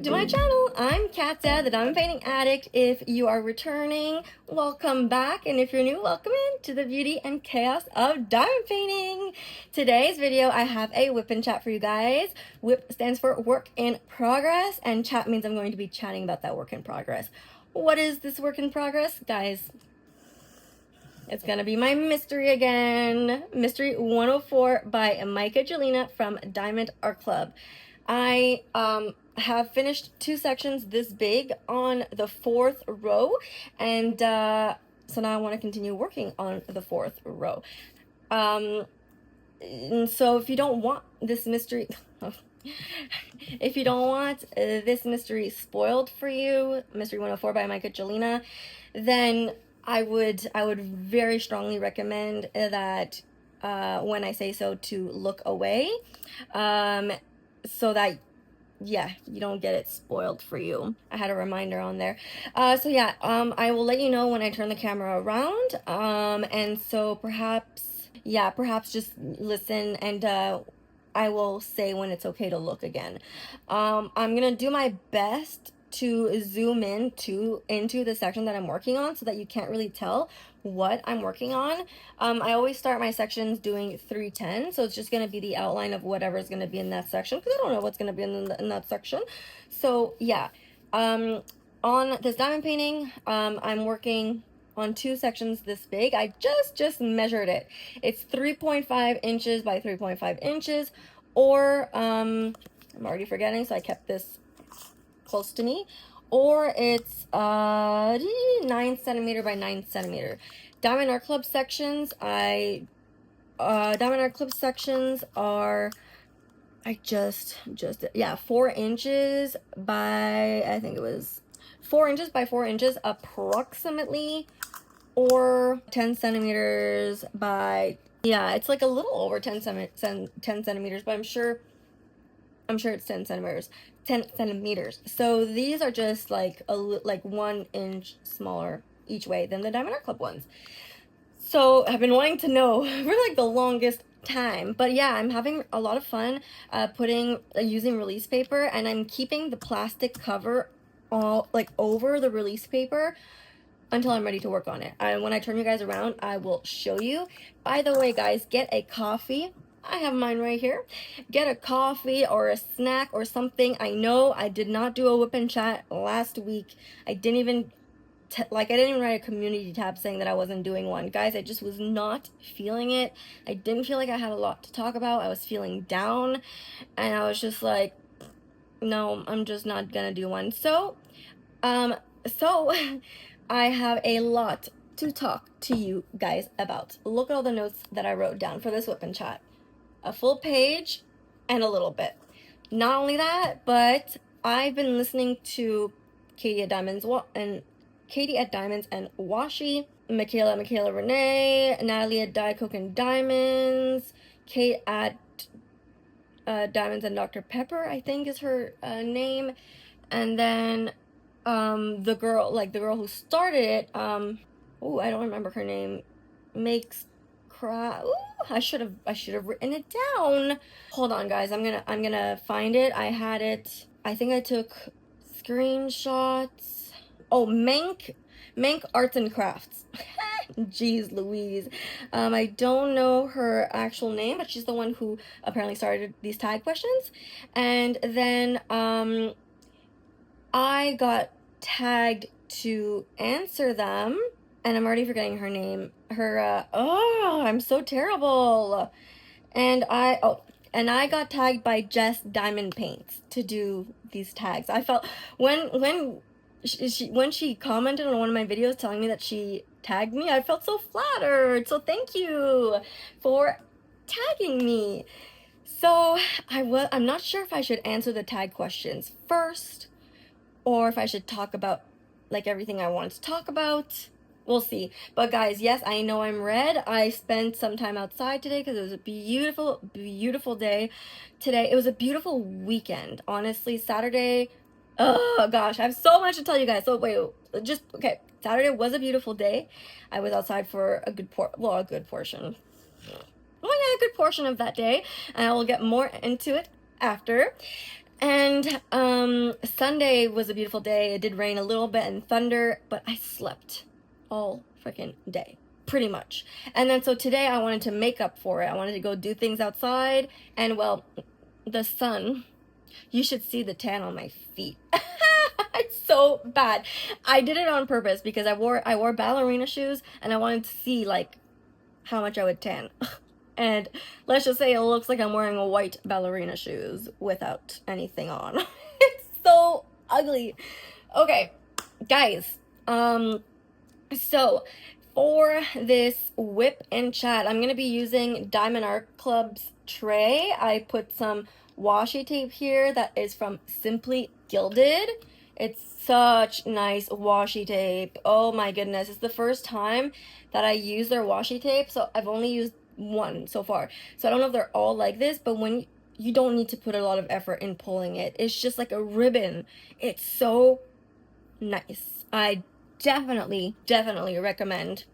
to my channel. I'm Katya, the diamond painting addict. If you are returning, welcome back, and if you're new, welcome in to the beauty and chaos of diamond painting. Today's video, I have a WIP and chat for you guys. WIP stands for work in progress, and chat means I'm going to be chatting about that work in progress. What is this work in progress, guys? It's gonna be my mystery again. Mystery 104 by Micah Jelena from Diamond Art Club. I have finished 2 sections this big on the 4th row, and so now I want to continue working on the 4th row. And so if you don't want this mystery if you don't want this mystery spoiled for you, Mystery 104 by Micah Jelena, then I would very strongly recommend that when I say so, to look away, so that you don't get it spoiled for you. I had a reminder on there. So yeah, I will let you know when I turn the camera around, and so perhaps just listen, and I will say when it's okay to look again. I'm gonna do my best to zoom into the section that I'm working on so that you can't really tell what I'm working on. I always start my sections doing 310, so it's just going to be the outline of whatever's going to be in that section, because I don't know what's going to be in that section. So yeah, on this diamond painting, I'm working on 2 sections this big. I just measured it. It's 3.5 inches by 3.5 inches, or I'm already forgetting, so I kept this close to me, or it's 9 centimeter by 9 centimeter. Diamond Art Club sections, Diamond Art Club sections are 4 inches by, I think it was 4 inches by 4 inches approximately, or 10 centimeters by, it's like a little over 10 centimeters, but I'm sure it's 10 centimeters. 10 centimeters. So these are just like 1 inch smaller each way than the Diamond Art Club ones. So I've been wanting to know for like the longest time, but yeah, I'm having a lot of fun using release paper, and I'm keeping the plastic cover all over the release paper until I'm ready to work on it. And when I turn you guys around, I will show you. By the way, guys, get a coffee. I have mine right here. Get a coffee or a snack or something. I know I did not do a WIP and chat last week. I didn't even I didn't even write a community tab saying that I wasn't doing one. Guys, I just was not feeling it. I didn't feel like I had a lot to talk about. I was feeling down, and I was just like, no, I'm just not gonna do one. So I have a lot to talk to you guys about. Look at all the notes that I wrote down for this WIP and chat. A full page and a little bit. Not only that, but I've been listening to Katie at Diamonds and Washi, Michaela Renee, Natalie at Dye Coke and Diamonds, Kate at Diamonds and Dr. Pepper, I think is her name, and then the girl who started it, I don't remember her name, makes cry. I should have written it down. Hold on, guys. I'm gonna find it. I had it. I think I took screenshots. Oh, Mank Arts and Crafts. Jeez Louise. I don't know her actual name, but she's the one who apparently started these tag questions. And then I got tagged to answer them, and I'm already forgetting her name. I'm so terrible. And I got tagged by Jess Diamond Paints to do these tags. I felt when she commented on one of my videos telling me that she tagged me, I felt so flattered. So thank you for tagging me. So I'm not sure if I should answer the tag questions first, or if I should talk about everything I want to talk about. We'll see. But guys, yes, I know I'm red. I spent some time outside today because it was a beautiful, beautiful day today. It was a beautiful weekend, honestly. Saturday, oh gosh, I have so much to tell you guys. So wait, okay. Saturday was a beautiful day. I was outside for a good portion. A good portion of that day, and I will get more into it after. And Sunday was a beautiful day. It did rain a little bit and thunder, but I slept all freaking day, pretty much. And then so today I wanted to make up for it. I wanted to go do things outside, and well, the sun, you should see the tan on my feet. It's so bad. I did it on purpose because I wore ballerina shoes and I wanted to see like how much I would tan. And let's just say it looks like I'm wearing a white ballerina shoes without anything on. It's so ugly. Okay, guys, so for this WIP and chat, I'm gonna be using Diamond Art Club's tray. I put some washi tape here that is from Simply Gilded. It's such nice washi tape. Oh my goodness, it's the first time that I use their washi tape, so I've only used one so far. So I don't know if they're all like this, but when you don't need to put a lot of effort in pulling it. It's just like a ribbon. It's so nice. I definitely recommend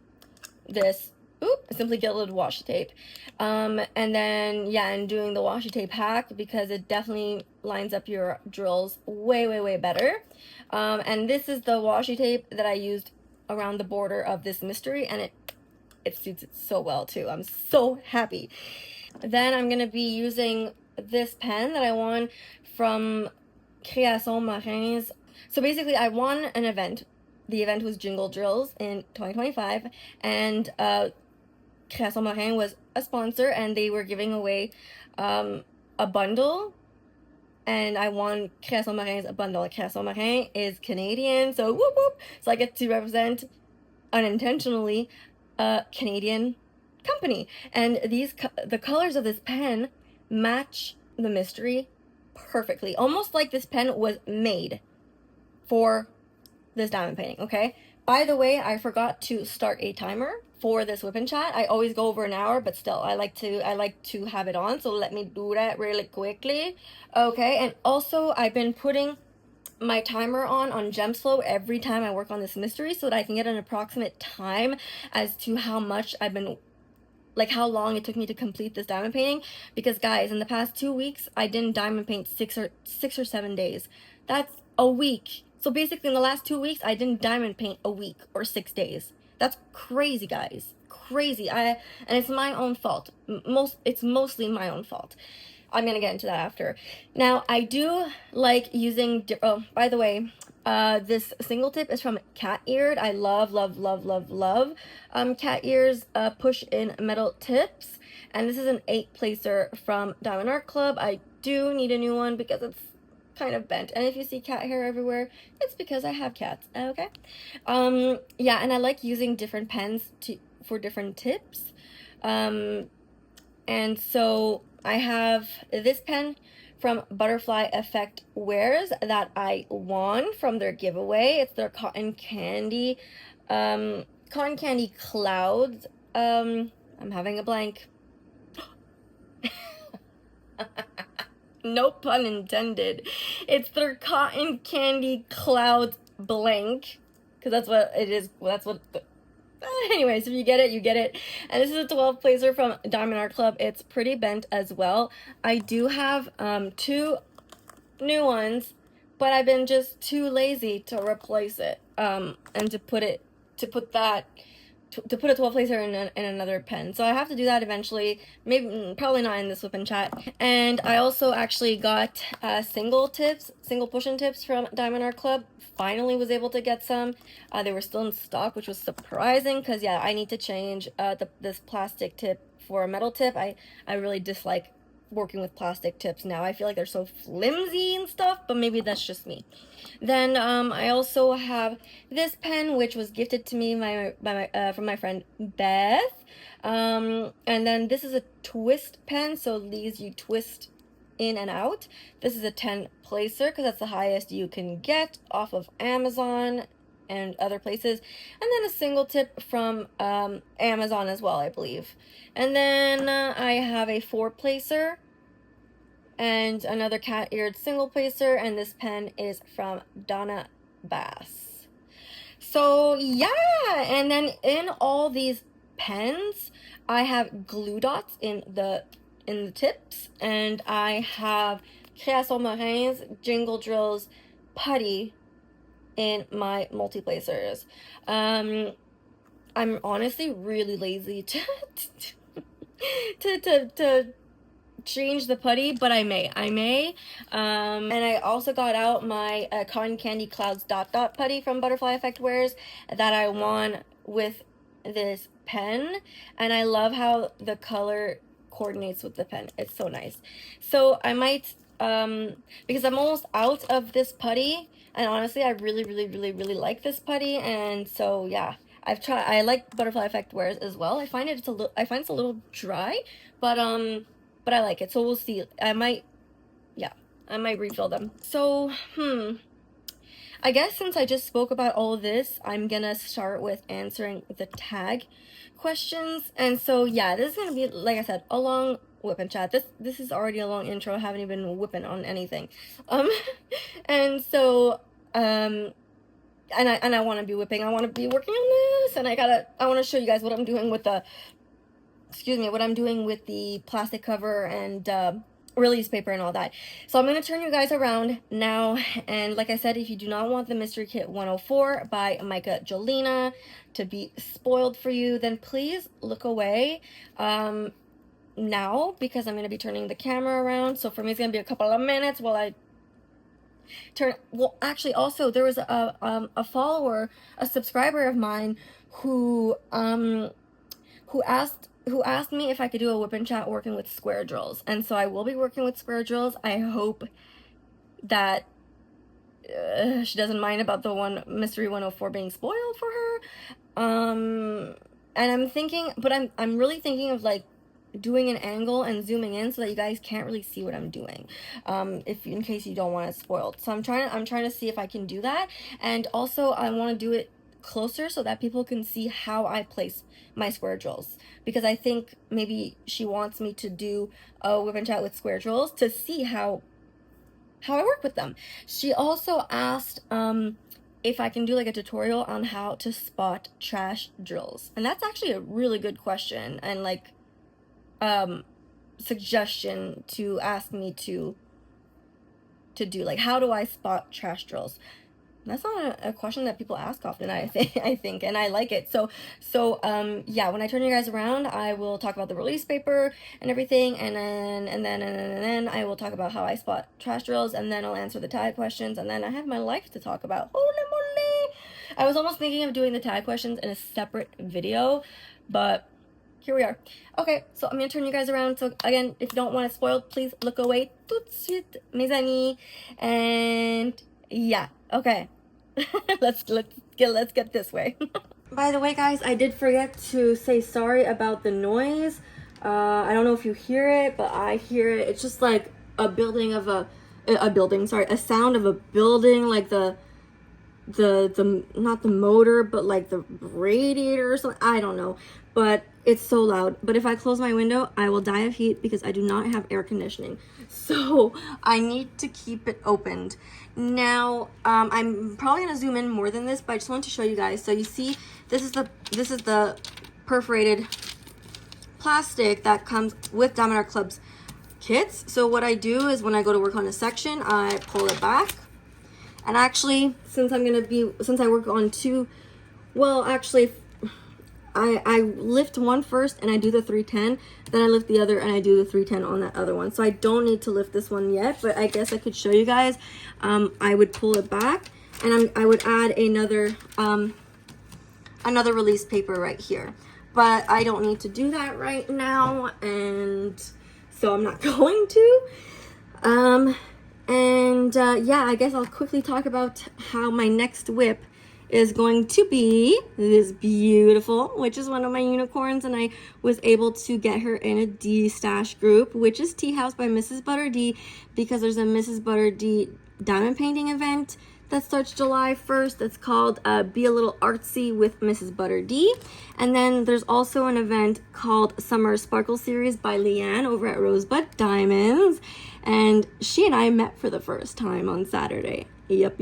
this. Oop, Simply Gilded washi tape. And then, yeah, and doing the washi tape hack because it definitely lines up your drills way better. And this is the washi tape that I used around the border of this mystery, and it suits it so well too. I'm so happy. Then I'm gonna be using this pen that I won from Création Marins. So basically I won an event. The event was Jingle Drills in 2025, and Création Marin was a sponsor, and they were giving away a bundle, and I won Création Marin's bundle. Création Marin is Canadian, so whoop whoop. So I get to represent unintentionally a Canadian company, and the colors of this pen match the mystery perfectly, almost like this pen was made for this diamond painting. Okay, by the way, I forgot to start a timer for this WIP and chat. I always go over an hour, but still I like to have it on, so let me do that really quickly. Okay, and also I've been putting my timer on Gemsflow every time I work on this mystery so that I can get an approximate time as to how much I've been, like how long it took me to complete this diamond painting. Because guys, in the past 2 weeks I didn't diamond paint 6 or 7 days. That's a week. So basically in the last 2 weeks I didn't diamond paint a week or 6 days. That's crazy, guys, crazy. And it's my own fault. It's mostly my own fault. I'm gonna get into that after. Now, I do like using, oh, by the way, this single tip is from Cat Eared. I love Cat Ear's push in metal tips. And this is an 8 placer from Diamond Art Club. I do need a new one because it's kind of bent. And if you see cat hair everywhere, it's because I have cats, okay? Yeah, and I like using different pens for different tips. And so I have this pen from Butterfly Effect Wares that I won from their giveaway. It's their Cotton Candy Clouds. I'm having a blank. No pun intended. It's their Cotton Candy Clouds blank, because that's what it is. Well, that's what anyways, if you get it, you get it. And this is a 12 placer from Diamond Art Club. It's pretty bent as well. I do have 2 new ones, but I've been just too lazy to replace it and to put a 12 placer in another pen. So I have to do that eventually. Maybe, probably not in this WIP and chat. And I also actually got single push-in tips from Diamond Art Club. Finally was able to get some. They were still in stock, which was surprising because, yeah, I need to change this plastic tip for a metal tip. I really dislike working with plastic tips now. I feel like they're so flimsy and stuff, but maybe that's just me. Then I also have this pen, which was gifted to me from my friend Beth. And then this is a twist pen, so these you twist in and out. This is a 10 placer because that's the highest you can get off of Amazon and other places. And then a single tip from Amazon as well, I believe. And then I have a 4 placer and another cat-eared single placer, and this pen is from Donna Bass. So yeah, and then in all these pens I have glue dots in the tips, and I have Création Marins Jingle Drills putty in my multi-placers. I'm honestly really lazy to change the putty, but I may. And I also got out my Cotton Candy Clouds Dot Dot putty from Butterfly Effect Wares that I won with this pen, and I love how the color coordinates with the pen. It's so nice. So I might, because I'm almost out of this putty, and honestly I really like this putty, and so yeah, I like Butterfly Effect Wares as well. I find it's a little dry, but I like it, so we'll see. I might refill them. So I guess since I just spoke about all of this, I'm gonna start with answering the tag questions. And so yeah, this is gonna be, like I said, a long whip and chat. This is already a long intro. I haven't even whipping on anything. And so and I want to be whipping. I want to be working on this, and I want to show you guys what I'm doing with the plastic cover and release paper and all that. So I'm going to turn you guys around now, and like I said, if you do not want the Mystery Kit 104 by Micah Jolina to be spoiled for you, then please look away now, because I'm going to be turning the camera around. So for me, it's going to be a couple of minutes while I turn. Well, actually, also there was a follower, a subscriber of mine who asked me if I could do a whip and chat working with square drills, and so I will be working with square drills. I hope that she doesn't mind about the Mystery 104 being spoiled for her. And I'm thinking, but I'm really thinking of like doing an angle and zooming in so that you guys can't really see what I'm doing, in case you don't want it spoiled. So I'm trying to see if I can do that, and also I want to do it closer so that people can see how I place my square drills, because I think maybe she wants me to do a whip and chat with square drills to see how I work with them. She also asked if I can do like a tutorial on how to spot trash drills, and that's actually a really good question and like suggestion to ask me to do, like, how do I spot trash drills? That's not a question that people ask often, I think, and I like it. So yeah, when I turn you guys around, I will talk about the release paper and everything, and then I will talk about how I spot trash drills, and then I'll answer the tag questions, and then I have my life to talk about. Holy moly! I was almost thinking of doing the tag questions in a separate video, but here we are. Okay, so I'm gonna turn you guys around. So again, if you don't want it spoiled, please look away tout de suite, mes amis. And yeah, okay. let's get this way. By the way, guys, I did forget to say sorry about the noise. I don't know if you hear it, but I hear it. It's just like a building of a sound of a building, like the not the motor, but like the radiator or something. I don't know, but it's so loud. But if I close my window, I will die of heat because I do not have air conditioning, so I need to keep it opened. Now I'm probably gonna zoom in more than this, but I just want to show you guys. So you see, this is the perforated plastic that comes with Diamond Art Club's kits. So what I do is when I go to work on a section, I pull it back. And actually, since I work on two, well, actually, I lift one first and I do the 310, then I lift the other and I do the 310 on that other one. So I don't need to lift this one yet, but I guess I could show you guys. I would pull it back, and I would add another release paper right here. But I don't need to do that right now, and so I'm not going to. Yeah, I guess I'll quickly talk about how my next whip is going to be this beautiful, which is one of my unicorns, and I was able to get her in a D stash group, which is Tea House by Mrs. Butter D, because there's a Mrs. Butter D diamond painting event that starts July 1st. It's called Be a Little Artsy with Mrs. Butter D. And then there's also an event called Summer Sparkle Series by Leanne over at Rosebud Diamonds. And she and I met for the first time on Saturday. Yep.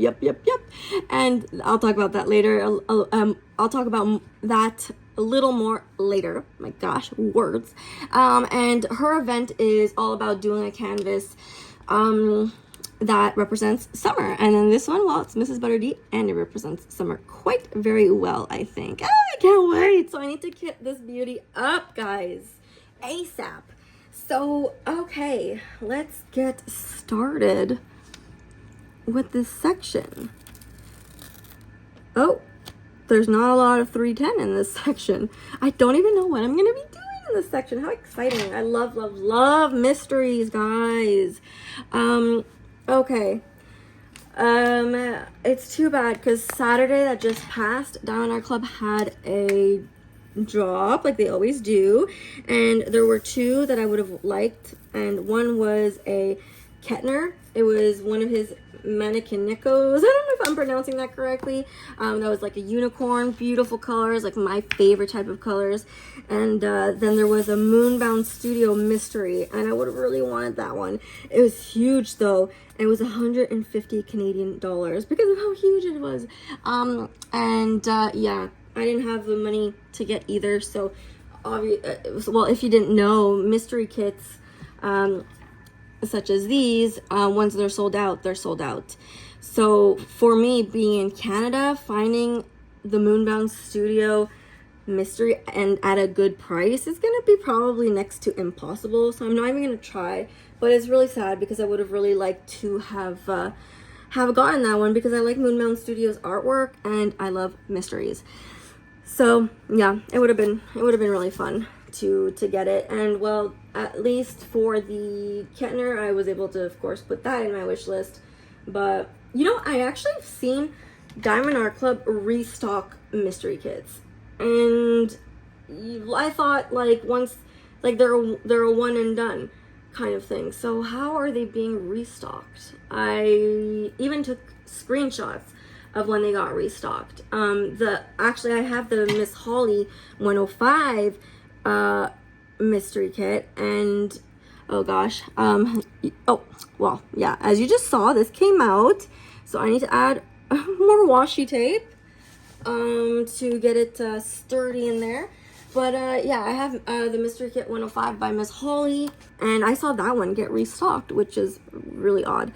And I'll talk about that later. I'll talk about that a little more later. My gosh, words. And her event is all about doing a canvas that represents summer. And then this one, well, it's Mrs. Butterdeep, and it represents summer quite very well, I think. Oh, I can't wait. So I need to kit this beauty up, guys, ASAP. So, okay, let's get started with this section. Oh, there's not a lot of 310 in this section. I don't even know what I'm going to be doing in this section. How exciting. I love, love, love mysteries, guys. Okay. It's too bad because Saturday that just passed, Diamond Art Club had a drop like they always do, and there were two that I would have liked, and one was a Kettner. It was one of his mannequin Nikos. I don't know if I'm pronouncing that correctly. That was like a unicorn, beautiful colors, like my favorite type of colors. And then there was a Moonbound Studio Mystery, and I would have really wanted that one. It was huge though. It was 150 Canadian dollars because of how huge it was. Yeah, I didn't have the money to get either. So, well, if you didn't know, mystery kits, such as these, once they're sold out, they're sold out. So for me, being in Canada, finding the Moonbound Studio mystery and at a good price is gonna be probably next to impossible. So I'm not even gonna try. But it's really sad because I would have really liked to have gotten that one because I like Moonbound Studios artwork and I love mysteries. So yeah, it would have been really fun to get it. And well, at least for the Kettner, I was able to, of course, put that in my wish list. But you know, I actually have seen Diamond Art Club restock mystery kits, and I thought like once, like they're a one and done kind of thing. So how are they being restocked? I even took screenshots of when they got restocked. Actually I have the Miss Holly 105 mystery kit, and oh gosh, oh well, yeah, as you just saw, this came out, so I need to add more washi tape to get it sturdy in there. But yeah, I have the mystery kit 105 by Miss Holly, and I saw that one get restocked, which is really odd.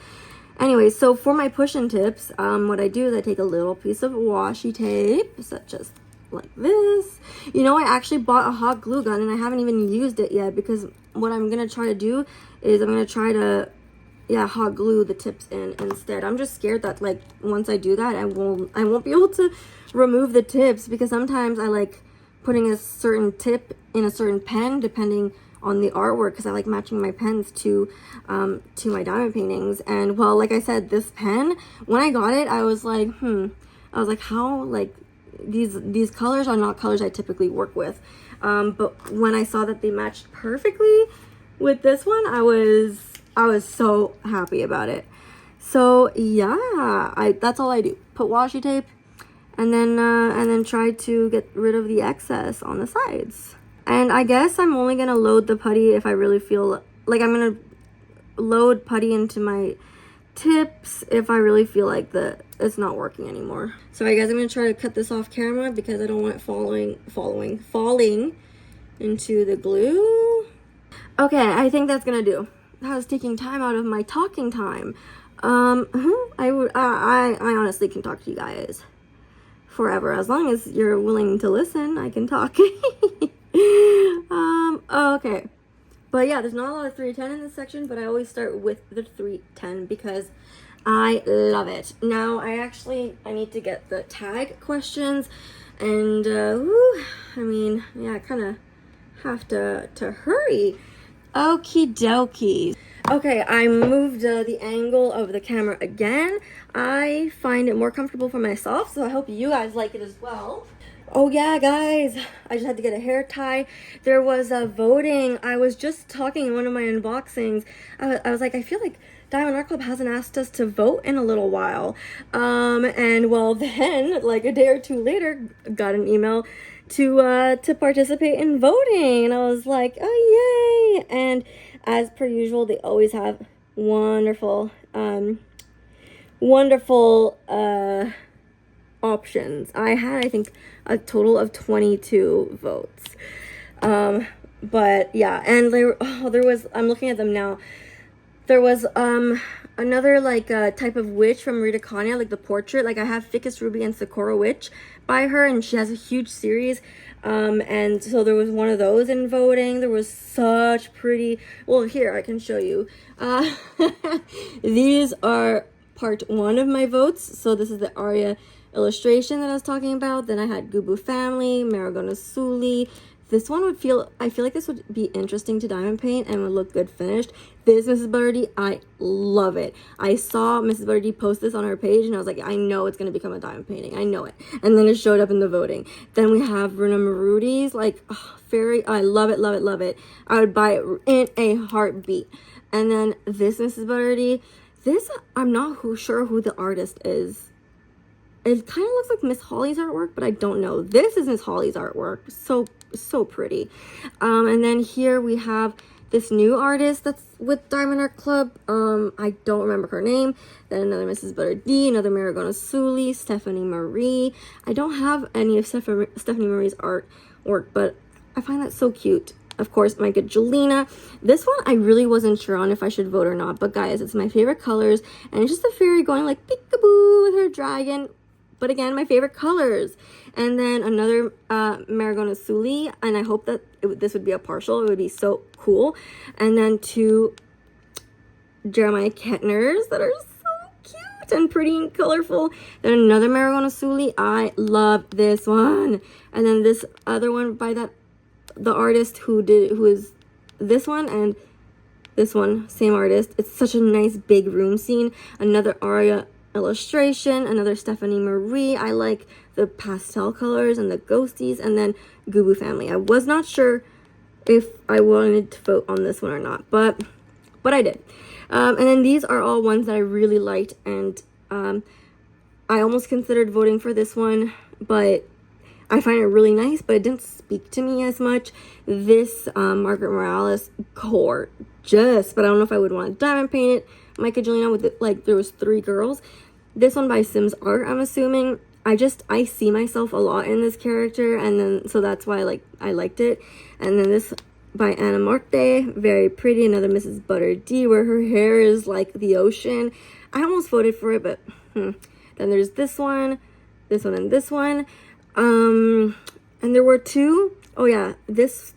Anyway, so for my push-in tips, what I do is I take a little piece of washi tape, such as like this. You know, I actually bought a hot glue gun and I haven't even used it yet, because what I'm gonna try to do is I'm gonna try to hot glue the tips in instead. I'm just scared that like once I do that I won't be able to remove the tips, because sometimes I like putting a certain tip in a certain pen depending on the artwork, because I like matching my pens to my diamond paintings. And well, like I said, this pen, when I got it, I was like how, like, these colors are not colors I typically work with, but when I saw that they matched perfectly with this one, I was so happy about it. So yeah, that's all I do, put washi tape and then try to get rid of the excess on the sides. And I guess I'm only gonna load the putty if I really feel like I'm gonna load putty into my tips if I really feel like it's not working anymore. So I guess I'm gonna try to cut this off camera because I don't want it falling into the glue. Okay, I think that's gonna do. That was taking time out of my talking time. I honestly can talk to you guys forever, as long as you're willing to listen. I can talk. Okay, but yeah, there's not a lot of 310 in this section, but I always start with the 310 because I love it. Now I need to get the tag questions, and I mean, yeah, I kind of have to hurry. Okie dokie. Okay, I moved the angle of the camera again. I find it more comfortable for myself, so I hope you guys like it as well. Oh yeah, guys, I just had to get a hair tie. There was a voting. I was just talking in one of my unboxings. I was like, I feel like Diamond Art Club hasn't asked us to vote in a little while. And well, then, like a day or two later, got an email to participate in voting. And I was like, oh yay. And as per usual, they always have wonderful options. I had, I think, a total of 22 votes. But yeah, and there was, I'm looking at them now. There was another like type of witch from Rita Kanya, like the portrait. Like I have Ficus Ruby and Sakura Witch by her, and she has a huge series. And so there was one of those in voting. There was such pretty. Well, here I can show you. These are part 1 of my votes. So this is the Arya illustration that I was talking about. Then I had Gubu Family, Maragona Suli. This one would I feel like this would be interesting to diamond paint and would look good finished. This Mrs. Butterdy, I love it. I saw Mrs. Butterdy post this on her page and I was like, I know it's going to become a diamond painting. I know it. And then it showed up in the voting. Then we have Runa Marudi's, like, oh, I love it, love it, love it. I would buy it in a heartbeat. And then this Mrs. Butterdy, this, I'm not sure who the artist is. It kind of looks like Miss Holly's artwork, but I don't know. This is Miss Holly's artwork. So pretty. And then here we have this new artist that's with Diamond Art Club. I don't remember her name. Then another Mrs. Butter D, another Maragona Suli, Stephanie Marie. I don't have any of Stephanie Marie's artwork, but I find that so cute. Of course, my good Jelena. This one I really wasn't sure on if I should vote or not, but guys, it's my favorite colors, and it's just a fairy going like peekaboo with her dragon. But again, my favorite colors. And then another Maragona Suli, and I hope that this would be a partial. It would be so cool. And then 2 Jeremiah Kettners that are so cute and pretty and colorful. Then another Maragona Suli. I love this one. And then this other one by the artist who is this one and this one, same artist. It's such a nice big room scene. Another Aria illustration, another Stephanie Marie. I like the pastel colors and the ghosties. And then Gubu Family. I was not sure if I wanted to vote on this one or not, but I did. And then these are all ones that I really liked, and I almost considered voting for this one, but I find it really nice, but it didn't speak to me as much. This Margaret Morales, gorgeous, but I don't know if I would want to diamond paint it. Micah Jelena with it, like there was 3 girls. This one by Sims Art, I'm assuming. I see myself a lot in this character, and then so that's why I liked it. And then this by Anna Marte, very pretty. Another Mrs. Butter D, where her hair is like the ocean. I almost voted for it, but then there's this one, and this one. And there were 2. Oh yeah, this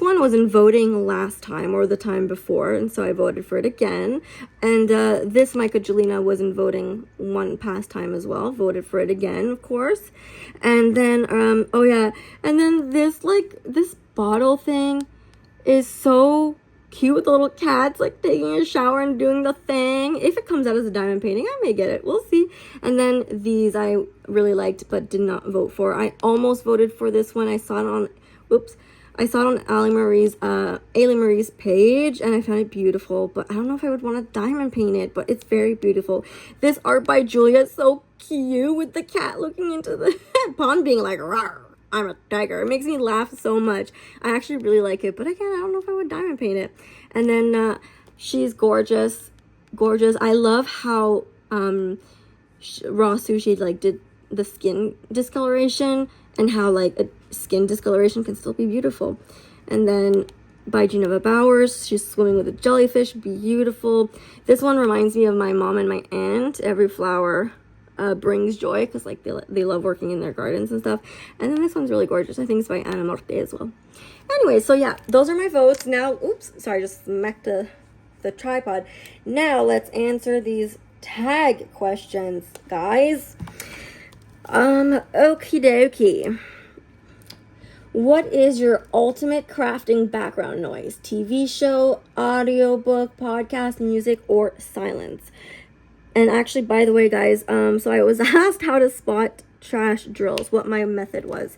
one was in voting last time or the time before, and so I voted for it again. And this Micah Jelena was in voting one past time as well. Voted for it again, of course. And then oh yeah, and then this bottle thing is so cute with the little cats like taking a shower and doing the thing. If it comes out as a diamond painting, I may get it. We'll see. And then these I really liked but did not vote for. I almost voted for this one. I saw it on Ali Marie's page, and I found it beautiful, but I don't know if I would want to diamond paint it, but it's very beautiful. This art by Julia is so cute with the cat looking into the pond being like, rawr, I'm a tiger. It makes me laugh so much. I actually really like it, but again, I don't know if I would diamond paint it. And then she's gorgeous. I love how Raw Sushi did the skin discoloration, and how a skin discoloration can still be beautiful. And then by Geneva Bowers, she's swimming with a jellyfish, beautiful. This one reminds me of my mom and my aunt. Every flower brings joy, because they love working in their gardens and stuff. And then this one's really gorgeous. I think it's by Anna Morte as well. Anyway, so yeah, those are my votes. Now, oops, sorry, just smacked the tripod. Now let's answer these tag questions, guys. Okie dokie. What is your ultimate crafting background noise? TV show, audiobook, podcast, music, or silence? And actually, by the way, guys, so I was asked how to spot trash drills, what my method was.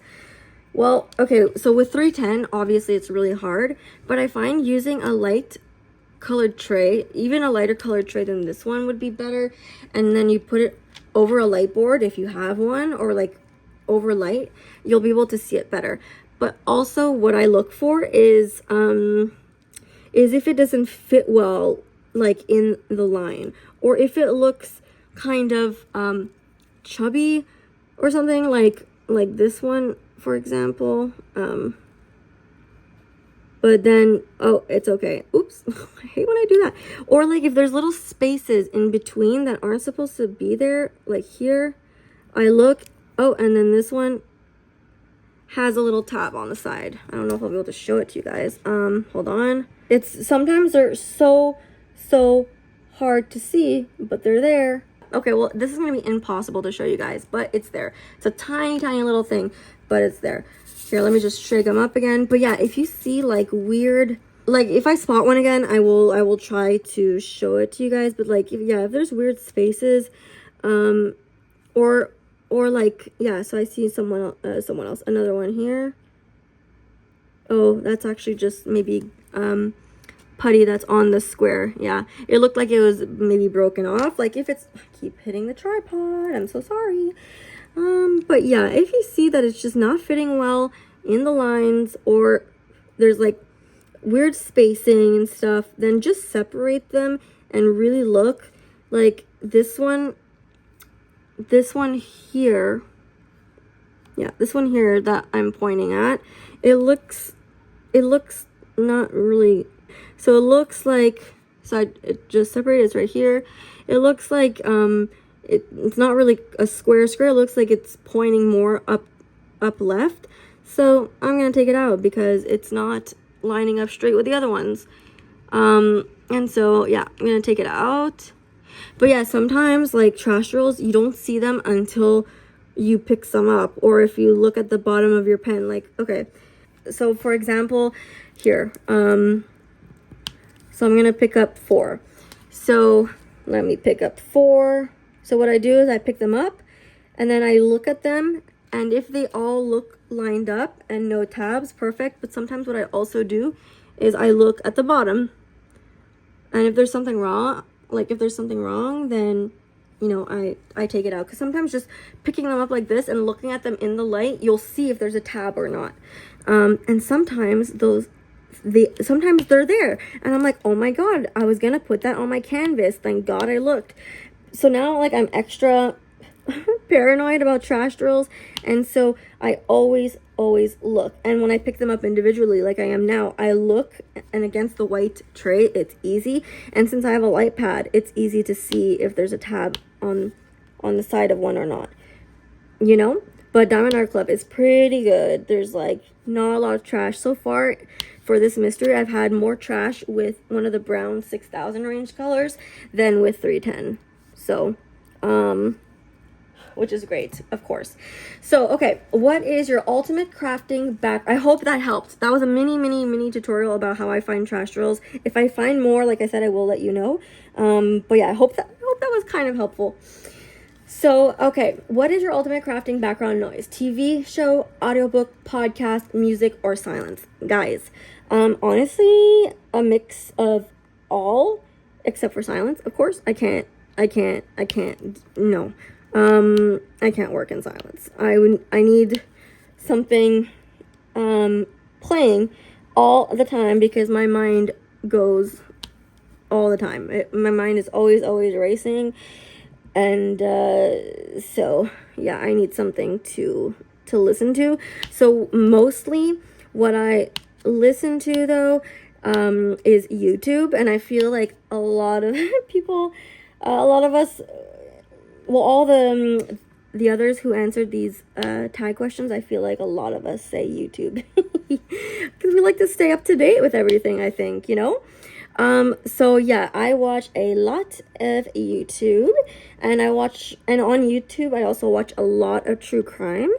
Well, okay, so with 310, obviously it's really hard, but I find using a light colored tray, even a lighter colored tray than this one would be better, and then you put it over a light board if you have one, or over light, you'll be able to see it better. But also what I look for is if it doesn't fit well in the line, or if it looks kind of chubby or something, like this one, for example. but then, oh, it's okay. Oops. I hate when I do that. Or like if there's little spaces in between that aren't supposed to be there, like here, I look, oh, and then this one has a little tab on the side. I don't know if I'll be able to show it to you guys. Hold on. It's sometimes they're so hard to see, but they're there. Okay, well, this is gonna be impossible to show you guys, but it's there. It's a tiny little thing, but it's there. Here, let me just shake them up again. But yeah, if you see like weird, like if I spot one again, I will try to show it to you guys. But like, if there's weird spaces, or like, yeah, so I see someone else, another one here. Oh, that's actually just maybe putty that's on the square. Yeah, it looked like it was maybe broken off. Like if it's, I keep hitting the tripod, I'm so sorry. But yeah, if you see that it's just not fitting well in the lines, or there's like weird spacing and stuff, then just separate them and really look. Like this one here, yeah, this one here that I'm pointing at, it looks not really, so it looks like, it just separated, it's right here. It looks like it's not really a square. It looks like it's pointing more up left. So I'm gonna take it out because it's not lining up straight with the other ones. And so yeah, I'm gonna take it out. But yeah, sometimes like trash drills, you don't see them until you pick some up, or if you look at the bottom of your pen. Like, okay, so for example here, so I'm gonna pick up 4. So let me pick up 4. So what I do is I pick them up and then I look at them, and if they all look lined up and no tabs, perfect. But sometimes what I also do is I look at the bottom, and if there's something wrong, then, you know, I take it out. Because sometimes just picking them up like this and looking at them in the light, you'll see if there's a tab or not. And sometimes sometimes they're there, and I'm like, oh my god, I was gonna put that on my canvas, thank god I looked. So now, like, I'm extra paranoid about trash drills, and so I always look. And when I pick them up individually, like I am now, I look, and against the white tray, it's easy. And since I have a light pad, it's easy to see if there's a tab on the side of one or not, you know. But Diamond Art Club is pretty good. There's like not a lot of trash so far. For this mystery, I've had more trash with one of the brown 6000 range colors than with 310. So, which is great, of course. So, okay, what is your ultimate crafting back? I hope that helped. That was a mini tutorial about how I find trash drills. If I find more, like I said, I will let you know. But yeah, I hope that was kind of helpful. So, okay, what is your ultimate crafting background noise? TV show, audiobook, podcast, music, or silence? Guys, honestly, a mix of all, except for silence. Of course, I can't, no. I can't work in silence. I need something, playing all the time, because my mind goes all the time. My mind is always racing. And so yeah, I need something to listen to. So mostly what I listen to though is YouTube, and I feel like a lot of people, a lot of us, well, all the others who answered these tag questions, I feel like a lot of us say YouTube because we like to stay up to date with everything, I think, you know. So yeah, I watch a lot of YouTube, and on YouTube I also watch a lot of true crime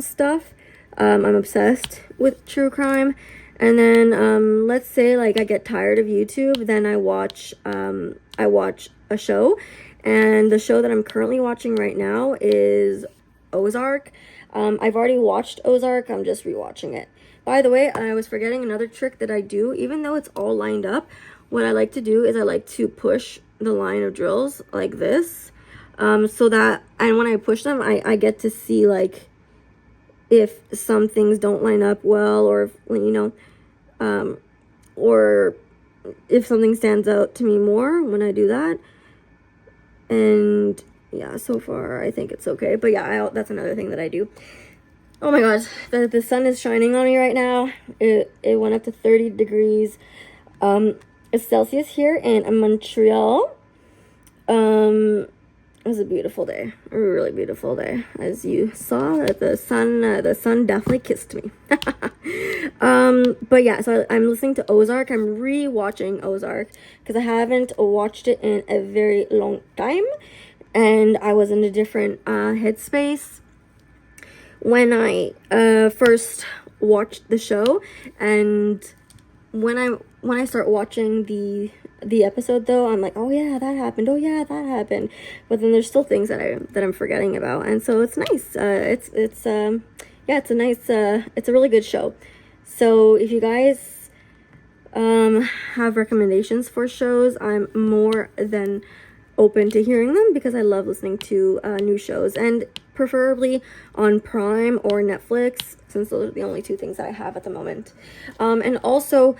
stuff. I'm obsessed with true crime. And then let's say like I get tired of YouTube, then I watch a show, and the show that I'm currently watching right now is Ozark. I've already watched Ozark, I'm just rewatching it. By the way, I was forgetting another trick that I do. Even though it's all lined up, what I like to do is I like to push the line of drills like this, so that, and when I push them, I get to see like if some things don't line up well, or if, you know, or if something stands out to me more when I do that. And yeah, so far I think it's okay. But yeah, that's another thing that I do. Oh my god, the sun is shining on me right now. It went up to 30 degrees Celsius here in Montreal. It was a beautiful day, a really beautiful day. As you saw, that the sun definitely kissed me. But yeah, so I'm listening to Ozark. I'm re-watching Ozark because I haven't watched it in a very long time, and I was in a different headspace when I first watched the show. And when I start watching the episode, though, I'm like, oh yeah, that happened, oh yeah, that happened, but then there's still things that I'm forgetting about, and so it's nice. Yeah, it's a nice it's a really good show. So if you guys have recommendations for shows, I'm more than open to hearing them because I love listening to new shows, and preferably on Prime or Netflix, since those are the only two things that I have at the moment. And also,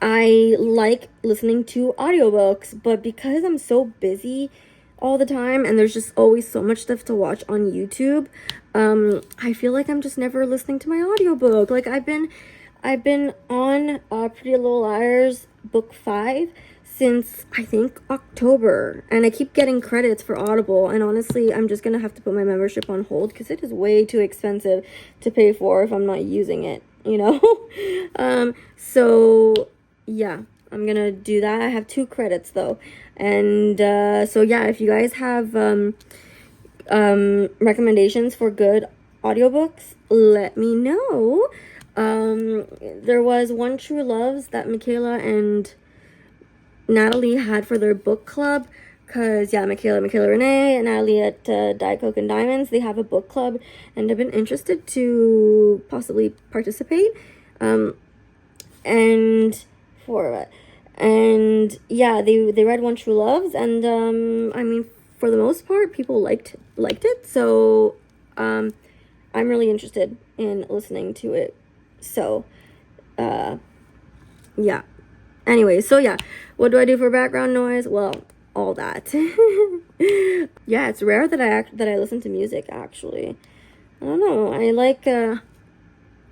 I like listening to audiobooks, but because I'm so busy all the time and there's just always so much stuff to watch on YouTube, I feel like I'm just never listening to my audiobook. Like I've been on Pretty Little Liars book 5 since I think October, and I keep getting credits for Audible, and honestly I'm just gonna have to put my membership on hold because it is way too expensive to pay for if I'm not using it, you know. So yeah, I'm gonna do that. I have 2 credits though, and so yeah, if you guys have recommendations for good audiobooks, let me know. There was One True Loves that Michaela and Natalie had for their book club, because yeah, Michaela Renee and Natalie at Diet Coke and Diamonds, they have a book club, and I've been interested to possibly participate. And for and yeah, they read One True Loves, and I mean, for the most part people liked it, so I'm really interested in listening to it. So yeah, anyway, so yeah, what do I do for background noise? Well, all that. Yeah, it's rare that I listen to music, actually. I don't know, I like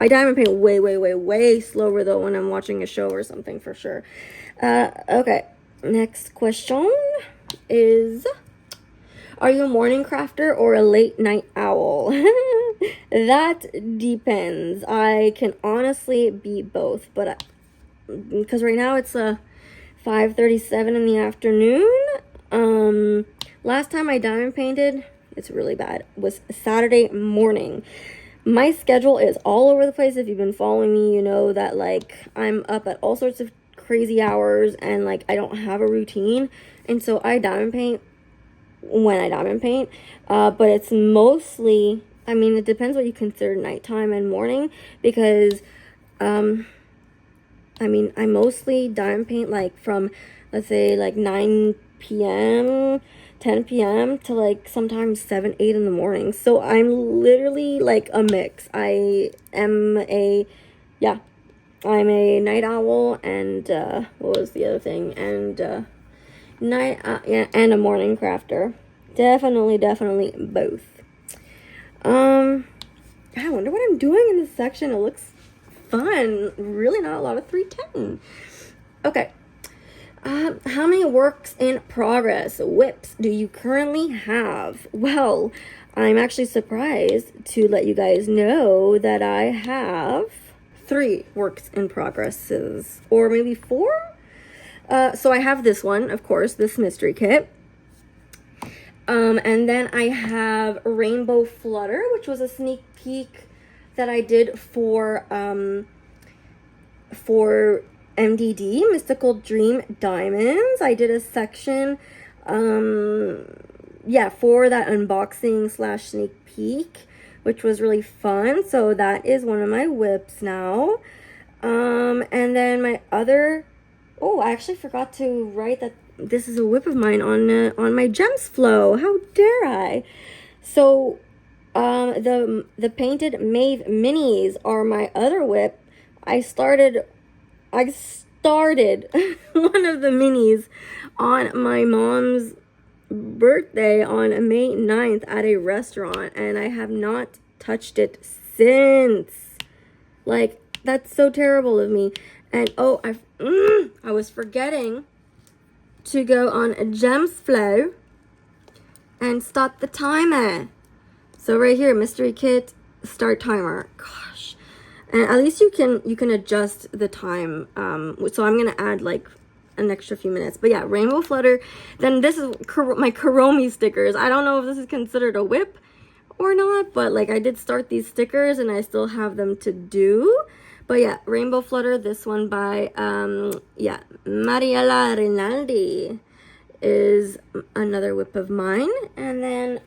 I diamond paint way slower though when I'm watching a show or something, for sure. Okay, next question is, are you a morning crafter or a late night owl? That depends. I can honestly be both, but because right now it's 5:37 in the afternoon. Last time I diamond painted, it's really bad, was Saturday morning. My schedule is all over the place. If you've been following me, you know that like I'm up at all sorts of crazy hours, and like I don't have a routine, and so I diamond paint when I diamond paint. But it's mostly, I mean, it depends what you consider nighttime and morning, because I mean, I mostly diamond paint like from, let's say, like 9 p.m., 10 p.m. to like sometimes 7, 8 in the morning. So I'm literally like a mix. I'm a night owl, and what was the other thing? And yeah, and a morning crafter. Definitely both. I wonder what I'm doing in this section. It looks fun. Really not a lot of 310. Okay. How many works in progress, WIPs, do you currently have? Well, I'm actually surprised to let you guys know that I have 3 works in progresses, or maybe 4. So I have this one, of course, this mystery kit. And then I have Rainbow Flutter, which was a sneak peek that I did for MDD, Mystical Dream Diamonds. I did a section, yeah, for that unboxing / sneak peek, which was really fun. So that is one of my WIPs now. And then my other, oh, I actually forgot to write that this is a WIP of mine on my Gems Flow. How dare I? So the painted Maeve minis are my other WIP. I started one of the minis on my mom's birthday on May 9th at a restaurant, and I have not touched it since. Like, that's so terrible of me. And oh, I was forgetting to go on Gems Flow and start the timer. So right here, mystery kit, start timer. Gosh. And at least you can adjust the time. So I'm gonna add like an extra few minutes. But yeah, rainbow flutter. Then this is my Kuromi stickers. I don't know if this is considered a WIP or not, but like I did start these stickers and I still have them to do. But yeah, rainbow flutter. This one by yeah, Mariela Rinaldi is another WIP of mine. And then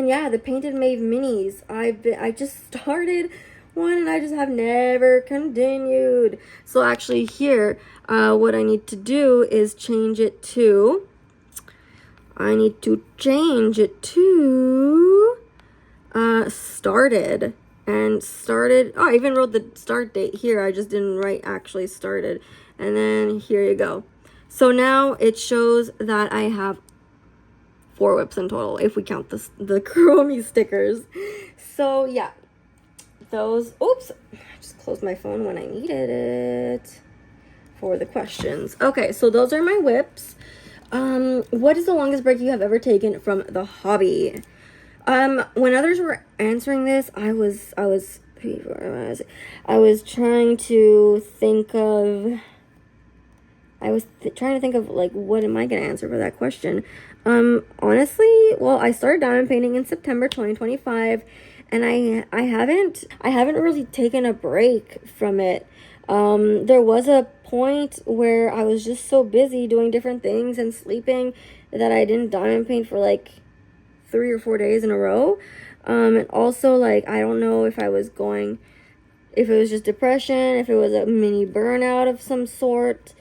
yeah, the Painted Maeve minis. I just started one and I just have never continued. So actually here, what I need to do is change it to, started. And started, oh, I even wrote the start date here. I just didn't write actually started. And then here you go. So now it shows that I have 4 WIPs in total, if we count the Kuromi stickers. So yeah, those, oops, I just closed my phone when I needed it for the questions. Okay, so those are my WIPs. What is the longest break you have ever taken from the hobby? When others were answering this, I was trying to think of, trying to think of like, what am I going to answer for that question? Honestly, well, I started diamond painting in September 2025, and I haven't really taken a break from it. There was a point where I was just so busy doing different things and sleeping that I didn't diamond paint for like 3 or 4 days in a row. And also, like, I don't know if it was just depression, if it was a mini burnout of some sort.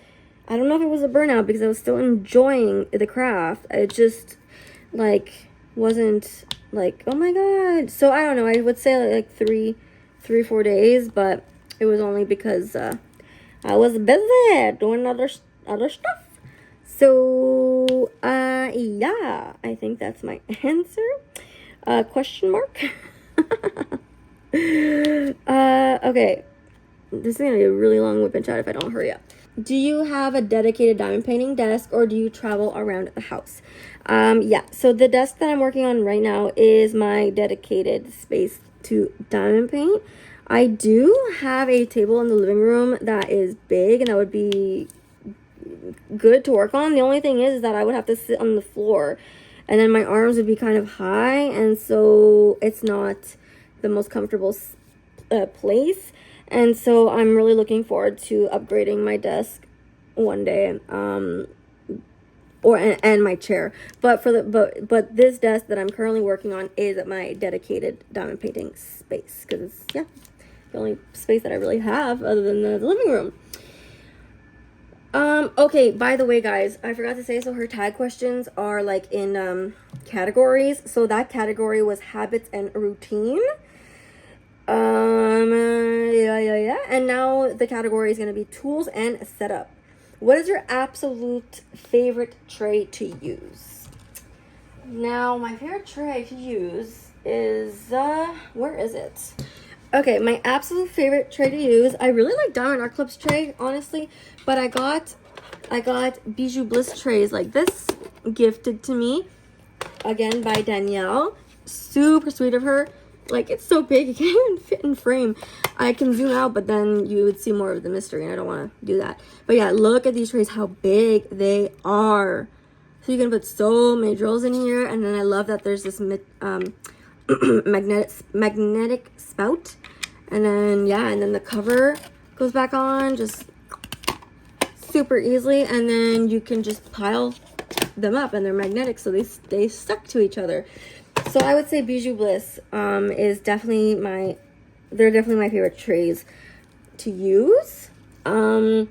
I don't know if it was a burnout because I was still enjoying the craft. It just, like, wasn't, like, oh my god. So, I don't know. I would say, like, 3 or 4 days, but it was only because I was busy doing other stuff. So, yeah, I think that's my answer. Question mark? Okay. This is going to be a really long whip and chat if I don't hurry up. Do you have a dedicated diamond painting desk, or do you travel around the house? Yeah, so the desk that I'm working on right now is my dedicated space to diamond paint. I do have a table in the living room that is big, and that would be good to work on. The only thing is that I would have to sit on the floor, and then my arms would be kind of high, and so it's not the most comfortable place. And so I'm really looking forward to upgrading my desk one day, and my chair. But but this desk that I'm currently working on is at my dedicated diamond painting space, because it's, yeah, the only space that I really have other than the living room. Okay, by the way, guys, I forgot to say, so her tag questions are like in categories. So that category was habits and routine. Yeah. And now the category is going to be tools and setup. What is your absolute favorite tray to use? Now, my favorite tray to use is, where is it? Okay, my absolute favorite tray to use, I really like Diamond Art Clips tray, honestly, but I got Bijou Bliss trays like this gifted to me, again by Danielle. Super sweet of her. Like, it's so big, it can't even fit in frame. I can zoom out, but then you would see more of the mystery, and I don't want to do that. But yeah, look at these trays, how big they are. So you can put so many drills in here, and then I love that there's this magnetic spout. And then, yeah, and then the cover goes back on just super easily, and then you can just pile them up, and they're magnetic, so they stay stuck to each other. So I would say Bijou Bliss is definitely they're definitely my favorite trays to use. Are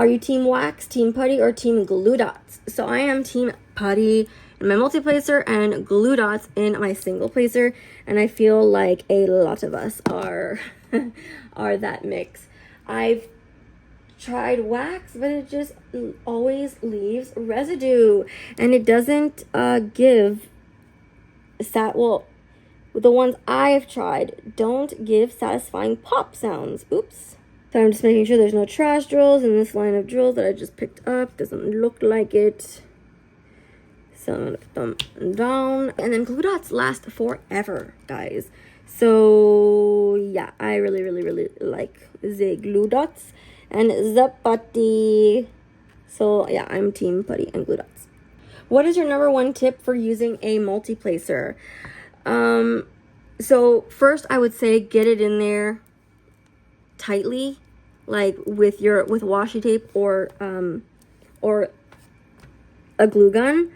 you team wax, team putty, or team glue dots? So I am team putty in my multi-placer and glue dots in my single placer, and I feel like a lot of us are that mix. I've tried wax, but it just always leaves residue, and it doesn't give the ones I have tried don't give satisfying pop sounds. Oops. So I'm just making sure there's no trash drills in this line of drills that I just picked up. Doesn't look like it. So I'm gonna put them down. And then glue dots last forever, guys. So yeah, I really, really, really like the glue dots and the putty. So yeah, I'm team putty and glue dots. What is your number one tip for using a multi-placer? So first I would say get it in there tightly, like with washi tape or a glue gun,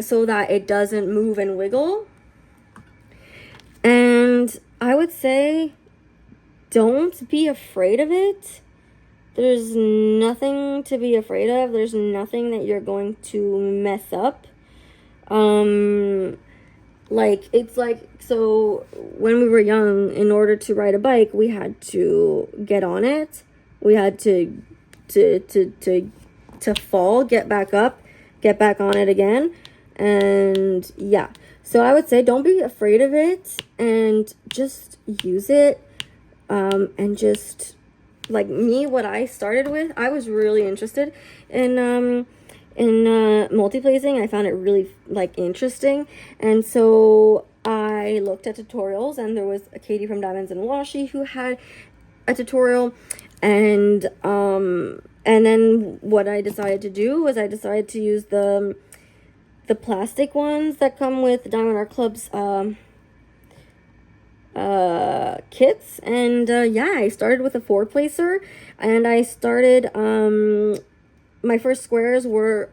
so that it doesn't move and wiggle. And I would say don't be afraid of it. There's nothing to be afraid of. There's nothing that you're going to mess up. Like, it's like, so when we were young, in order to ride a bike, we had to get on it. We had to fall, get back up, get back on it again. And yeah, so I would say don't be afraid of it and just use it. And just, like me, what I started with, I was really interested in multi-placing. I found it really like interesting, and so I looked at tutorials, and there was a Katie from Diamonds and Washi who had a tutorial, and then what I decided to do was I decided to use the plastic ones that come with Diamond Art Club's kits. And yeah, I started with a 4-placer, and I started my first squares were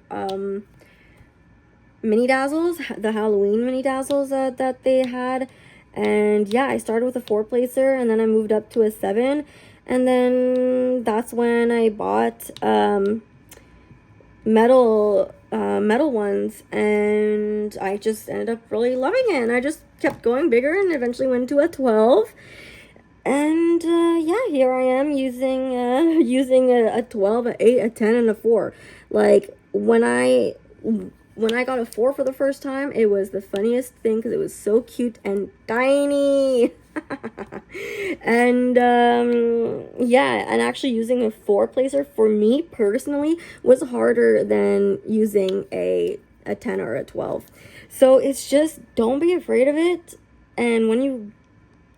mini dazzles, the Halloween mini dazzles that they had. And yeah, I started with a 4-placer, and then I moved up to a 7, and then that's when I bought metal ones, and I just ended up really loving it, and I just kept going bigger and eventually went to a 12. And yeah, here I am using a 12, a 8, a 10, and a 4. Like, when I got a 4 for the first time, it was the funniest thing because it was so cute and tiny. And yeah, and actually using a 4-placer for me personally was harder than using a 10 or a 12. So it's just, don't be afraid of it. And when you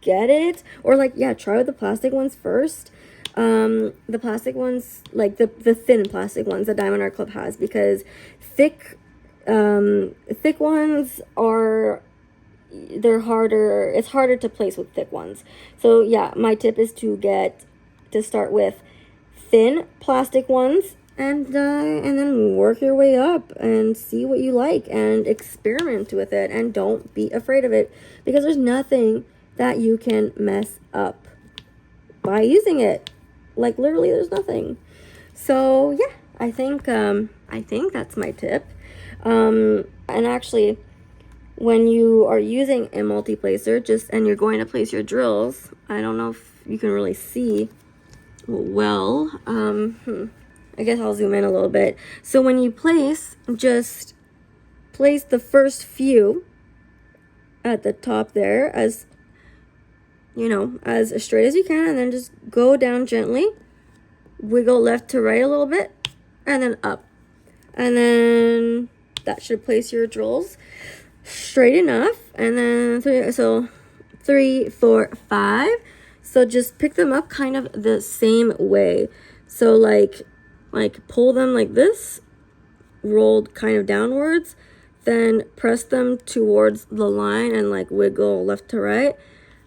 get it, or like, yeah, try with the plastic ones first. The plastic ones, like the thin plastic ones that Diamond Art Club has, because thick ones are, they're harder. It's harder to place with thick ones. So yeah, my tip is to start with thin plastic ones, and then work your way up and see what you like and experiment with it, and don't be afraid of it, because there's nothing that you can mess up by using it. Like, literally, there's nothing. So yeah, I think that's my tip. And actually, when you are using a multi-placer, and you're going to place your drills, I don't know if you can really see well. I guess I'll zoom in a little bit. So when you place, just place the first few at the top there, as you know, as straight as you can, and then just go down gently, wiggle left to right a little bit, and then up, and then that should place your drills straight enough. And then 3, 4, 5. So just pick them up kind of the same way. So like pull them like this, rolled kind of downwards, then press them towards the line and like wiggle left to right.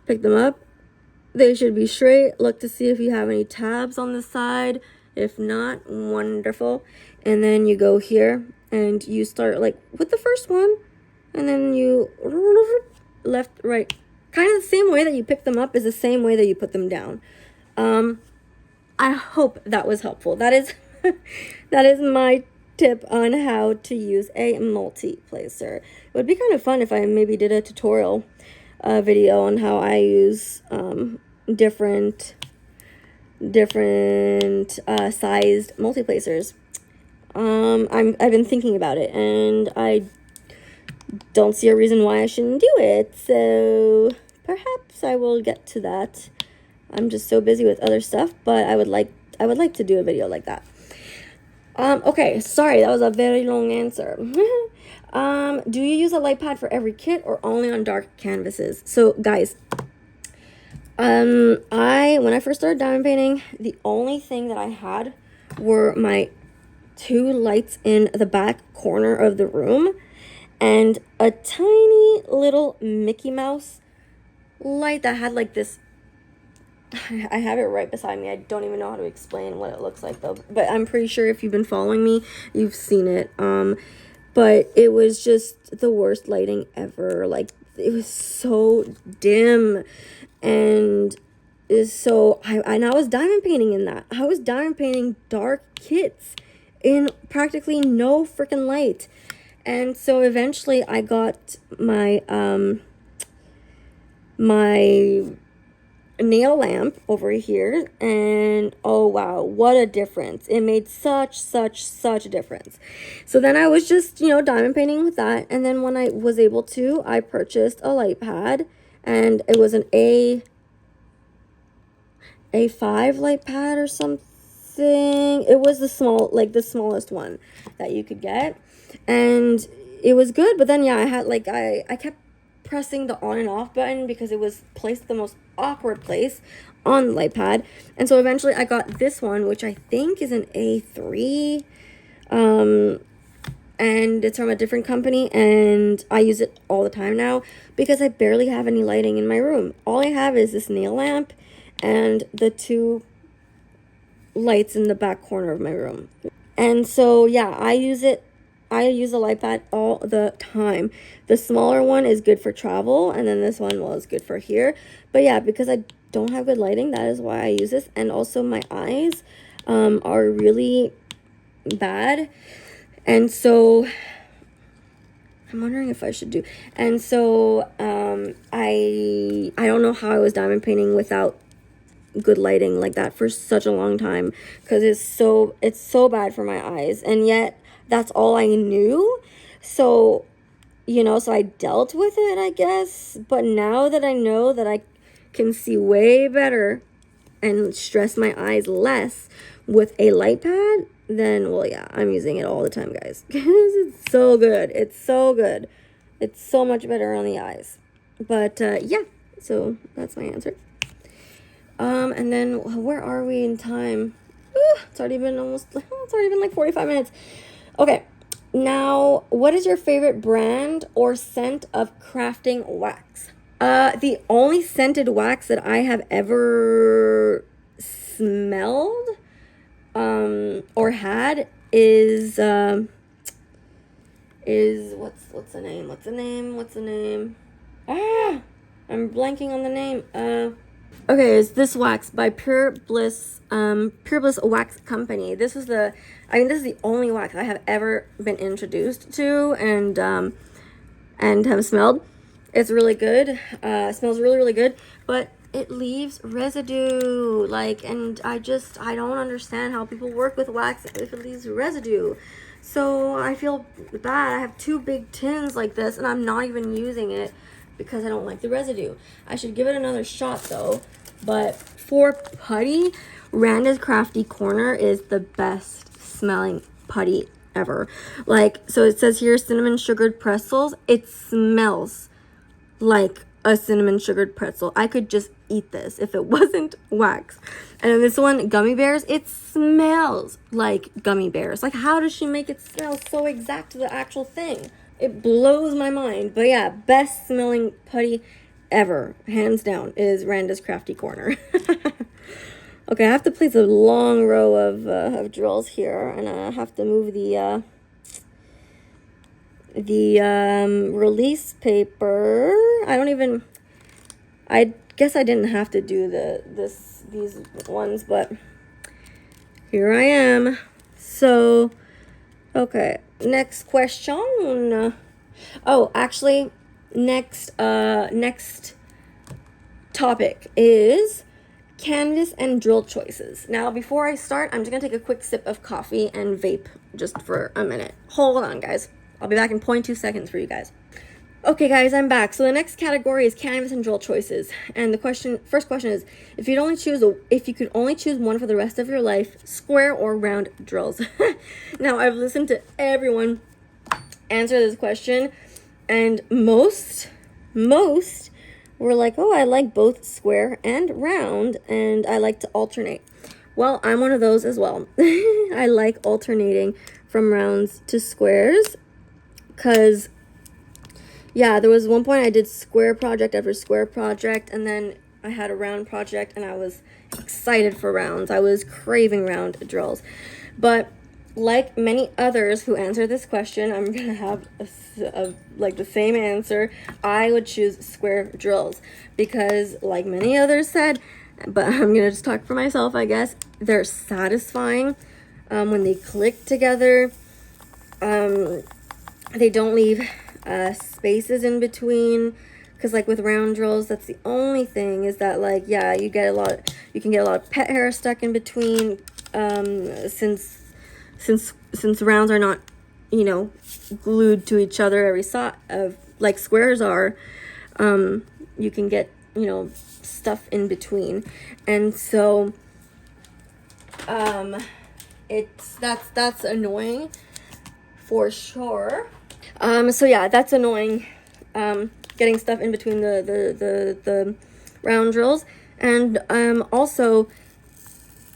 Pick them up. They should be straight. Look to see if you have any tabs on the side. If not, wonderful. And then you go here and you start like with the first one, and then you left, right. Kind of the same way that you pick them up is the same way that you put them down. I hope that was helpful. That is my tip on how to use a multi-placer. It would be kind of fun if I maybe did a tutorial video on how I use different sized multi-placers. I've been thinking about it, and I don't see a reason why I shouldn't do it. So perhaps I will get to that. I'm just so busy with other stuff, but I would like to do a video like that. Okay, sorry, that was a very long answer. Do you use a light pad for every kit or only on dark canvases? So guys, when I first started diamond painting, the only thing that I had were my 2 lights in the back corner of the room and a tiny little Mickey Mouse light that had like this. I have it right beside me. I don't even know how to explain what it looks like though, but I'm pretty sure if you've been following me, you've seen it. But it was just the worst lighting ever. Like, it was so dim, and so I was diamond painting in that. I was diamond painting dark kits in practically no freaking light. And so eventually I got my my nail lamp over here, and oh wow, what a difference. It made such a difference. So then I was just, you know, diamond painting with that, and then when I was able to, I purchased a light pad, and it was an A5 light pad or something. It was the smallest one that you could get, and it was good. But then yeah, I had like I kept pressing the on and off button because it was placed the most awkward place on the light pad. And so eventually I got this one, which I think is an A3, and it's from a different company, and I use it all the time now because I barely have any lighting in my room. All I have is this nail lamp and the 2 lights in the back corner of my room. And so yeah, I use a light pad all the time. The smaller one is good for travel, and then this one, well, is good for here. But yeah, because I don't have good lighting, that is why I use this. And also my eyes are really bad, and so I'm wondering if I should do. And so I don't know how I was diamond painting without good lighting like that for such a long time, because it's so bad for my eyes, and yet that's all I knew. So, you know, so I dealt with it, I guess. But now that I know that I can see way better and stress my eyes less with a light pad, then, well, yeah, I'm using it all the time, guys. It's so good. It's so good. It's so much better on the eyes. But yeah, so that's my answer. And then where are we in time? It's already been like 45 minutes. Okay, now what is your favorite brand or scent of crafting wax? The only scented wax that I have ever smelled or had is what's the name? I'm blanking on the name. Okay, it's this wax by Pure Bliss Wax Company. This is the only wax I have ever been introduced to and have smelled. It's really good. Smells really good, but it leaves residue. And I don't understand how people work with wax if it leaves residue. So I feel bad. I have 2 big tins like this, and I'm not even using it because I don't like the residue. I should give it another shot though. But for putty, Randa's Crafty Corner is the best smelling putty ever. So it says here cinnamon sugared pretzels. It smells like a cinnamon sugared pretzel. I could just eat this if it wasn't wax. And then this one, gummy bears, it smells like gummy bears. How does she make it smell so exact to the actual thing? It blows my mind. But yeah, best smelling putty ever, hands down, is Randa's Crafty Corner. Okay, I have to place a long row of drills here, and I have to move the release paper. I guess I didn't have to do these ones, but here I am. So, okay, next question. Oh, actually, next topic is canvas and drill choices. Now, before I start, I'm just gonna take a quick sip of coffee and vape just for a minute. Hold on, guys. I'll be back in 0.2 seconds for you guys. Okay, guys, I'm back. So the next category is canvas and drill choices. And the first question is, if you could only choose one for the rest of your life, square or round drills. Now, I've listened to everyone answer this question, and most were like, oh, I like both square and round, and I like to alternate. Well, I'm one of those as well. I like alternating from rounds to squares, because yeah, there was one point I did square project after square project, and then I had a round project, and I was excited for rounds. I was craving round drills. But like many others who answer this question, I'm going to have like the same answer. I would choose square drills because, like many others said, but I'm going to just talk for myself, I guess, they're satisfying when they click together. They don't leave spaces in between, because like with round drills, that's the only thing, is that like, yeah, you can get a lot of pet hair stuck in between, since rounds are not, you know, glued to each other every side of like squares are. You can get, you know, stuff in between, and so that's annoying for sure. So yeah, that's annoying, getting stuff in between the round drills. And also,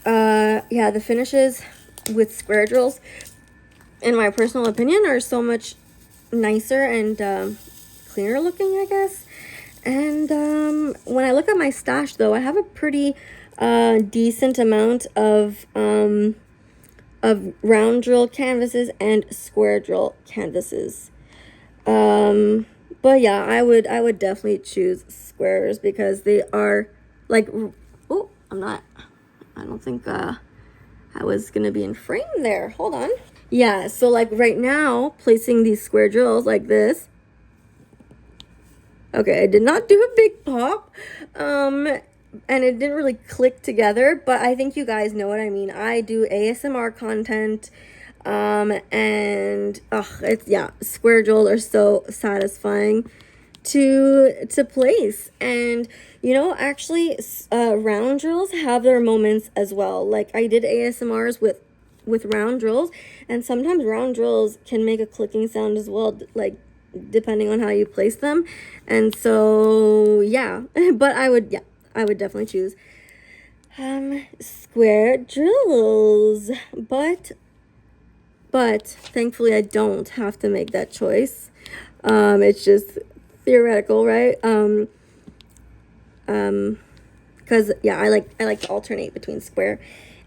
yeah, the finishes with square drills, in my personal opinion, are so much nicer and cleaner looking, I guess. And when I look at my stash, though, I have a pretty decent amount of round drill canvases and square drill canvases. But yeah, I would definitely choose squares, because they are like, oh, I don't think I was gonna be in frame there. Hold on. Yeah, so like right now, placing these square drills like this. Okay, I did not do a big pop. And it didn't really click together, but I think you guys know what I mean. I do ASMR content, and it's, yeah, square drills are so satisfying to place. And you know, actually, round drills have their moments as well. Like, I did ASMRs with round drills, and sometimes round drills can make a clicking sound as well, like depending on how you place them. And so yeah, but I would definitely choose square drills. But thankfully I don't have to make that choice. It's just theoretical, right? Because yeah, I like to alternate between square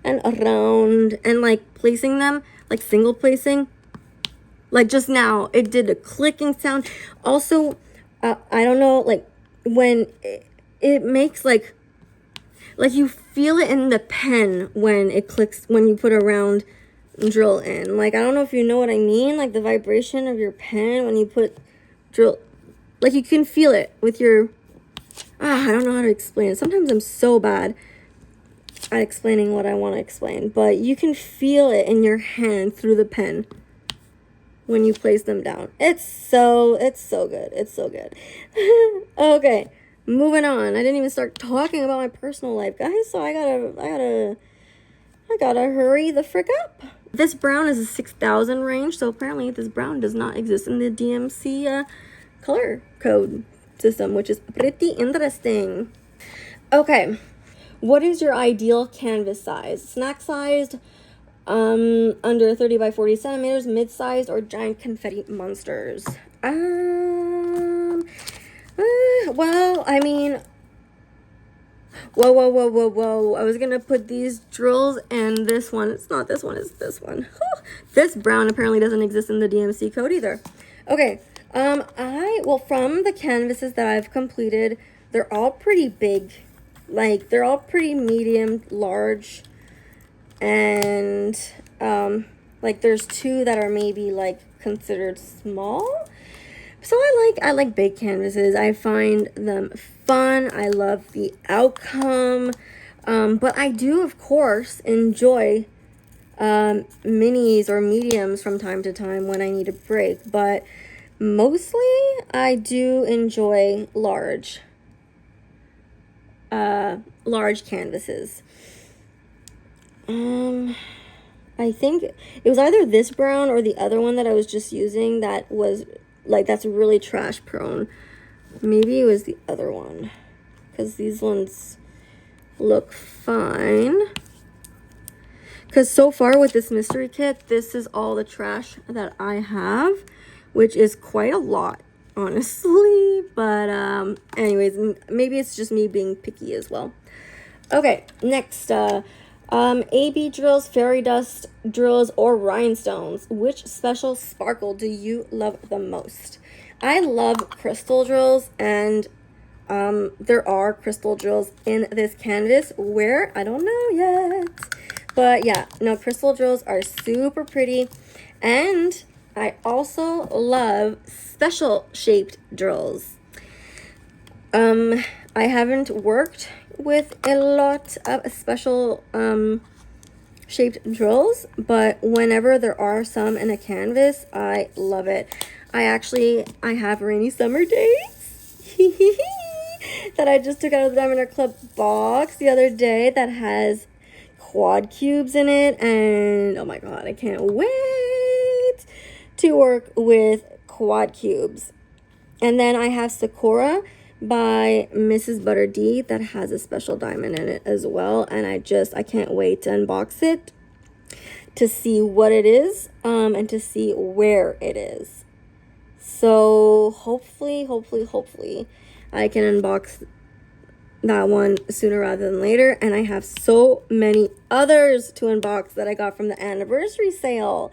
and round, and like placing them, like single placing. Like just now, it did a clicking sound. Also, I don't know, like when it makes like you feel it in the pen when it clicks, when you put a round drill in. Like, I don't know if you know what I mean, like the vibration of your pen when you put drill, like you can feel it with your, I don't know how to explain it. Sometimes I'm so bad at explaining what I want to explain, but you can feel it in your hand through the pen when you place them down. It's so good. It's so good. Okay, moving on. I didn't even start talking about my personal life, guys, so I gotta hurry the frick up. This brown is a 6,000 range, so apparently this brown does not exist in the DMC color code system, which is pretty interesting. Okay, what is your ideal canvas size? Snack sized, under 30 by 40 centimeters, mid-sized, or giant confetti monsters? Well, I mean, whoa. I was gonna put these drills and this one. It's not this one, it's this one. This brown apparently doesn't exist in the DMC code either. Okay, well, from the canvases that I've completed, they're all pretty big. Like, they're all pretty medium, large, and like there's two that are maybe like considered small. So I like big canvases. I find them fun. I love the outcome. But I do, of course, enjoy minis or mediums from time to time when I need a break. But Mostly, I do enjoy large canvases. I think it was either this brown or the other one that I was just using that was like, that's really trash prone. Maybe it was the other one, because these ones look fine. Because so far with this mystery kit, this is all the trash that I have, which is quite a lot, honestly. But anyways, maybe it's just me being picky as well. Okay, next, AB drills, fairy dust drills, or rhinestones. Which special sparkle do you love the most? I love crystal drills, and there are crystal drills in this canvas. Where? I don't know yet. But yeah, no, crystal drills are super pretty. And I also love special shaped drills. I haven't worked with a lot of special shaped drills, but whenever there are some in a canvas, I love it. I have rainy summer days that I just took out of the Diamond Art Club box the other day that has quad cubes in it, and oh my god, I can't wait to work with quad cubes. And then I have Sakura by Mrs. Butter D that has a special diamond in it as well, and I can't wait to unbox it to see what it is, and to see where it is. So hopefully I can unbox that one sooner rather than later. And I have so many others to unbox that I got from the anniversary sale.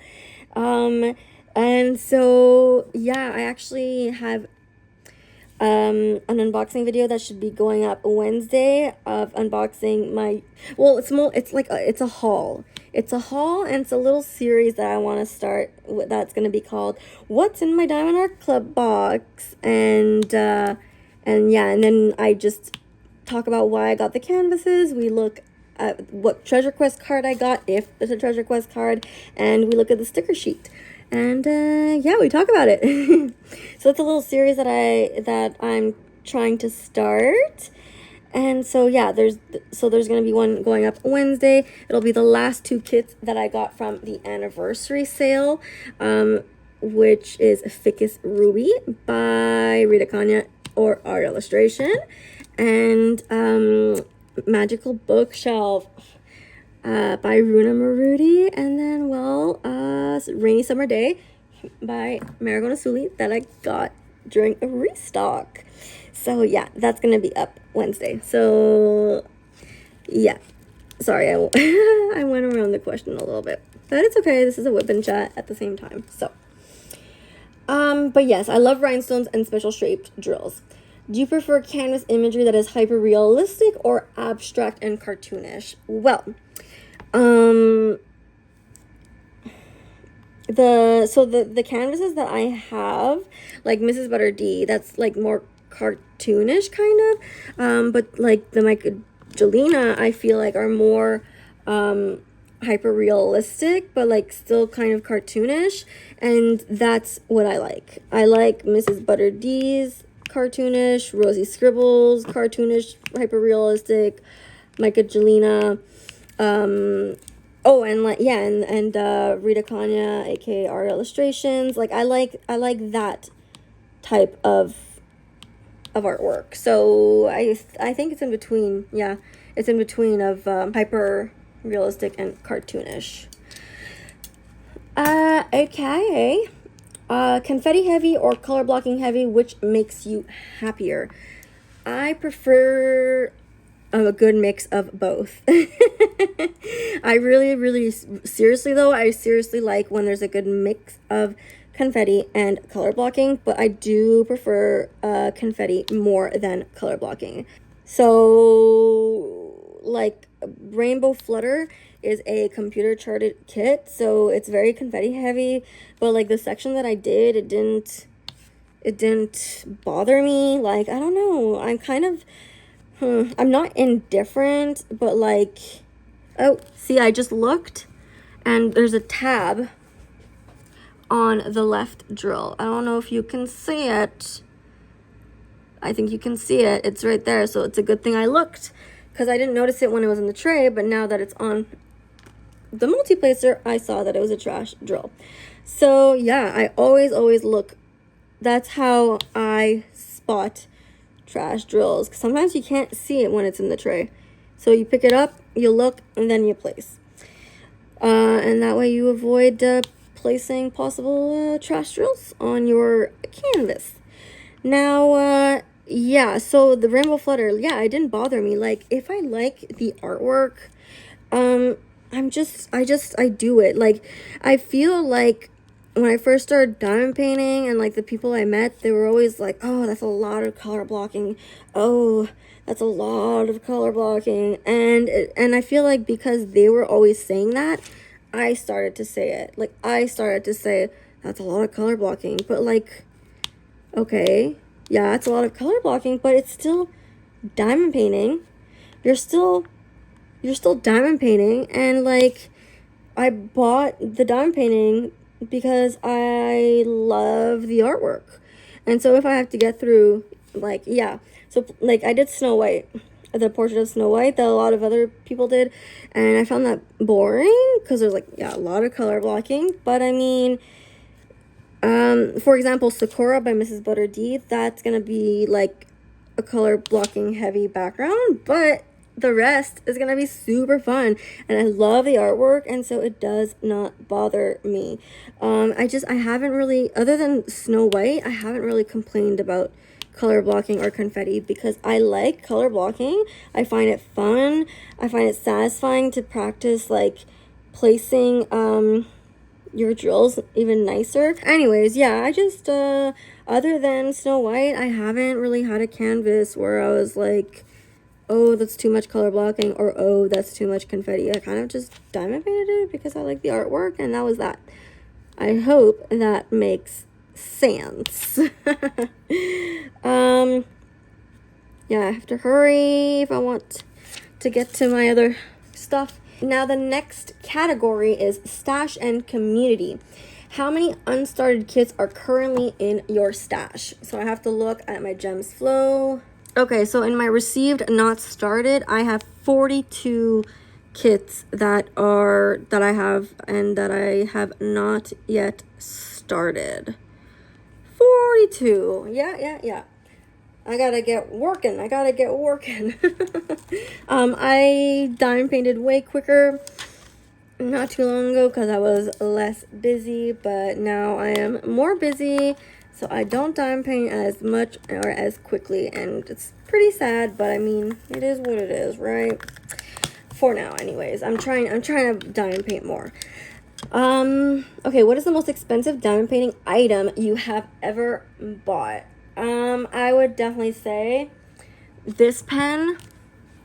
And so yeah, I actually have an unboxing video that should be going up Wednesday of unboxing my, well, it's a haul. It's a haul, and it's a little series that I want to start that's going to be called What's in My Diamond Art Club Box. And yeah, and then I just talk about why I got the canvases. We look at what Treasure Quest card I got, if it's a Treasure Quest card, and we look at the sticker sheet. And yeah, we talk about it. So it's a little series that I'm trying to start. And so yeah, there's going to be one going up Wednesday. It'll be the last two kits that I got from the anniversary sale, which is Ficus Ruby by Rita Kanya or Art Illustration, and Magical Bookshelf by Runa Marudi, and then, well, Rainy Summer Day by Marigold Asuli that I got during a restock. So yeah, that's gonna be up Wednesday. So yeah, sorry, I went around the question a little bit, but it's okay. This is a whip and chat at the same time. So but yes, I love rhinestones and special shaped drills. Do you prefer canvas imagery that is hyper realistic or abstract and cartoonish? Well, the canvases that I have, like Mrs. Butter D, that's like more cartoonish kind of, but like the Michelina, I feel like are more hyper realistic, but like still kind of cartoonish, and that's what I like. I like Mrs. Butter D's cartoonish, Rosie Scribbles cartoonish, hyper realistic, Michelina, oh, and like, yeah, and Rita Kanya, aka Art Illustrations. Like I like that type of artwork. So I think it's in between. Yeah, it's in between of hyper realistic and cartoonish. Okay. Confetti heavy or color blocking heavy, which makes you happier? I prefer a good mix of both. I really seriously though, I seriously like when there's a good mix of confetti and color blocking, but I do prefer confetti more than color blocking. So like Rainbow Flutter is a computer charted kit, so it's very confetti heavy, but like the section that I did, it didn't bother me. Like, I don't know, I'm kind of I'm not indifferent, but like, oh, see, I just looked and there's a tab on the left drill. I don't know if you can see it. I think you can see it. It's right there. So it's a good thing I looked, because I didn't notice it when it was in the tray, but now that it's on the multi-placer, I saw that it was a trash drill. So yeah, I always look. That's how I spot trash drills, because sometimes you can't see it when it's in the tray. So you pick it up, you look, and then you place. And that way you avoid placing possible trash drills on your canvas. Now, yeah, so the rainbow flutter, yeah, it didn't bother me. Like, if I like the artwork, I do it. Like, I feel like when I first started diamond painting, and like the people I met, they were always like, oh, that's a lot of color blocking. Oh, that's a lot of color blocking. And I feel like because they were always saying that, I started to say it. Like, I started to say, that's a lot of color blocking. But like, okay, yeah, it's a lot of color blocking, but it's still diamond painting. You're still diamond painting. And like, I bought the diamond painting because I love the artwork. And so if I have to get through, like, yeah, so like I did Snow White, the portrait of Snow White that a lot of other people did, and I found that boring because there's like, yeah, a lot of color blocking. But I mean, for example, Sakura by Mrs. Butter D, that's gonna be like a color blocking heavy background, but the rest is gonna be super fun, and I love the artwork, and so it does not bother me. I haven't really, other than Snow White, I haven't really complained about color blocking or confetti, because I like color blocking. I find it fun. I find it satisfying to practice like placing your drills even nicer. Anyways, yeah, I just other than Snow White, I haven't really had a canvas where I was like, oh, that's too much color blocking, or oh, that's too much confetti. I kind of just diamond painted it because I like the artwork, and that was that. I hope that makes sense. Yeah, I have to hurry if I want to get to my other stuff. Now the next category is stash and community. How many unstarted kits are currently in your stash? So I have to look at my gems flow. Okay, so in my received not started, I have 42 kits that I have and that I have not yet started. 42. Yeah. I gotta get working. I diamond painted way quicker not too long ago because I was less busy, but now I am more busy, so I don't diamond paint as much or as quickly, and it's pretty sad, but I mean, it is what it is, right? For now, anyways. I'm trying to diamond paint more. Okay, what is the most expensive diamond painting item you have ever bought? I would definitely say this pen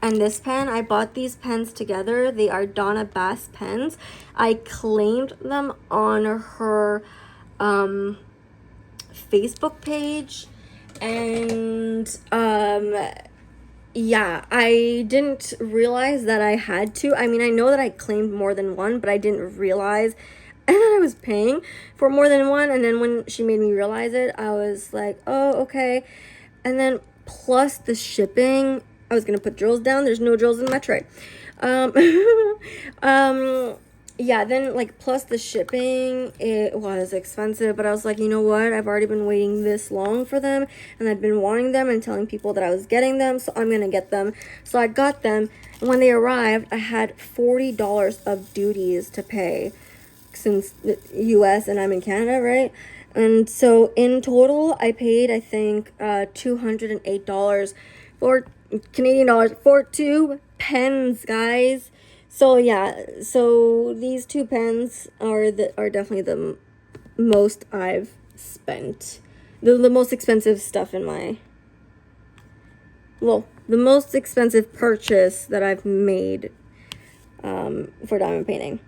and this pen. I bought these pens together. They are Donna Bass pens. I claimed them on her Facebook page, and yeah, I didn't realize that I had to. I mean, I know that I claimed more than one, but I didn't realize and then I was paying for more than one. And then when she made me realize it, I was like, oh, okay. And then plus the shipping, I was gonna put drills down. There's no drills in my tray. Yeah, then like plus the shipping, it was expensive, but I was like, you know what, I've already been waiting this long for them, and I've been wanting them and telling people that I was getting them, so I'm gonna get them. So I got them, and when they arrived, I had $40 of duties to pay, since the US and I'm in Canada, right? And so in total, I paid, I think, $208 for Canadian dollars for 2 pens, guys. So yeah, so these 2 pens are definitely the most I've spent. The most expensive stuff in my, well, the most expensive purchase that I've made for diamond painting.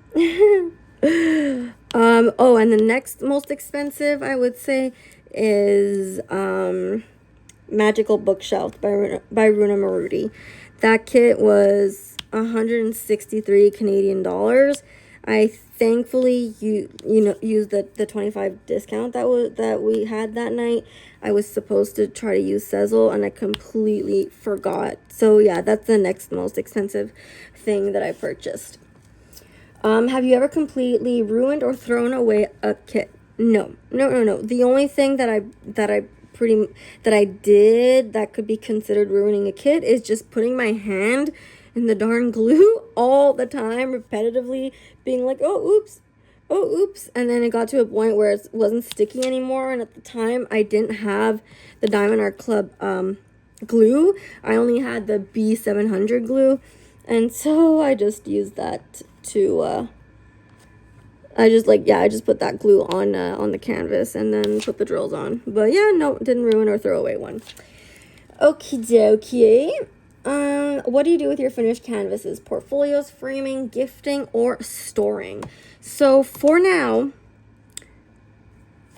Oh, and the next most expensive, I would say, is Magical Bookshelf by Runa Marudi. That kit was 163 Canadian dollars, I thankfully used the 25 discount that we had that night. I was supposed to try to use Sezzle and I completely forgot. So yeah, that's the next most expensive thing that I purchased. Have you ever completely ruined or thrown away a kit? No. The only thing that I did that could be considered ruining a kit is just putting my hand in the darn glue all the time, repetitively, being like, oh oops, and then it got to a point where it wasn't sticky anymore. And at the time, I didn't have the Diamond Art Club glue. I only had the B700 glue, and so I just used that to I just put that glue on the canvas and then put the drills on. But yeah, no, didn't ruin or throw away one. Okie dokie. What do you do with your finished canvases? Portfolios, framing, gifting, or storing? So for now,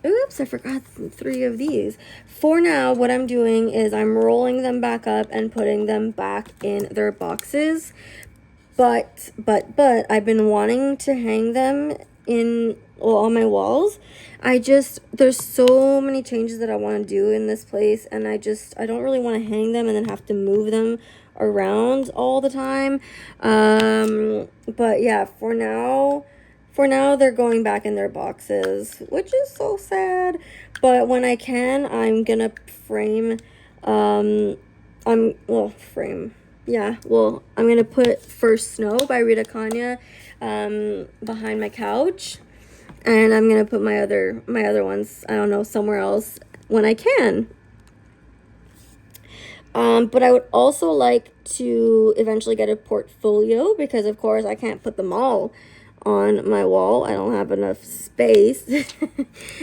oops, I forgot 3 of these. For now, what I'm doing is I'm rolling them back up and putting them back in their boxes. But I've been wanting to hang them on my walls. There's so many changes that I want to do in this place, and I don't really want to hang them and then have to move them around all the time. But yeah, for now they're going back in their boxes, which is so sad. But when I can, I'm gonna frame, I'm gonna put First Snow by Rita Kanya behind my couch, and I'm gonna put my other ones, I don't know, somewhere else when I can. But I would also like to eventually get a portfolio, because of course I can't put them all on my wall. I don't have enough space.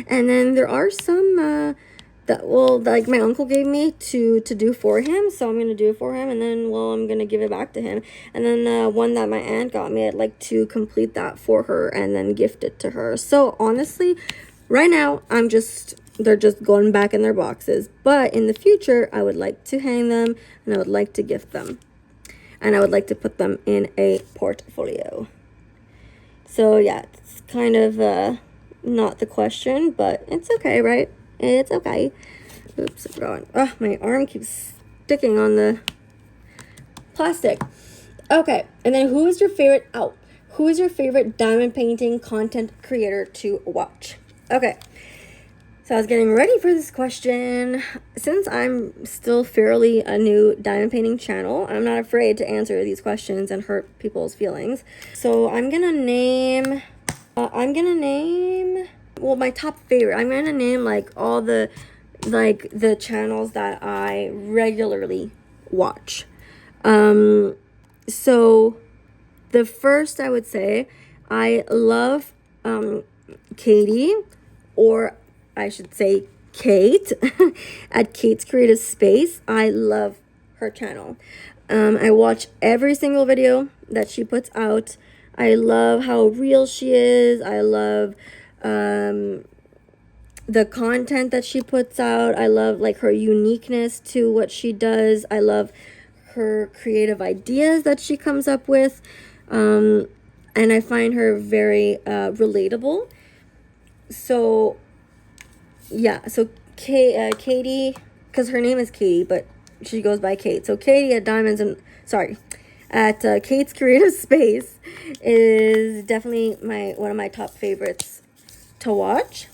And then there are some like my uncle gave me to do for him, so I'm gonna do it for him, and then I'm gonna give it back to him. And then one that my aunt got me, I'd like to complete that for her and then gift it to her. So honestly, right now they're just going back in their boxes, but in the future I would like to hang them, and I would like to gift them, and I would like to put them in a portfolio. So yeah, it's kind of not the question, but it's okay, right? It's okay. Oops, I'm going. Oh, my arm keeps sticking on the plastic. Okay, and then who is your favorite diamond painting content creator to watch? Okay, so I was getting ready for this question. Since I'm still fairly a new diamond painting channel, I'm not afraid to answer these questions and hurt people's feelings. So I'm gonna name my top favorite. I'm gonna name like all the channels that I regularly watch. So the first, I would say, I love Katie, or I should say Kate, at Kate's Creative Space. I love her channel. I watch every single video that she puts out. I love how real she is. I love the content that she puts out. I love like her uniqueness to what she does. I love her creative ideas that she comes up with. And I find her very relatable. So yeah, so Katie, because her name is Katie, but she goes by Kate. So Katie at Kate's Creative Space is definitely one of my top favorites to watch.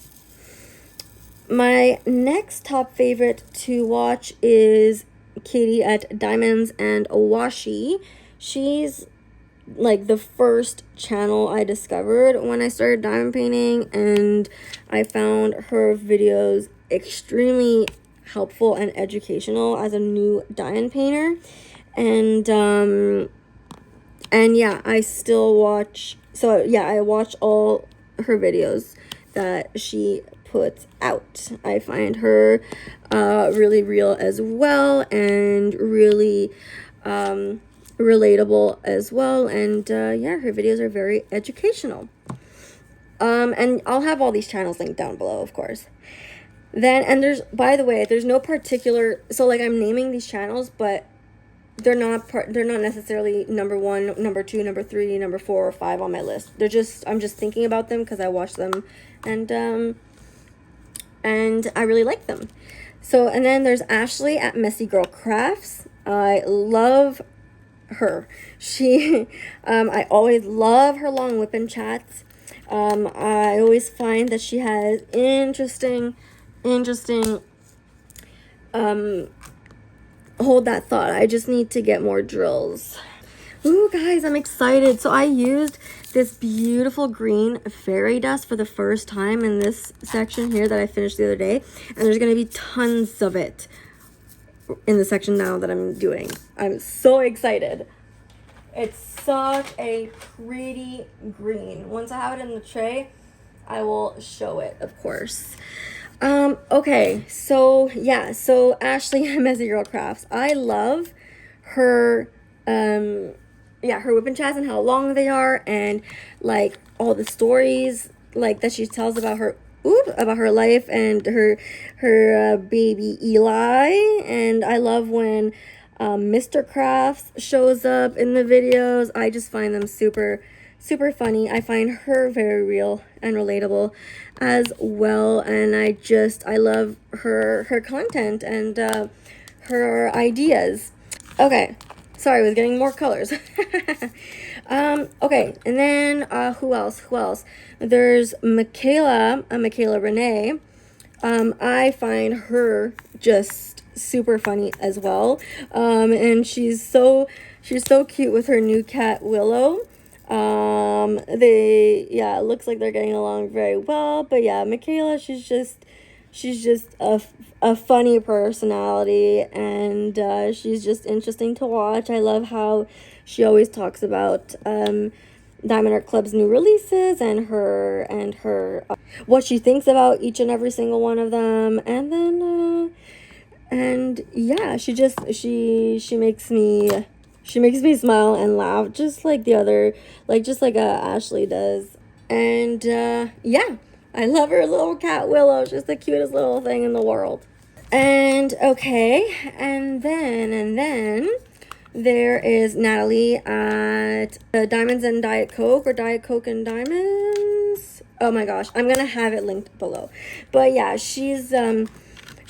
My next top favorite to watch is Katie at Diamonds and Washi. She's like the first channel I discovered when I started diamond painting, and I found her videos extremely helpful and educational as a new diamond painter. And yeah, I still watch. So yeah, I watch all her videos that she puts out. I find her really real as well, and really relatable as well. And yeah, her videos are very educational. And I'll have all these channels linked down below, of course. Then, and by the way, there's no particular, so like I'm naming these channels, but they're not necessarily number 1, number 2, number 3, number 4 or 5 on my list. I'm just thinking about them because I watch them, and I really like them. So, and then there's Ashley at Messy Girl Crafts. I love her. She I always love her long whipping chats. I always find that she has interesting hold that thought. I just need to get more drills. Ooh, guys, I'm excited. So I used this beautiful green fairy dust for the first time in this section here that I finished the other day. And there's going to be tons of it in the section now that I'm doing. I'm so excited. It's such a pretty green. Once I have it in the tray, I will show it, of course. Okay, so yeah, so Ashley at Messy Girl Crafts. I love her, her whipping chats and how long they are, and like all the stories like that she tells about her life and her baby Eli. And I love when Mr. Crafts shows up in the videos. I just find them super funny. I find her very real and relatable as well, and I love her content and her ideas. Okay, sorry, I was getting more colors. Okay, and then who else? There's Michaela Renee. I find her just super funny as well, and she's so cute with her new cat Willow. It looks like they're getting along very well, but yeah, Michaela, she's just a funny personality, and she's just interesting to watch. I love how she always talks about Diamond Art Club's new releases and her what she thinks about each and every single one of them. And then and yeah, she makes me smile and laugh just like Ashley does. And yeah, I love her little cat Willow. She's the cutest little thing in the world. And okay, and then there is Natalie at Diamonds and Diet Coke, or Diet Coke and Diamonds. Oh my gosh, I'm gonna have it linked below. But yeah, she's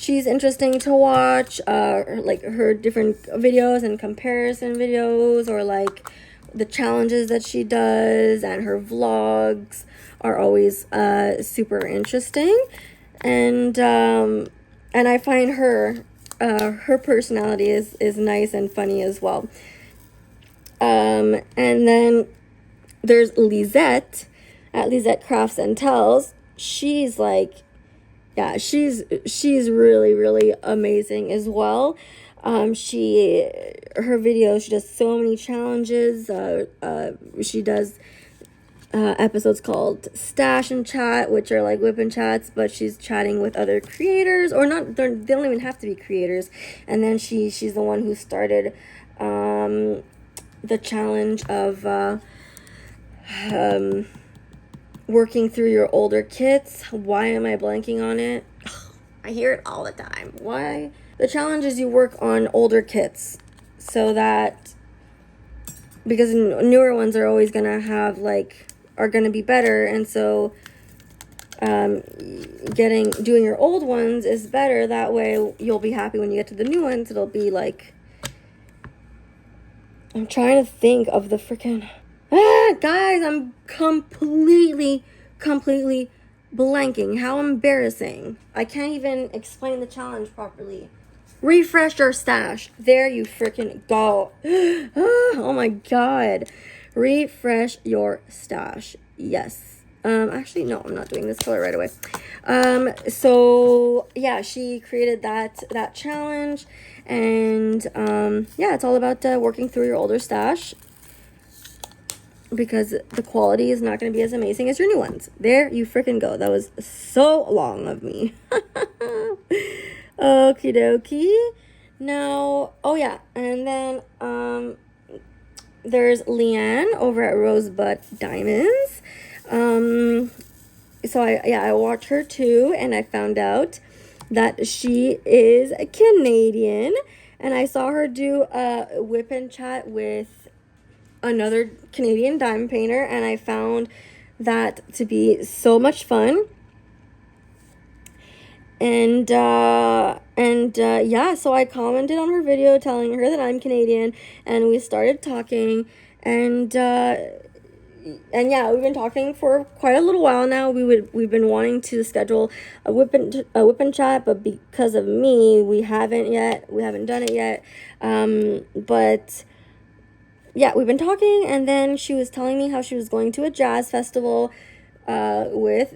interesting to watch. Like her different videos and comparison videos, or like the challenges that she does, and her vlogs are always super interesting. And I find her personality is nice and funny as well. And then there's Lisette at Lisette Crafts and Tells. She's like, yeah, she's really amazing as well. Her videos, she does so many challenges. She does episodes called Stash and Chat, which are like whip and chats, but she's chatting with other creators, or not. They don't even have to be creators. And then she's the one who started the challenge of working through your older kits. Why am I blanking on it? I hear it all the time. Why? The challenge is you work on older kits, so that, because newer ones are always gonna have are gonna be better, and so doing your old ones is better. That way you'll be happy when you get to the new ones. It'll be like, I'm trying to think of the freaking guys, I'm completely blanking. How embarrassing. I can't even explain the challenge properly. Refresh your stash. There you freaking go. Oh my god. Refresh your stash. Yes. Actually, no, I'm not doing this color right away. So yeah, she created that challenge, and yeah, it's all about working through your older stash, because the quality is not going to be as amazing as your new ones. There you freaking go. That was so long of me. Okie dokie. Now, oh yeah, and then there's Leanne over at Rosebud Diamonds. So I watch her too, and I found out that she is Canadian, and I saw her do a whip and chat with another Canadian diamond painter, and I found that to be so much fun. And yeah, so I commented on her video telling her that I'm Canadian, and we started talking, and yeah, we've been talking for quite a little while now. We've been wanting to schedule a whip and chat, but because of me, we haven't done it yet. But yeah, we've been talking, and then she was telling me how she was going to a jazz festival with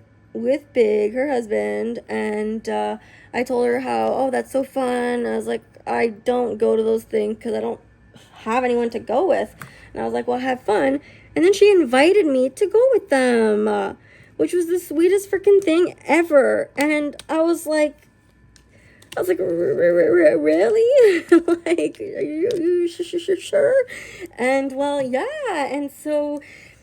Big, her husband, and I told her how, oh, that's so fun. I was like, I don't go to those things because I don't have anyone to go with. And I was like, well, have fun. And then she invited me to go with them, which was the sweetest freaking thing ever. And I was like, really? Like, are you sure? And well, yeah. And so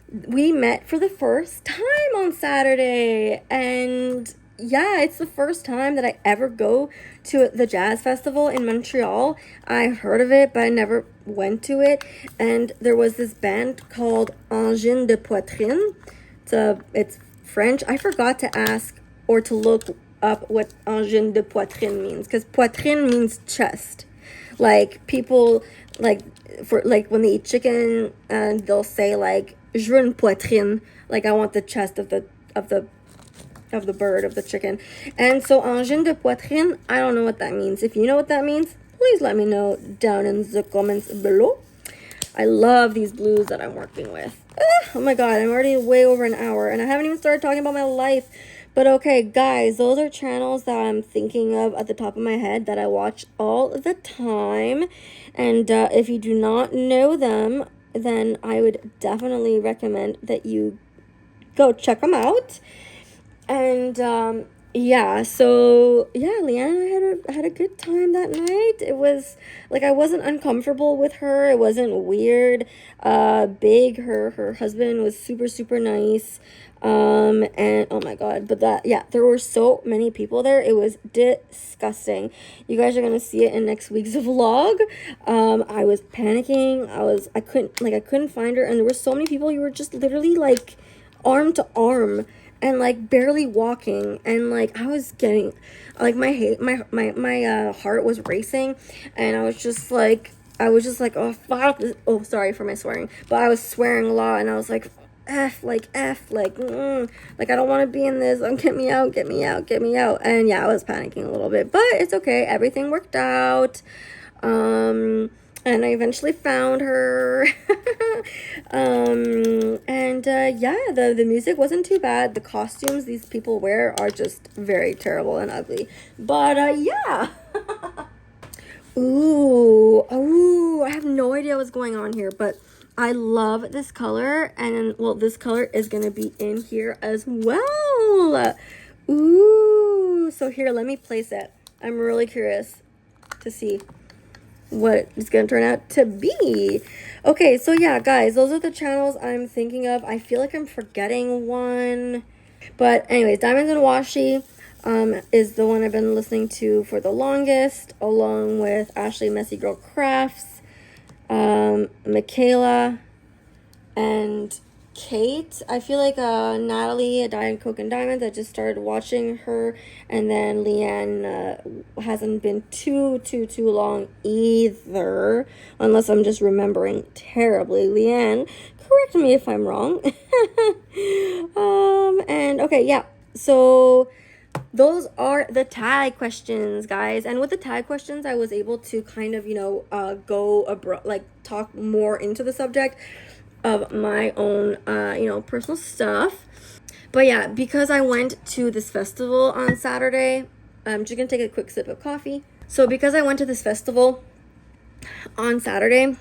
we met for the first time on Saturday. And yeah, it's the first time that I ever go to the jazz festival in Montreal. I heard of it, but I never went to it. And there was this band called Engine de Poitrine. It's French. I forgot to ask or to look up what engine de poitrine means, because poitrine means chest. Like people like when they eat chicken and they'll say like je veux une poitrine, like I want the chest of the bird, of the chicken. And so engine de poitrine, I don't know what that means. If you know what that means, please let me know down in the comments below. I love these blues that I'm working with. Oh my god, I'm already way over an hour and I haven't even started talking about my life. But okay, guys, those are channels that I'm thinking of at the top of my head that I watch all the time. And if you do not know them, then I would definitely recommend that you go check them out. And yeah, so yeah, Leanne and I had a good time that night. It was like I wasn't uncomfortable with her. It wasn't weird. Big, her husband was super nice. And oh my god, but there were so many people there. It was disgusting. You guys are gonna see it in next week's vlog. I was panicking. I couldn't find her, and there were so many people. You were just literally like arm to arm and like barely walking, and like I was getting like my heart was racing, and I was just like oh fuck this. Oh, sorry for my swearing, but I was swearing a lot, and I was like F like I don't want to be in this. Get me out. And yeah, I was panicking a little bit, but it's okay. Everything worked out. And I eventually found her. And yeah, the music wasn't too bad. The costumes these people wear are just very terrible and ugly. But yeah. Ooh, I have no idea what's going on here, but I love this color, and well, this color is gonna be in here as well. Ooh, so here, let me place it. I'm really curious to see what it's gonna turn out to be. Okay, so yeah, guys, those are the channels I'm thinking of. I feel like I'm forgetting one, but anyways, Diamonds and Washi is the one I've been listening to for the longest, along with Ashley Messy Girl Crafts, Michaela, and Kate. I feel like Natalie, a Diamond Coke and Diamonds, I just started watching her, and then Leanne hasn't been too long either, unless I'm just remembering terribly. Leanne, correct me if I'm wrong. And okay, yeah, so those are the tag questions, guys. And with the tag questions, I was able to kind of, go abroad, like talk more into the subject of my own, personal stuff. But yeah, because I went to this festival on Saturday, I'm just gonna take a quick sip of coffee. So because I went to this festival on Saturday,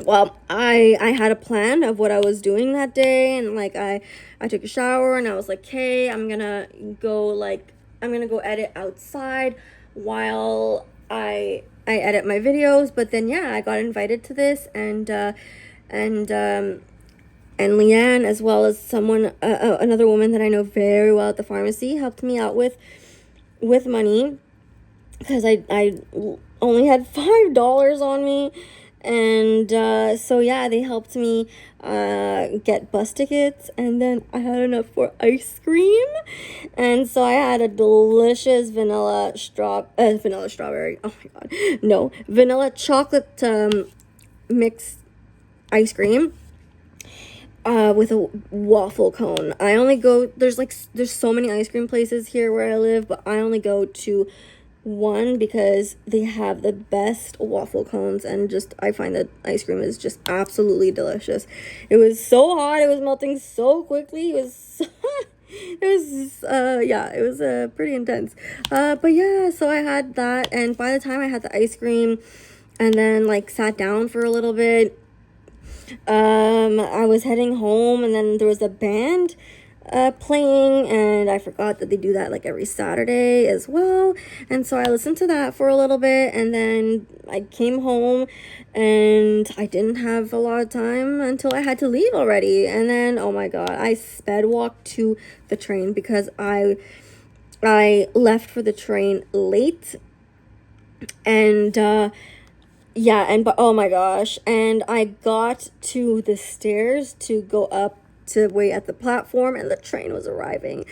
well, I had a plan of what I was doing that day, and like I took a shower and I was like, hey, I'm gonna go edit outside while I edit my videos. But then yeah, I got invited to this, and Leanne, as well as someone, another woman that I know very well at the pharmacy, helped me out with with money because I only had $5 on me. And so yeah, they helped me get bus tickets, and then I had enough for ice cream, and so I had a delicious vanilla strawberry. Oh my god, no, vanilla chocolate mixed ice cream with a waffle cone. I only go, there's so many ice cream places here where I live, but I only go to one because they have the best waffle cones, and just I find that ice cream is just absolutely delicious. It was so hot, it was melting so quickly. It was yeah, it was pretty intense. But yeah, so I had that, and by the time I had the ice cream and then like sat down for a little bit, I was heading home, and then there was a band playing, and I forgot that they do that like every Saturday as well, and so I listened to that for a little bit, and then I came home, and I didn't have a lot of time until I had to leave already. And then, oh my god, I sped walked to the train because I left for the train late, and yeah, and but oh my gosh, and I got to the stairs to go up to wait at the platform, and the train was arriving.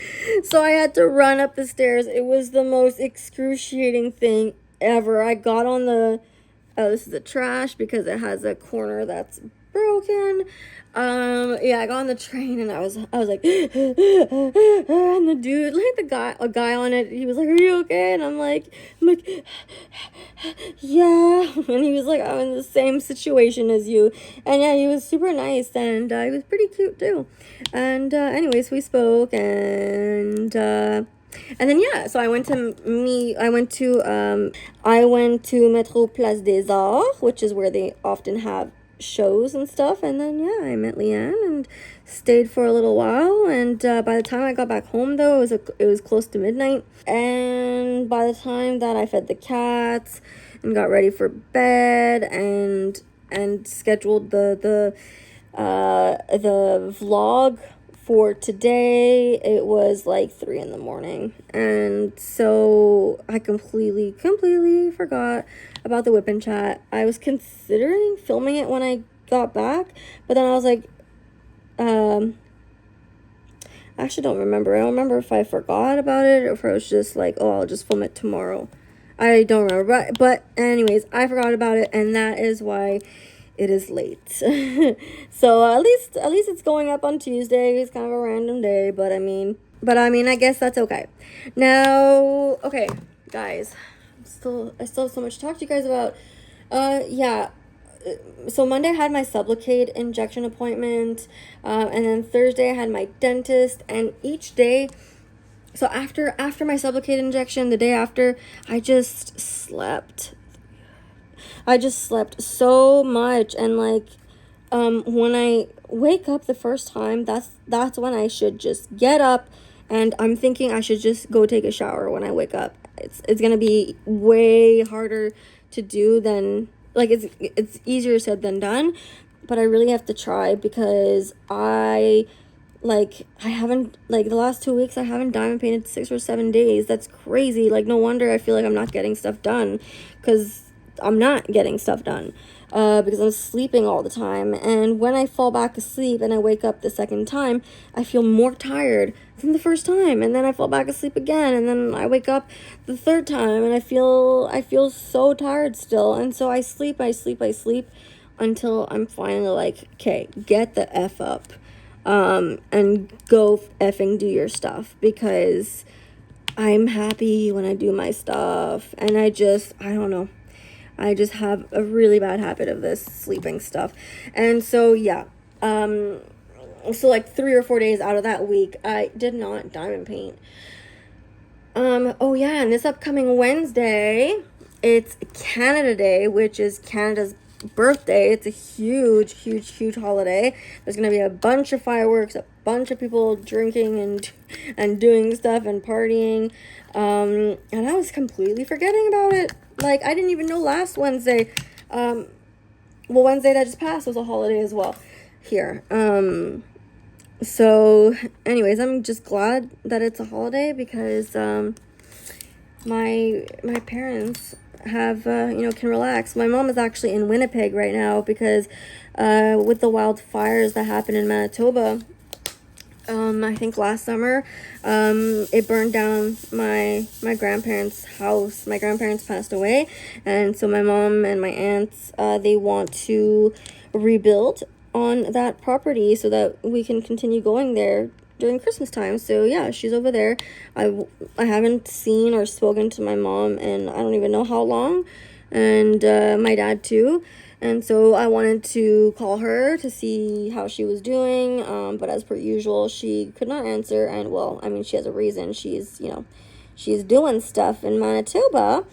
So I had to run up the stairs. It was the most excruciating thing ever. I got on the this is the trash because it has a corner that's broken. Yeah, I got on the train, and I was like and the dude, like a guy on it, he was like, "Are you okay?" And I'm like yeah, and he was like, "I'm in the same situation as you." And yeah, he was super nice, and he was pretty cute too. And anyways, we spoke, and then yeah, so I went to Metro Place des Arts, which is where they often have shows and stuff. And then yeah, I met Leanne and stayed for a little while, and by the time I got back home though, it was close to midnight. And by the time that I fed the cats and got ready for bed and scheduled the vlog for today, it was like 3 a.m. And so I completely forgot about the WIP and chat. I was considering filming it when I got back, but then I was like, I actually don't remember. I don't remember if I forgot about it or if I was just like, oh, I'll just film it tomorrow. I don't remember, but anyways, I forgot about it, and that is why it is late. So at least it's going up on Tuesday. It's kind of a random day, but I mean, I guess that's okay. Now, okay, guys, I still have so much to talk to you guys about. Yeah. So Monday I had my Sublocade injection appointment, and then Thursday I had my dentist, and each day, so after my Sublocade injection, the day after, I just slept so much. And like when I wake up the first time, that's when I should just get up, and I'm thinking I should just go take a shower when I wake up. It's gonna be way harder to do than, like, it's easier said than done, but I really have to try because I haven't, like, the last 2 weeks I haven't diamond painted 6 or 7 days. That's crazy. Like, no wonder I feel like I'm not getting stuff done, because I'm not getting stuff done because I'm sleeping all the time. And when I fall back asleep and I wake up the second time, I feel more tired than the first time, and then I fall back asleep again, and then I wake up the third time and I feel so tired still. And so I sleep until I'm finally like, okay, get the F up and go effing do your stuff, because I'm happy when I do my stuff, and I don't know, I just have a really bad habit of this sleeping stuff. And so yeah, so like 3 or 4 days out of that week I did not diamond paint. Oh yeah, and this upcoming Wednesday, it's Canada Day, which is Canada's birthday. It's a huge holiday. There's gonna be a bunch of fireworks, a bunch of people drinking and doing stuff and partying, and I was completely forgetting about it. Like, I didn't even know last Wednesday, Wednesday that just passed was a holiday as well here. So anyways, I'm just glad that it's a holiday, because my parents have you know, can relax. My mom is actually in Winnipeg right now because with the wildfires that happened in Manitoba, I think last summer, it burned down my grandparents' house. My grandparents passed away, and so my mom and my aunts, they want to rebuild on that property so that we can continue going there during Christmas time. So yeah, she's over there. I haven't seen or spoken to my mom in I don't even know how long, and my dad too. And so I wanted to call her to see how she was doing, but as per usual, she could not answer. And well, I mean, she has a reason. She's, you know, she's doing stuff in Manitoba.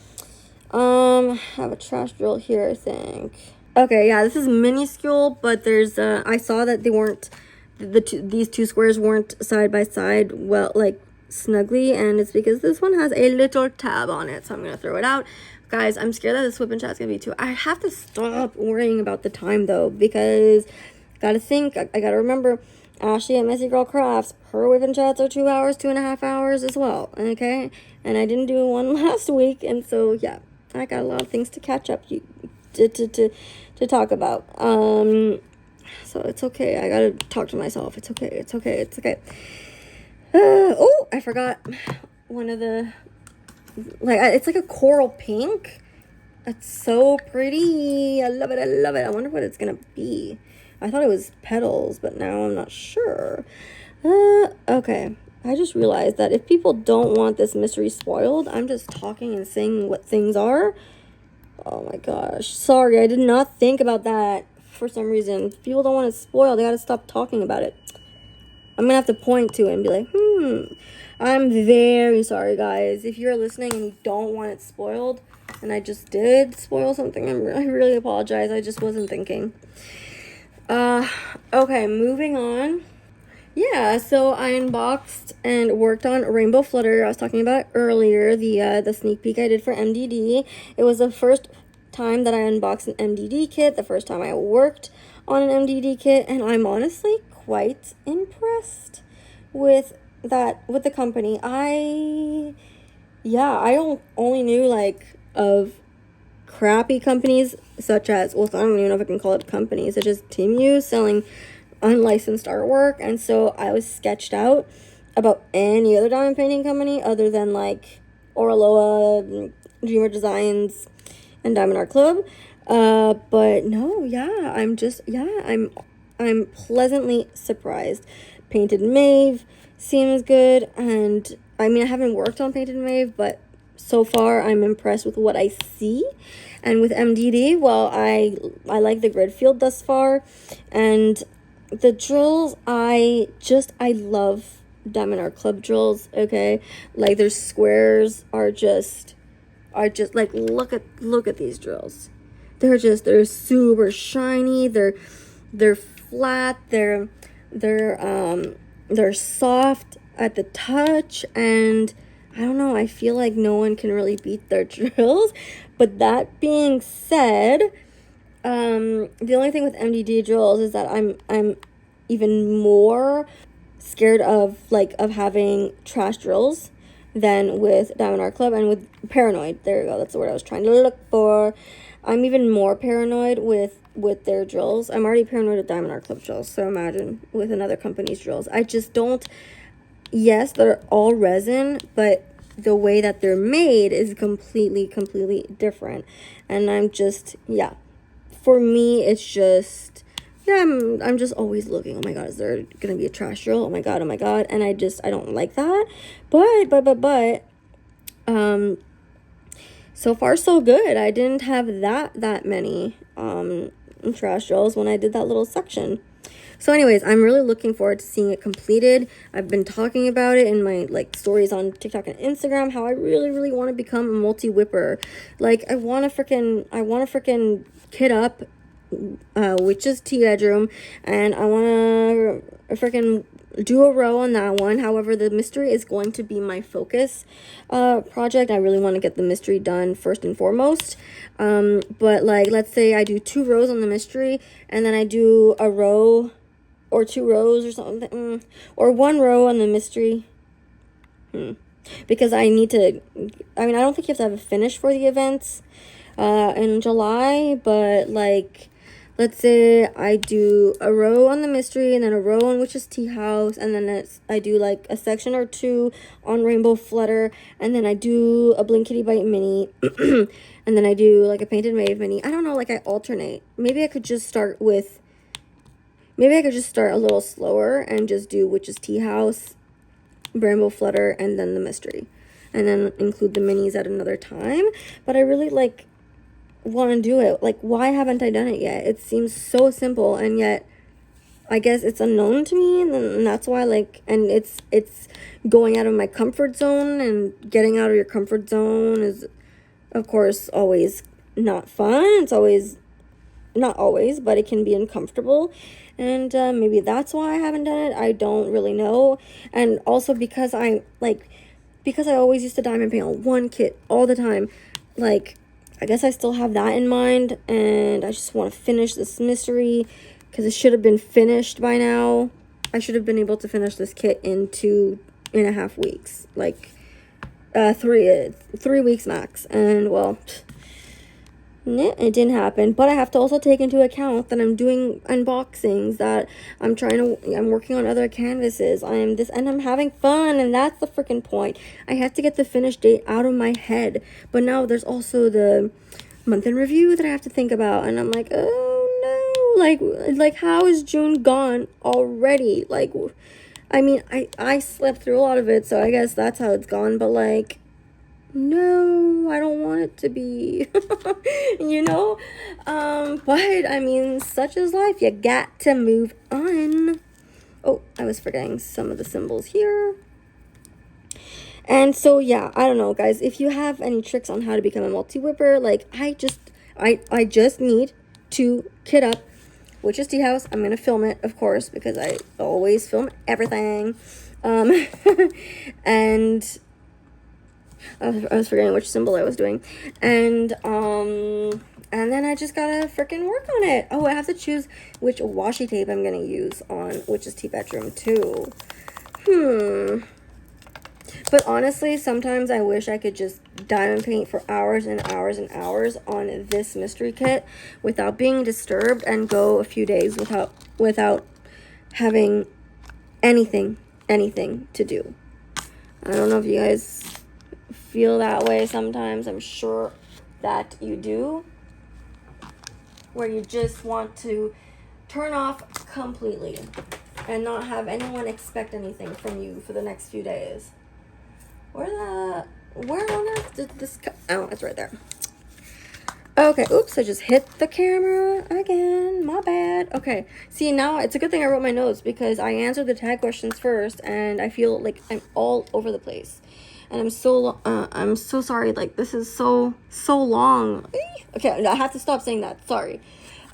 I have a trash drill here, I think. Okay, yeah, this is minuscule, but there's I saw that they weren't these two squares weren't side by side, well, like snugly, and it's because this one has a little tab on it, so I'm gonna throw it out. Guys, I'm scared that this whip and chat's gonna be too. I have to stop worrying about the time though, because gotta think, I gotta remember Ashley at Messy Girl Crafts, her whip and chats are 2 hours, 2.5 hours as well, okay? And I didn't do one last week, and so yeah, I got a lot of things to catch up to talk about. So it's okay. I gotta talk to myself. It's okay. It's okay. It's okay. Oh, I forgot one of the, like, it's like a coral pink. It's so pretty. I love it. I love it. I wonder what it's gonna be. I thought it was petals, but now I'm not sure. Okay. I just realized that if people don't want this mystery spoiled, I'm just talking and saying what things are. Oh my gosh. Sorry, I did not think about that for some reason. If people don't want it spoiled, they gotta stop talking about it. I'm gonna have to point to it and be like, I'm very sorry, guys. If you're listening and you don't want it spoiled, and I just did spoil something, I really apologize. I just wasn't thinking. Okay, moving on. Yeah, so I unboxed and worked on Rainbow Flutter. I was talking about it earlier, the sneak peek I did for MDD. It was the first time that I unboxed an MDD kit, the first time I worked on an MDD kit, and I'm honestly quite impressed with the company. I only knew like of crappy companies such as, well, I don't even know if I can call it companies, such as Temu selling unlicensed artwork, and so I was sketched out about any other diamond painting company other than like Oraloa, Dreamer Designs, and Diamond Art Club. But no, yeah, I'm pleasantly surprised. Painted Mave seems good, and I mean, I haven't worked on Painted Mave, but so far I'm impressed with what I see. And with MDD, well, I like the grid field thus far, and the drills, I love Diamond Art Club drills, okay? Like, their squares are just like, look at these drills. They're super shiny, they're flat, they're soft at the touch, and I don't know, I feel like no one can really beat their drills. But that being said, the only thing with MDD drills is that I'm even more scared of having trash drills than with Diamond Art Club, and with paranoid. There you go. That's the word I was trying to look for. I'm even more paranoid with their drills. I'm already paranoid with Diamond Art Club drills, so imagine with another company's drills. I just don't. Yes, they're all resin, but the way that they're made is completely different. And I'm just, yeah, for me, it's just, yeah, I'm just always looking, oh my god, is there gonna be a trash drill? Oh my god, and I don't like that. But so far so good. I didn't have that many trash drills when I did that little section. So anyways, I'm really looking forward to seeing it completed. I've been talking about it in my stories on TikTok and Instagram, how I really want to become a multi-whipper. Like, I want to freaking kit up Witch's Tea Bedroom, and I want to freaking do a row on that one. However, the mystery is going to be my focus project. I really want to get the mystery done first and foremost. But let's say I do 2 rows on the mystery, and then I do a row or 2 rows or something, or 1 row on the mystery. because I need to, I mean, I don't think you have to have a finish for the events in July, but like, let's say I do a row on the mystery and then a row on Witch's Tea House, and then I do like a section or two on Rainbow Flutter, and then I do a Blink Kitty Bite mini, and then I do like a Painted Maeve mini. I don't know, like I alternate. Maybe I could just start a little slower and just do Witch's Tea House, Rainbow Flutter, and then the mystery, and then include the minis at another time. But I really like want to do it. Like, why haven't I done it yet? It seems so simple, and yet I guess it's unknown to me, and that's why, like, and it's going out of my comfort zone, and getting out of your comfort zone is, of course, always not fun. It's always, not always, but it can be uncomfortable, and maybe that's why I haven't done it. I don't really know. And also because I always used to diamond paint on one kit all the time, like, I guess I still have that in mind, and I just want to finish this mystery because it should have been finished by now. I should have been able to finish this kit in 2.5 weeks, like 3 weeks max. And well, it didn't happen. But I have to also take into account that I'm doing unboxings, that I'm working on other canvases. And I'm having fun, and that's the freaking point. I have to get the finish date out of my head. But now there's also the month in review that I have to think about, and I'm like, oh no, like how is June gone already? Like, I mean, I slept through a lot of it, so I guess that's how it's gone. But like, no, I don't want it to be, you know, but I mean, such is life. You got to move on. Oh, I was forgetting some of the symbols here. And so, yeah, I don't know, guys, if you have any tricks on how to become a multi-whipper, like, I just need to kit up Witch's Tea House. I'm going to film it, of course, because I always film everything, and I was forgetting which symbol I was doing. And then I just gotta freaking work on it. Oh, I have to choose which washi tape I'm gonna use on Witch's Tea Bedroom too. But honestly, sometimes I wish I could just diamond paint for hours and hours and hours on this mystery kit without being disturbed, and go a few days without having anything to do. I don't know if you guys feel that way sometimes. I'm sure that you do, where you just want to turn off completely and not have anyone expect anything from you for the next few days. Where on earth did this go? Oh, it's right there. Okay, oops, I just hit the camera again. My bad. Okay, see, now it's a good thing I wrote my notes, because I answered the tag questions first, and I feel like I'm all over the place. And I'm so sorry. Like, this is so long. Okay, I have to stop saying that. Sorry.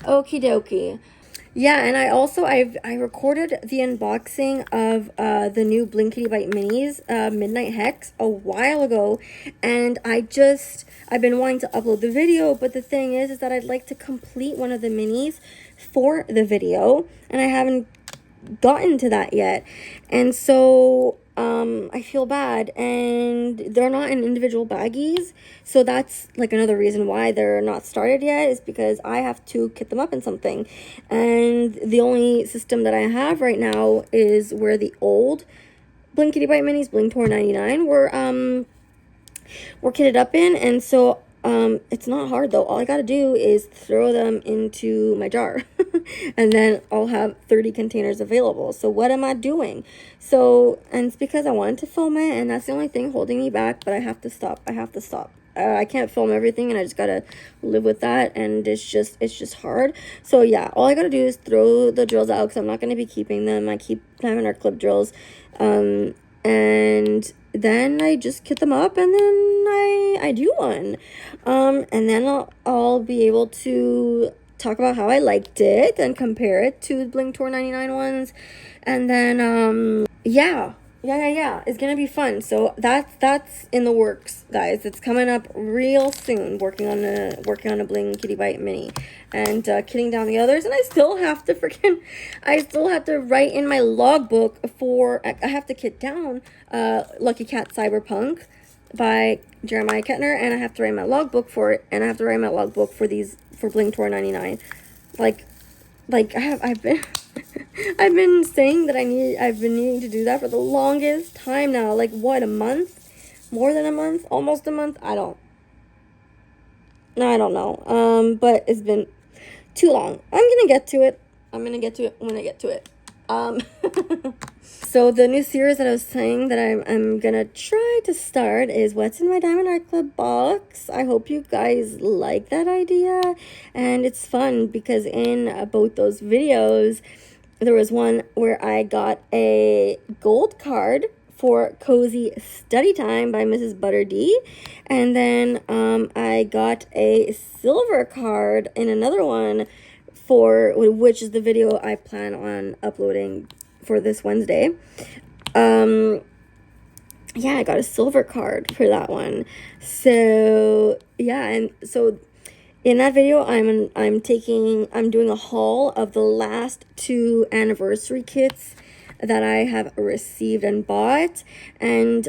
Okie dokie. Yeah, and I recorded the unboxing of the new Blink Kitty Bite minis, Midnight Hex, a while ago, and I've been wanting to upload the video, but the thing is that I'd like to complete one of the minis for the video, and I haven't gotten to that yet. And so I feel bad, and they're not in individual baggies, so that's like another reason why they're not started yet, is because I have to kit them up in something. And the only system that I have right now is where the old Blink Kitty Bite minis, Blink Tour 99, were kitted up in. And so it's not hard though. All I gotta do is throw them into my jar and then I'll have 30 containers available. So what am I doing? So, and it's because I wanted to film it, and that's the only thing holding me back, but I have to stop. I can't film everything, and I just gotta live with that, and it's just hard. So yeah, all I gotta do is throw the drills out, because I'm not gonna be keeping them. I keep them in our clip drills, and then I just kit them up, and then I do one, and then I'll be able to talk about how I liked it and compare it to Blink Tour 99 ones, and then yeah, Yeah. It's gonna be fun. So that's in the works, guys. It's coming up real soon. Working on a Bling Kitty Bite mini, and kitting down the others. And I still have to write in my logbook for. I have to kit down Lucky Cat Cyberpunk by Jeremiah Kettner, and I have to write my logbook for it, and I have to write my logbook for Bling Tour 99. I've been I've been saying that I've been needing to do that for the longest time now. Like, what, a month? More than a month? Almost a month? I don't know. But it's been too long. I'm gonna get to it. I'm gonna get to it when I get to it. So the new series that I was saying that I'm gonna try to start is What's in My Diamond Art Club box. I hope you guys like that idea, and it's fun because in both those videos there was one where I got a gold card for Cozy Study Time by Mrs. Butter D, and then I got a silver card in another one for which is the video I plan on uploading for this Wednesday. Yeah, I got a silver card for that one. So yeah, and so in that video, I'm doing a haul of the last 2 anniversary kits that I have received and bought, and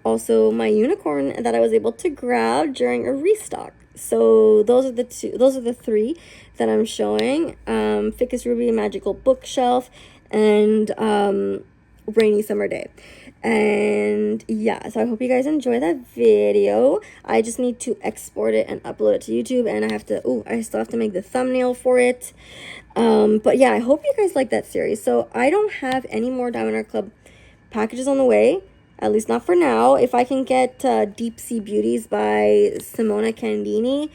also my unicorn that I was able to grab during a restock. So those are the 3 that I'm showing. Ficus Ruby Magical Bookshelf, and Rainy Summer Day. And yeah, so I hope you guys enjoy that video. I just need to export it and upload it to YouTube, and I still have to make the thumbnail for it. But yeah, I hope you guys like that series. So I don't have any more Diamond Art Club packages on the way, at least not for now. If I can get Deep Sea Beauties by Simona Candini,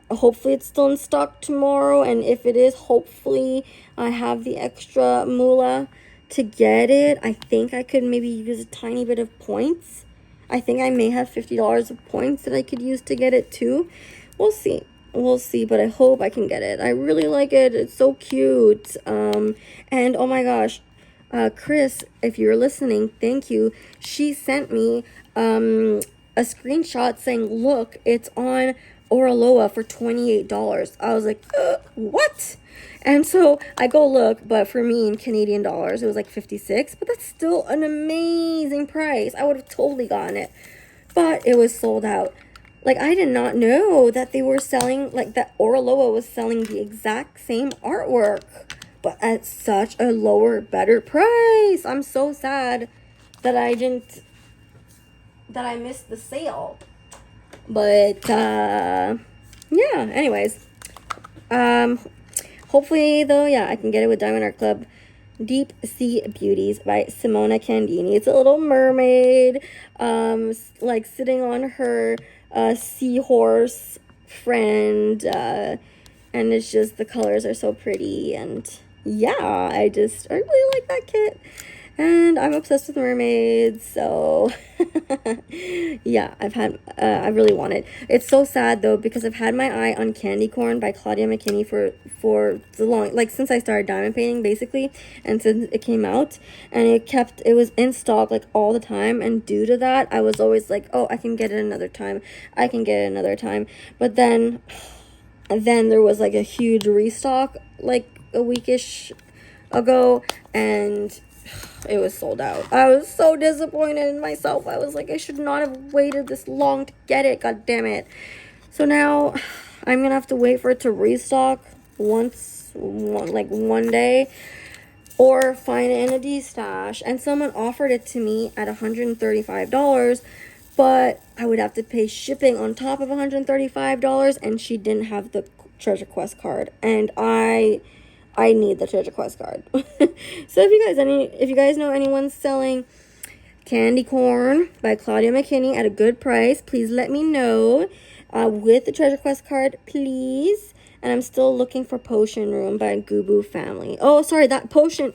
hopefully it's still in stock tomorrow, and if it is, hopefully I have the extra moolah to get it. I think I could maybe use a tiny bit of points. I think I may have $50 of points that I could use to get it too. We'll see, but I hope I can get it. I really like it. It's so cute. And oh my gosh, Chris, if you're listening, thank you. She sent me a screenshot saying, look, it's on Oraloa for $28. I was like, what? And so I go look, but for me in Canadian dollars, it was like 56, but that's still an amazing price. I would have totally gotten it, but it was sold out. Like, I did not know that they were selling, like, that Oraloa was selling the exact same artwork, but at such a lower, better price. I'm so sad that I missed the sale. But, yeah, anyways, hopefully, though, yeah, I can get it with Diamond Art Club. Deep Sea Beauties by Simona Candini. It's a little mermaid, like, sitting on her seahorse friend, and it's just, the colors are so pretty, and yeah, I really like that kit. And I'm obsessed with mermaids, so yeah, I really want it. It's so sad though, because I've had my eye on Candy Corn by Claudia McKinney for the long, like, since I started diamond painting basically, and since it came out, and it was in stock like all the time, and due to that, I was always like, oh, I can get it another time, but then there was like a huge restock like a weekish ago, and it was sold out. I was so disappointed in myself. I was like, I should not have waited this long to get it. God damn it. So now I'm gonna have to wait for it to restock one day, or find it in a D-stash. And someone offered it to me at $135, but I would have to pay shipping on top of $135, and she didn't have the Treasure Quest card, and I need the Treasure Quest card. So if you guys know anyone selling Candy Corn by Claudia McKinney at a good price, please let me know, with the Treasure Quest card, please. And I'm still looking for Potion Room by Gubu Family. Oh, sorry, that Potion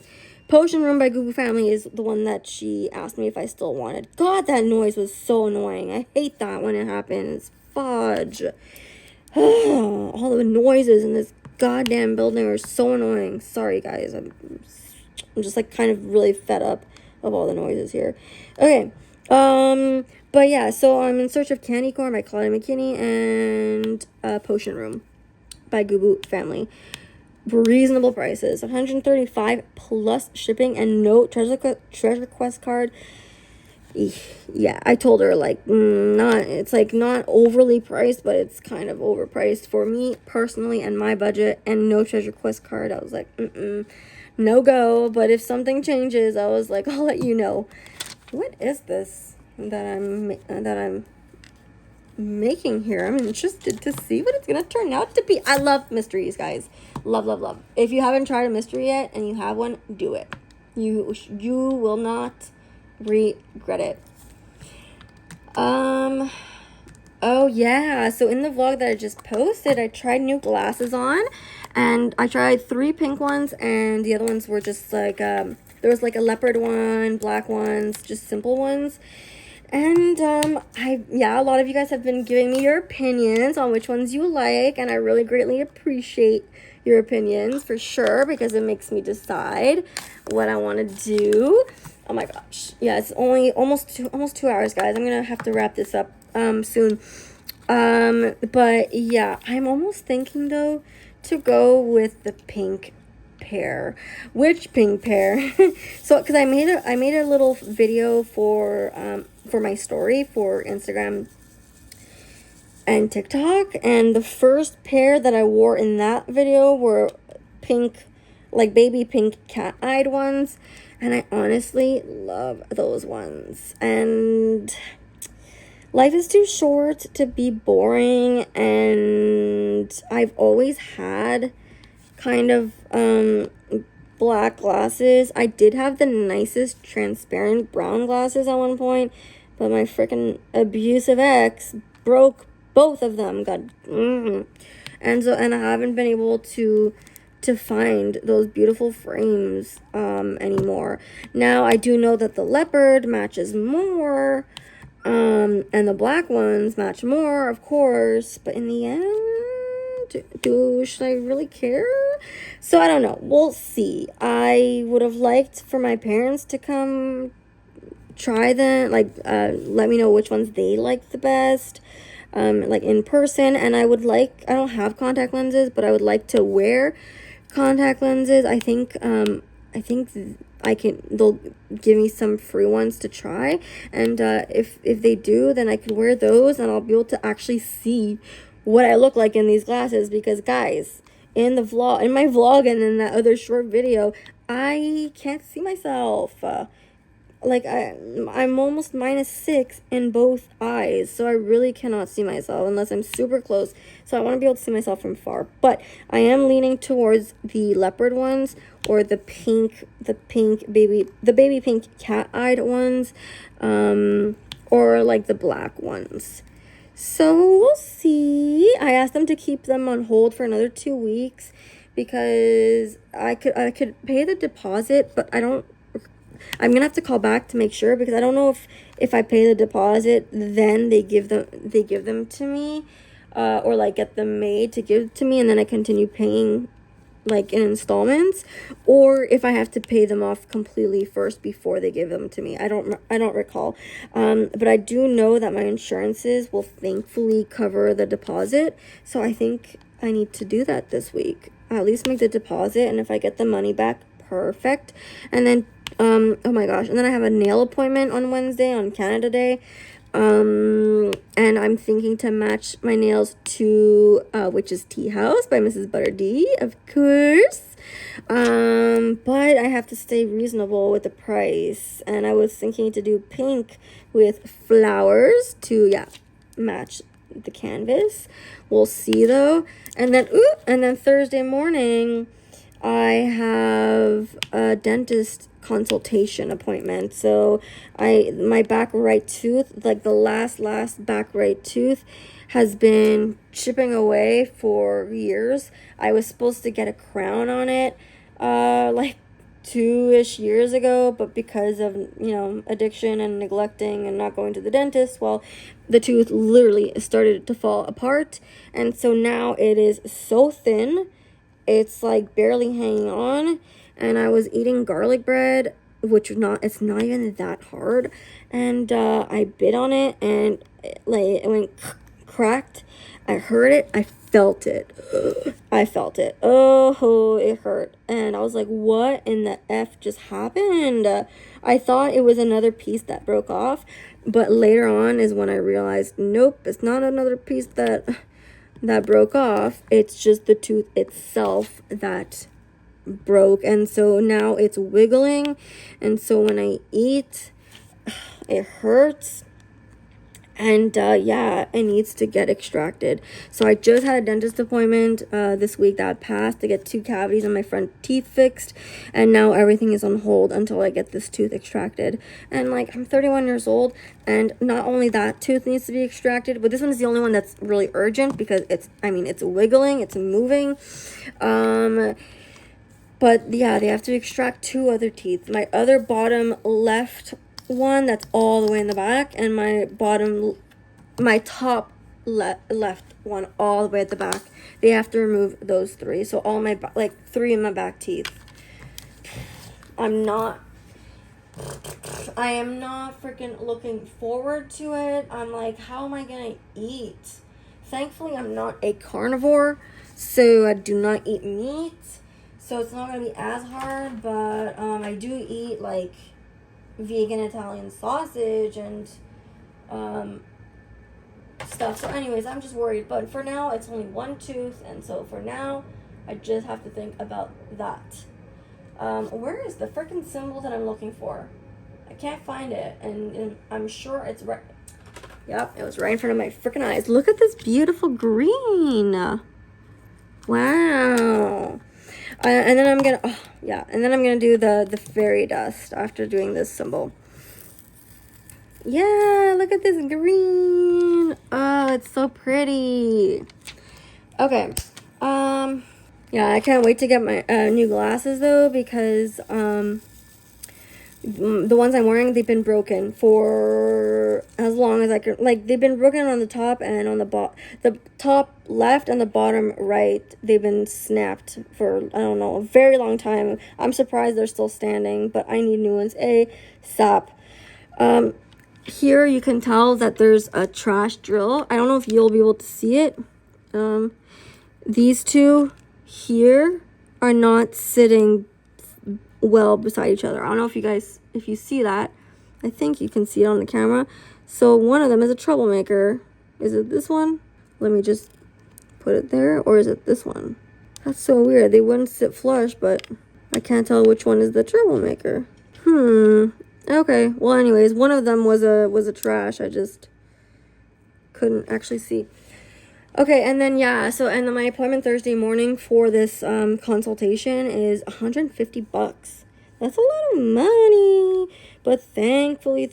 Room by Gubu Family is the one that she asked me if I still wanted. God, that noise was so annoying. I hate that when it happens. Fudge. All the noises in this goddamn building are so annoying. Sorry, guys. I'm just like kind of really fed up of all the noises here. Okay. But yeah, so I'm in search of Candy Corn by Claudia McKinney and Potion Room by Gubu Family. Reasonable prices, $135 plus shipping and no treasure quest card. Yeah, I told her like it's like not overly priced, but it's kind of overpriced for me personally and my budget, and no treasure quest card. I was like no go. But if something changes, I was like, I'll let you know. What is this that I'm making here? I'm interested to see what it's gonna turn out to be. I love mysteries, guys. Love. If you haven't tried a mystery yet and you have one, do it. You will not regret it. Oh yeah, so in the vlog that I just posted, I tried new glasses on, and I tried 3 pink ones, and the other ones were just like there was like a leopard one, black ones, just simple ones. And a lot of you guys have been giving me your opinions on which ones you like, and I really greatly appreciate your opinions for sure, because it makes me decide what I want to do. Oh my gosh. Yeah, it's only almost 2 hours, guys. I'm going to have to wrap this up soon. But yeah, I'm almost thinking though to go with the pink pair. Which pink pair? So cuz I made a little video for my story for Instagram and TikTok, and the first pair that I wore in that video were pink, like baby pink cat-eyed ones, and I honestly love those ones. And life is too short to be boring, and I've always had kind of black glasses. I did have the nicest transparent brown glasses at one point, but my freaking abusive ex broke both of them. And I haven't been able to find those beautiful frames anymore. Now I do know that the leopard matches more, and the black ones match more, of course, but in the end, should I really care? So I don't know, we'll see. I would have liked for my parents to come try them, like let me know which ones they like the best, like in person. And I don't have contact lenses, but I would like to wear contact lenses. I think they'll give me some free ones to try, and if they do, then I could wear those, and I'll be able to actually see what I look like in these glasses. Because guys, in my vlog and in that other short video, I can't see myself. Like I'm almost -6 in both eyes, so I really cannot see myself unless I'm super close. So I want to be able to see myself from far, but I am leaning towards the leopard ones, or the baby pink cat-eyed ones, or like the black ones. So we'll see. I asked them to keep them on hold for another 2 weeks, because I could pay the deposit, but I'm gonna have to call back to make sure, because I don't know if I pay the deposit, then they give them to me, or like get them made to give to me, and then I continue paying like in installments, or if I have to pay them off completely first before they give them to me. I don't recall, but I do know that my insurances will thankfully cover the deposit, so I think I need to do that this week. At least make the deposit, and if I get the money back, perfect. And then oh my gosh, and then I have a nail appointment on Wednesday, on Canada Day, and I'm thinking to match my nails to Witch's Tea House by Mrs. Butter D, of course, but I have to stay reasonable with the price, and I was thinking to do pink with flowers to match the canvas. We'll see though. And then Thursday morning I have a dentist consultation appointment. So my back right tooth, like the last back right tooth, has been chipping away for years. I was supposed to get a crown on it like 2-ish years ago, but because of addiction and neglecting and not going to the dentist, well, the tooth literally started to fall apart, and so now it is so thin, it's like barely hanging on. And I was eating garlic bread it's not even that hard. And I bit on it, and it went cracked. I heard it. I felt it. I felt it. Oh, it hurt. And I was like, what in the F just happened? I thought it was another piece that broke off, but later on is when I realized, nope, it's not another piece that broke off. It's just the tooth itself that broke. And so now it's wiggling, and so when I eat, it hurts. And yeah, it needs to get extracted. So I just had a dentist appointment this week that passed to get 2 cavities in my front teeth fixed, and now everything is on hold until I get this tooth extracted. And like, I'm 31 years old, and not only that tooth needs to be extracted, but this one is the only one that's really urgent because it's wiggling, it's moving. But yeah, they have to extract 2 other teeth. My other bottom left one that's all the way in the back, and my top left one all the way at the back. They have to remove those 3. So all my 3 in my back teeth. I am not freaking looking forward to it. I'm like, how am I gonna eat? Thankfully, I'm not a carnivore, so I do not eat meat. So it's not gonna be as hard, but I do eat like vegan Italian sausage and stuff. So anyways, I'm just worried, but for now it's only 1 tooth, and so for now I just have to think about that. Where is the freaking symbol that I'm looking for? I can't find it, and I'm sure it's right. Yep, it was right in front of my freaking eyes. Look at this beautiful green. Wow. And then I'm gonna do the fairy dust after doing this symbol. Yeah, look at this green. Oh, it's so pretty. Okay. Yeah, I can't wait to get my new glasses though, because the ones I'm wearing, they've been broken for as long as I can. Like, they've been broken on the top and on the top left and the bottom right. They've been snapped for, I don't know, a very long time. I'm surprised they're still standing, but I need new ones ASAP. Here you can tell that there's a trash drill. I don't know if you'll be able to see it. These 2 here are not sitting well beside each other. I don't know if you see that. I think you can see it on the camera. So one of them is a troublemaker. Is it this one? Let me just put it there. Or is it this one? That's so weird. They wouldn't sit flush, but I can't tell which one is the troublemaker. Okay. Well, anyways, one of them was a trash. I just couldn't actually see. Okay, and then yeah, so and then my appointment Thursday morning for this consultation is $150. That's a lot of money, but thankfully,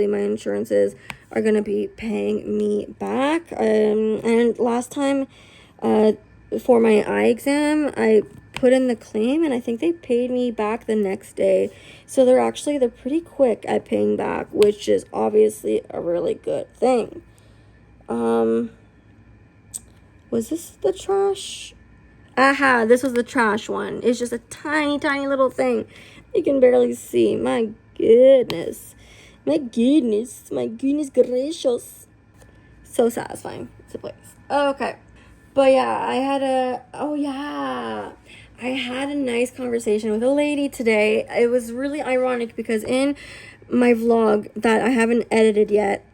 my insurances are gonna be paying me back. And last time, for my eye exam, I put in the claim, and I think they paid me back the next day. So they're pretty quick at paying back, which is obviously a really good thing. Was this the trash? Aha, this was the trash one. It's just a tiny little thing. You can barely see. My goodness. My goodness gracious. So satisfying to place. Okay. But yeah, I had a nice conversation with a lady today. It was really ironic because in my vlog that I haven't edited yet,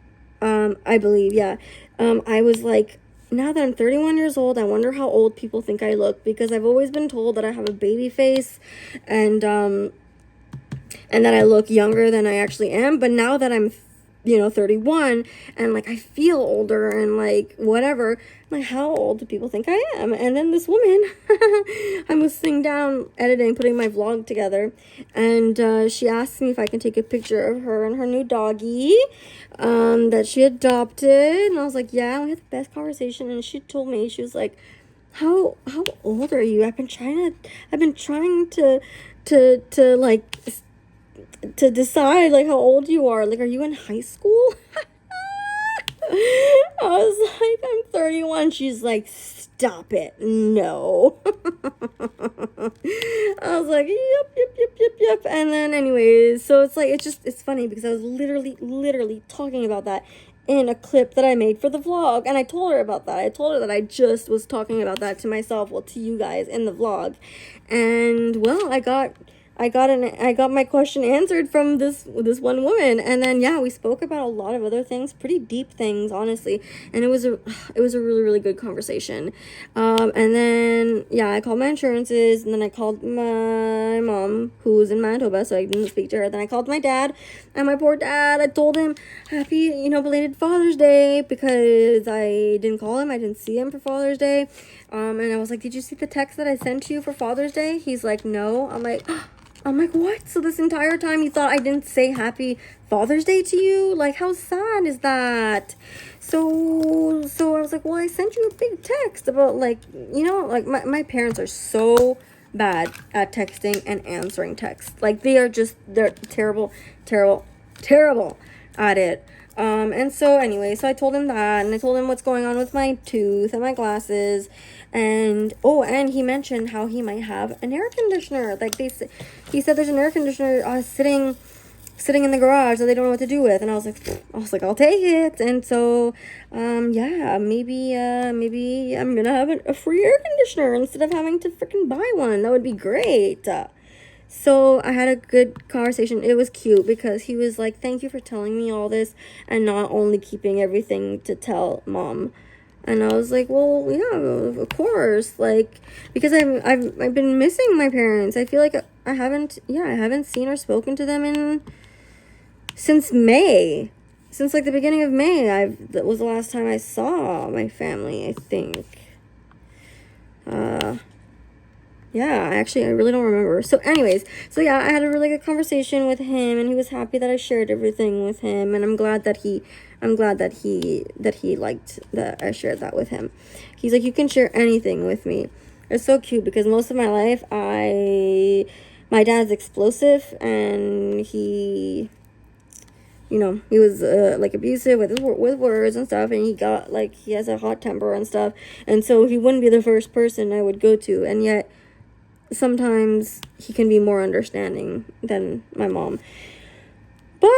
I believe, yeah, I was like, now that I'm 31 years old, I wonder how old people think I look, because I've always been told that I have a baby face and that I look younger than I actually am. But now that I'm 31 and like I feel older and like whatever, like, how old do people think I am? And then this woman, I was sitting down editing, putting my vlog together, and she asked me if I can take a picture of her and her new doggy that she adopted. And I was like, yeah. And we had the best conversation, and she told me, she was like, how old are you? I've been trying to like to decide like how old you are. Like, are you in high school? I was like, I'm 31. She's like, stop it. No. I was like, yep. And then anyways, so it's like, it's funny because I was literally talking about that in a clip that I made for the vlog. And I told her about that. I told her that I just was talking about that to myself, well, to you guys in the vlog. And well, I got my question answered from this one woman, and then yeah, we spoke about a lot of other things, pretty deep things, honestly, and it was a really good conversation. And then yeah, I called my insurances, and then I called my mom, who was in Manitoba, so I didn't speak to her. Then I called my dad, and my poor dad, I told him happy, belated Father's Day, because I didn't call him, I didn't see him for Father's Day. And I was like, did you see the text that I sent to you for Father's Day? He's like, no. I'm like, what? So this entire time you thought I didn't say happy Father's Day to you? Like, how sad is that? So I was like, well, I sent you a big text about, like, my parents are so bad at texting and answering texts. Like, they're terrible at it. And so anyway, so I told him that, and I told him what's going on with my tooth and my glasses, and he mentioned how he might have an air conditioner. Like, he said there's an air conditioner sitting in the garage that they don't know what to do with, and I was like, I'll take it. And so yeah, maybe I'm gonna have a free air conditioner instead of having to freaking buy one. That would be great. So I had a good conversation. It was cute because he was like, thank you for telling me all this and not only keeping everything to tell mom. And I was like, well, yeah, of course. Like, because I've been missing my parents. I feel like I haven't seen or spoken to them since May. Since like the beginning of May, that was the last time I saw my family, I think. Yeah, actually, I really don't remember. So anyways, so yeah, I had a really good conversation with him, and he was happy that I shared everything with him, and I'm glad that he liked that I shared that with him. He's like, you can share anything with me. It's so cute because most of my life, my dad's explosive, and he was like abusive with words and stuff, and he has a hot temper and stuff, and so he wouldn't be the first person I would go to, and yet sometimes he can be more understanding than my mom. But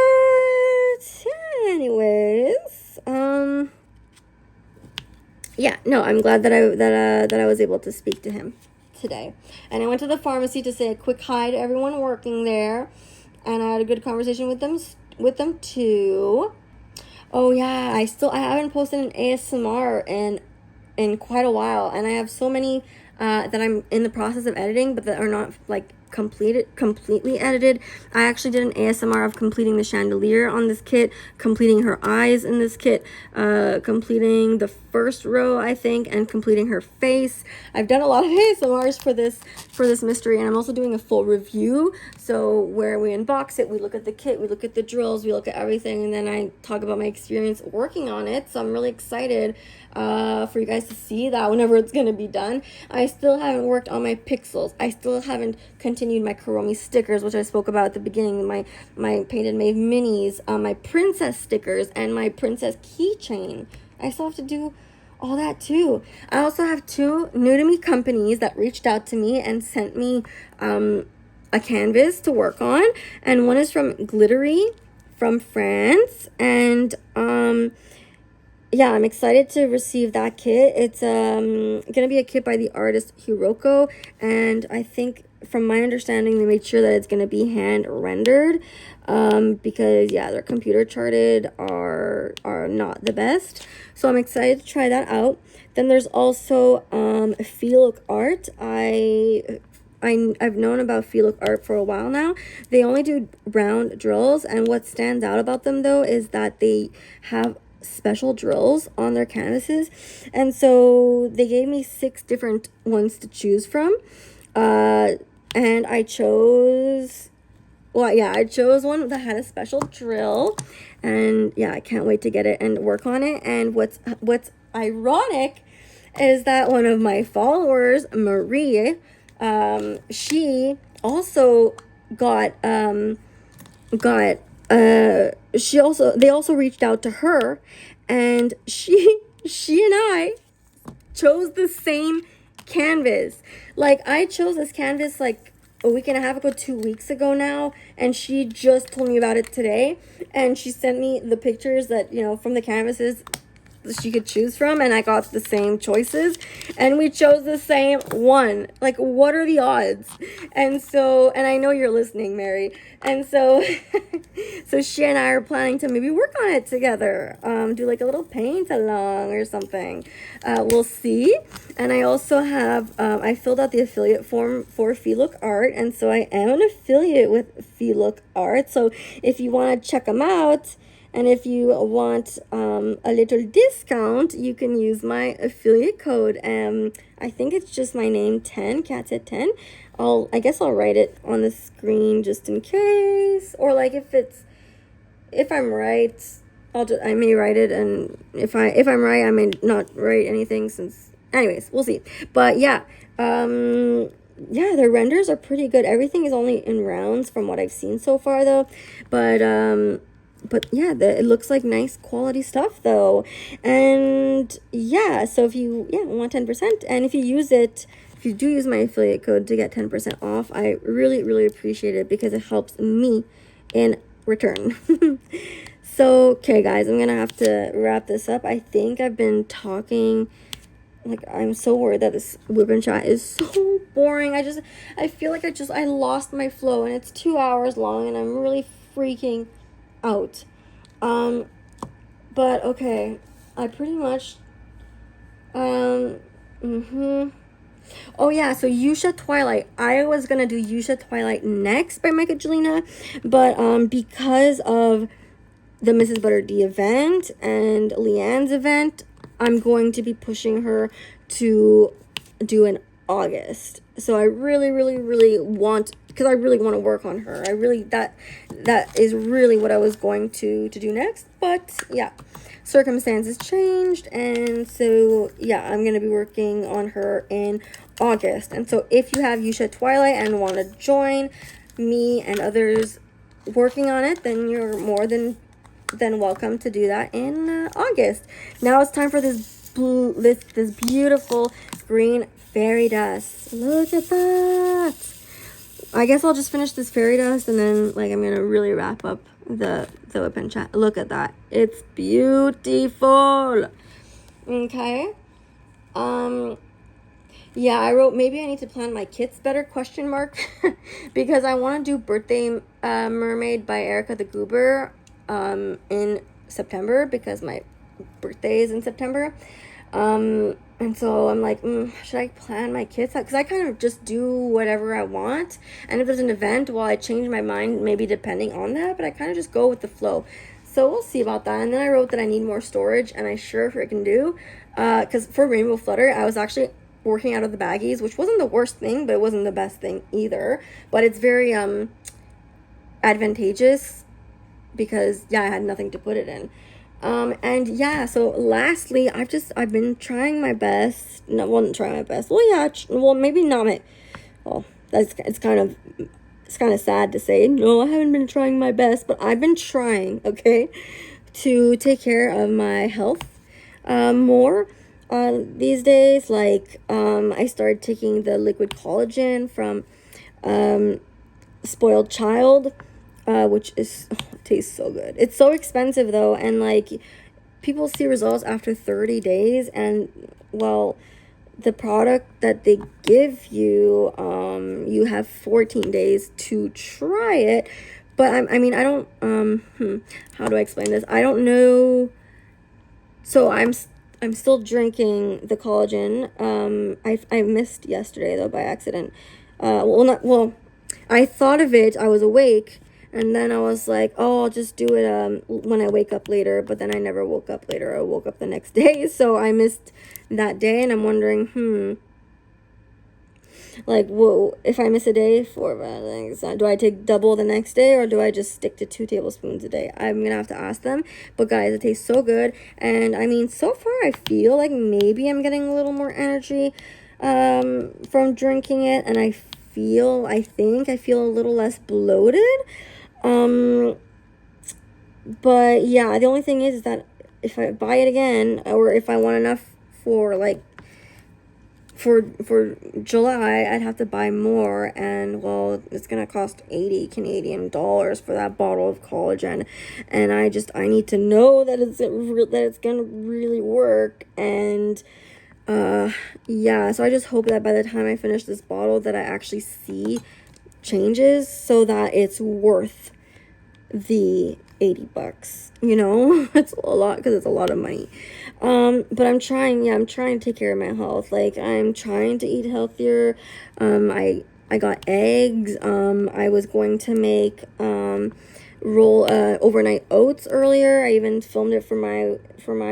yeah, anyways, yeah, no, I'm glad that I was able to speak to him today. And I went to the pharmacy to say a quick hi to everyone working there, and I had a good conversation with them too. Oh yeah, I haven't posted an ASMR in quite a while, and I have so many that I'm in the process of editing, but that are not like completely edited. I actually did an ASMR of completing the chandelier on this kit, completing her eyes in this kit, completing the first row, I think, and completing her face. I've done a lot of ASMRs for this mystery, and I'm also doing a full review, so where we unbox it, we look at the kit, we look at the drills, we look at everything, and then I talk about my experience working on it. So I'm really excited for you guys to see that whenever it's going to be done. I still haven't worked on my pixels. I still haven't continued my Kuromi stickers, which I spoke about at the beginning, my Painted Maeve minis, my princess stickers, and my princess keychain. I still have to do all that too. I also have 2 new to me companies that reached out to me and sent me a canvas to work on, and one is from Glittery from France, and yeah, I'm excited to receive that kit. It's gonna be a kit by the artist Hiroko, and I think from my understanding they made sure that it's gonna be hand rendered, because yeah, their computer charted are not the best. So I'm excited to try that out. Then there's also Feelook Art. I've known about Feelook Art for a while now. They only do round drills, and what stands out about them though is that they have special drills on their canvases, and so they gave me 6 different ones to choose from, and I chose one that had a special drill, and yeah, I can't wait to get it and work on it. And what's ironic is that one of my followers, Marie, she also they also reached out to her, and she and I chose the same canvas. Like, I chose this canvas like a week and a half ago, 2 weeks ago now, and she just told me about it today, and she sent me the pictures that, you know, from the canvases she could choose from, and I got the same choices, and we chose the same one. Like, what are the odds? And so, and I know you're listening, Mary, and so so she and I are planning to maybe work on it together, do like a little paint along or something. We'll see. And I also have I filled out the affiliate form for Look Art, and so I am an affiliate with Look Art. So if you want to check them out, and if you want a little discount, you can use my affiliate code. I think it's just my name, 10, Cats at 10. I guess I'll write it on the screen just in case. Or like if I'm right, I may write it, and if I'm right, I may not write anything, since anyways, we'll see. But yeah, yeah, their renders are pretty good. Everything is only in rounds from what I've seen so far though. But yeah, it looks like nice quality stuff though. And yeah, so if you want 10%, and if you do use my affiliate code to get 10% off, I really, really appreciate it, because it helps me in return. So, okay guys, I'm gonna have to wrap this up. I think I've been talking, like, I'm so worried that this WIP and chat is so boring. I feel like I lost my flow, and it's 2 hours long, and I'm really freaking out. But okay, I pretty much, oh yeah, so Yusha Twilight. I was gonna do Yusha Twilight next by Micah Jelena, but because of the Mrs. Butter D event and Leanne's event, I'm going to be pushing her to do in August. So I really, really, really want, because I really want to work on her. I really, that is really what I was going to do next. But yeah, circumstances changed, and so yeah, I'm going to be working on her in August. And so if you have Yusha Twilight and want to join me and others working on it, then you're more than welcome to do that in August. Now it's time for this beautiful green fairy dust. Look at that. I guess I'll just finish this fairy dust, and then like I'm gonna really wrap up the WIP and chat. Look at that. It's beautiful. Okay. Yeah, I wrote, maybe I need to plan my kits better, question mark, because I want to do Birthday Mermaid by Erica the Goober in September, because my birthday is in September. And so I'm like, should I plan my kits out? Because I kind of just do whatever I want, and if there's an event, well, I change my mind maybe depending on that, but I kind of just go with the flow. So we'll see about that. And then I wrote that I need more storage, and I sure freaking do, because for Rainbow Flutter, I was actually working out of the baggies, which wasn't the worst thing, but it wasn't the best thing either. But it's very advantageous, because yeah, I had nothing to put it in. And yeah, so lastly, I've been trying my best. No, wasn't trying my best. Well, yeah, well, maybe not my, well, it's kind of sad to say, no, I haven't been trying my best, but I've been trying, okay, to take care of my health, more, these days. Like, I started taking the liquid collagen from, Spoiled Child, which is, tastes so good. It's so expensive though, and like, people see results after 30 days, and well, the product that they give you, you have 14 days to try it. But I mean, I don't, how do I explain this? I don't know. So I'm still drinking the collagen. I missed yesterday though by accident. I thought of it, I was awake, and then I was like, oh, I'll just do it when I wake up later. But then I never woke up later. I woke up the next day. So I missed that day, and I'm wondering, like, whoa, if I miss a day for things, do I take double the next day, or do I just stick to 2 tablespoons a day? I'm going to have to ask them. But guys, it tastes so good. And I mean, so far I feel like maybe I'm getting a little more energy from drinking it. And I think I feel a little less bloated. But yeah, the only thing is that if I buy it again, or if I want enough for like for July, I'd have to buy more, and well, it's gonna cost 80 Canadian dollars for that bottle of collagen, and I need to know that it's gonna really work. And yeah, so I just hope that by the time I finish this bottle that I actually see changes, so that it's worth the 80 bucks, you know. It's a lot, because it's a lot of money. But I'm trying to take care of my health. Like, I'm trying to eat healthier. I got eggs. I was going to make overnight oats earlier. I even filmed it for my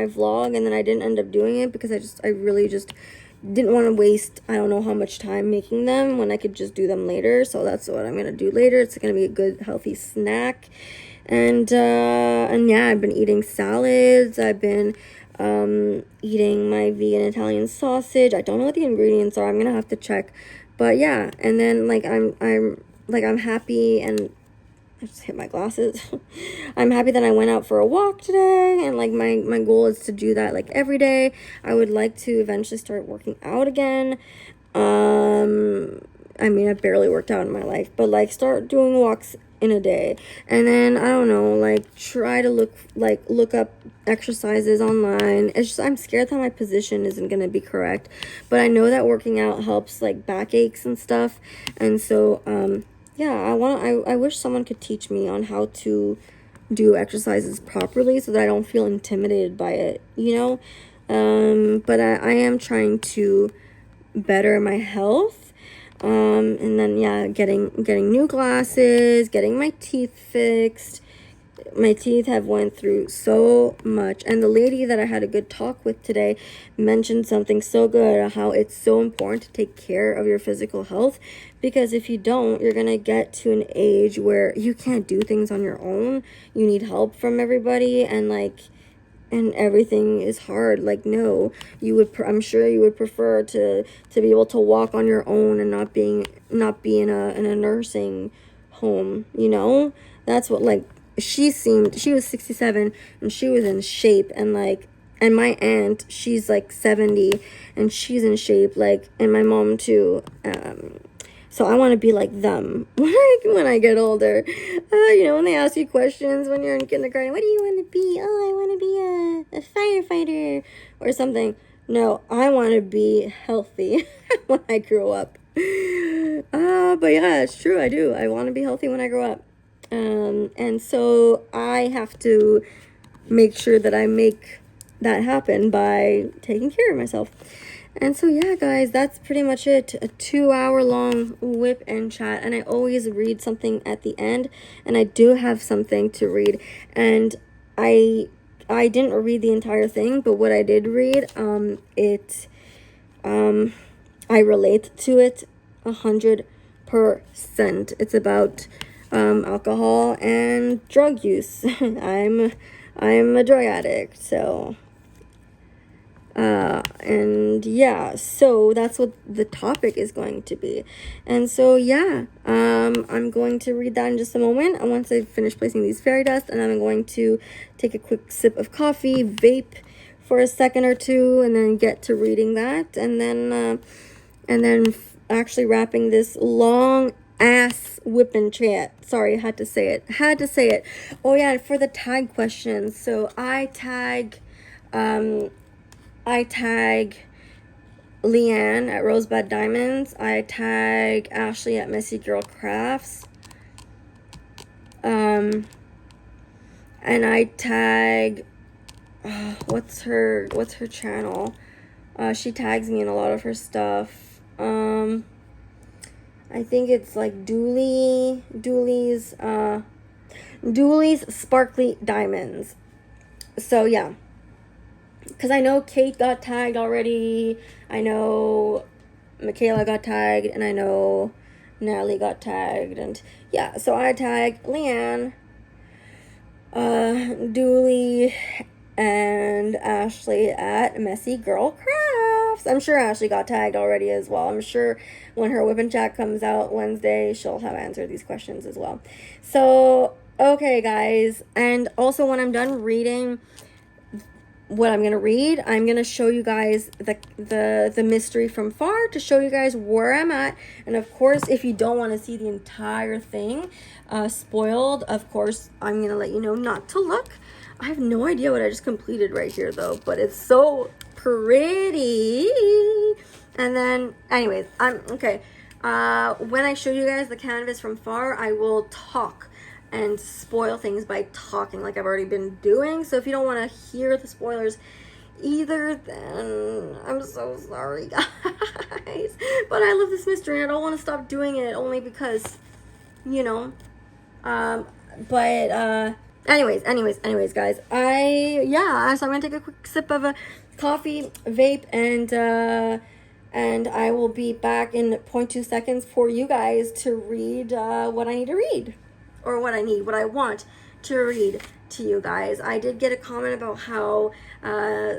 vlog, and then I didn't end up doing it because I really just didn't want to waste I don't know how much time making them when I could just do them later. So that's what I'm gonna do later. It's gonna be a good healthy snack. And yeah, I've been eating salads. I've been eating my vegan Italian sausage. I don't know what the ingredients are. I'm gonna have to check. But yeah, and then like I'm happy, and I just hit my glasses. I'm happy that I went out for a walk today, and like my goal is to do that like every day. I would like to eventually start working out again. I mean, I've barely worked out in my life, but like start doing walks in a day. And then I don't know, like try to look up exercises online. It's just I'm scared that my position isn't going to be correct, but I know that working out helps like backaches and stuff. And so yeah, I wish someone could teach me on how to do exercises properly so that I don't feel intimidated by it, you know? But I am trying to better my health. And then, yeah, getting new glasses, getting my teeth fixed. My teeth have went through so much, and the lady that I had a good talk with today mentioned something so good, how it's so important to take care of your physical health, because if you don't, you're gonna get to an age where you can't do things on your own. You need help from everybody, and everything is hard. Like, no, I'm sure you would prefer to be able to walk on your own and not be in a nursing home, you know? That's what, like, she was 67 and she was in shape, and my aunt, she's like 70 and she's in shape, like, and my mom too. So I want to be like them when I get older. You know, when they ask you questions when you're in kindergarten, what do you want to be? Oh, I want to be a firefighter or something. No, I want to be healthy when I grow up. But yeah, it's true. I do. I want to be healthy when I grow up. And so I have to make sure that I make that happen by taking care of myself. And so yeah, guys, that's pretty much it. A 2-hour long WIP and chat, and I always read something at the end, and I do have something to read, and I didn't read the entire thing, but what I did read, I relate to it 100%. It's about alcohol and drug use. I'm a drug addict, so and yeah, so that's what the topic is going to be. And so yeah, I'm going to read that in just a moment, and once I finish placing these fairy dust, and I'm going to take a quick sip of coffee, vape for a second or two, and then get to reading that, and then actually wrapping this long ass WIP and chat. Sorry, had to say it. Oh yeah, and for the tag questions, so I tag Leanne at Rosebud Diamonds. I tag Ashley at Messy Girl Crafts. And I tag what's her channel? She tags me in a lot of her stuff. I think it's like Dooley's Sparkly Diamonds. So yeah, because I know Kate got tagged already, I know Michaela got tagged, and I know Natalie got tagged, and yeah, so I tagged Leanne, Dooley, and Ashley at Messy Girl Crafts. I'm sure Ashley got tagged already as well. I'm sure when her whip and chat comes out Wednesday, she'll have answered these questions as well. So, okay, guys. And also, when I'm done reading what I'm gonna read. I'm gonna show you guys the mystery from far to show you guys where I'm at. And of course, if you don't want to see the entire thing spoiled, of course I'm gonna let you know not to look. I have no idea what I just completed right here though, but it's so pretty. And then anyways, I'm okay. When I show you guys the canvas from far, I will talk and spoil things by talking like I've already been doing. So if you don't want to hear the spoilers either, then I'm so sorry, guys. But I love this mystery and I don't want to stop doing it only because, you know. Anyways, guys, so I'm gonna take a quick sip of a coffee, vape, and I will be back in 0.2 seconds for you guys to read what I need to read. Or what I want to read to you guys. I did get a comment about how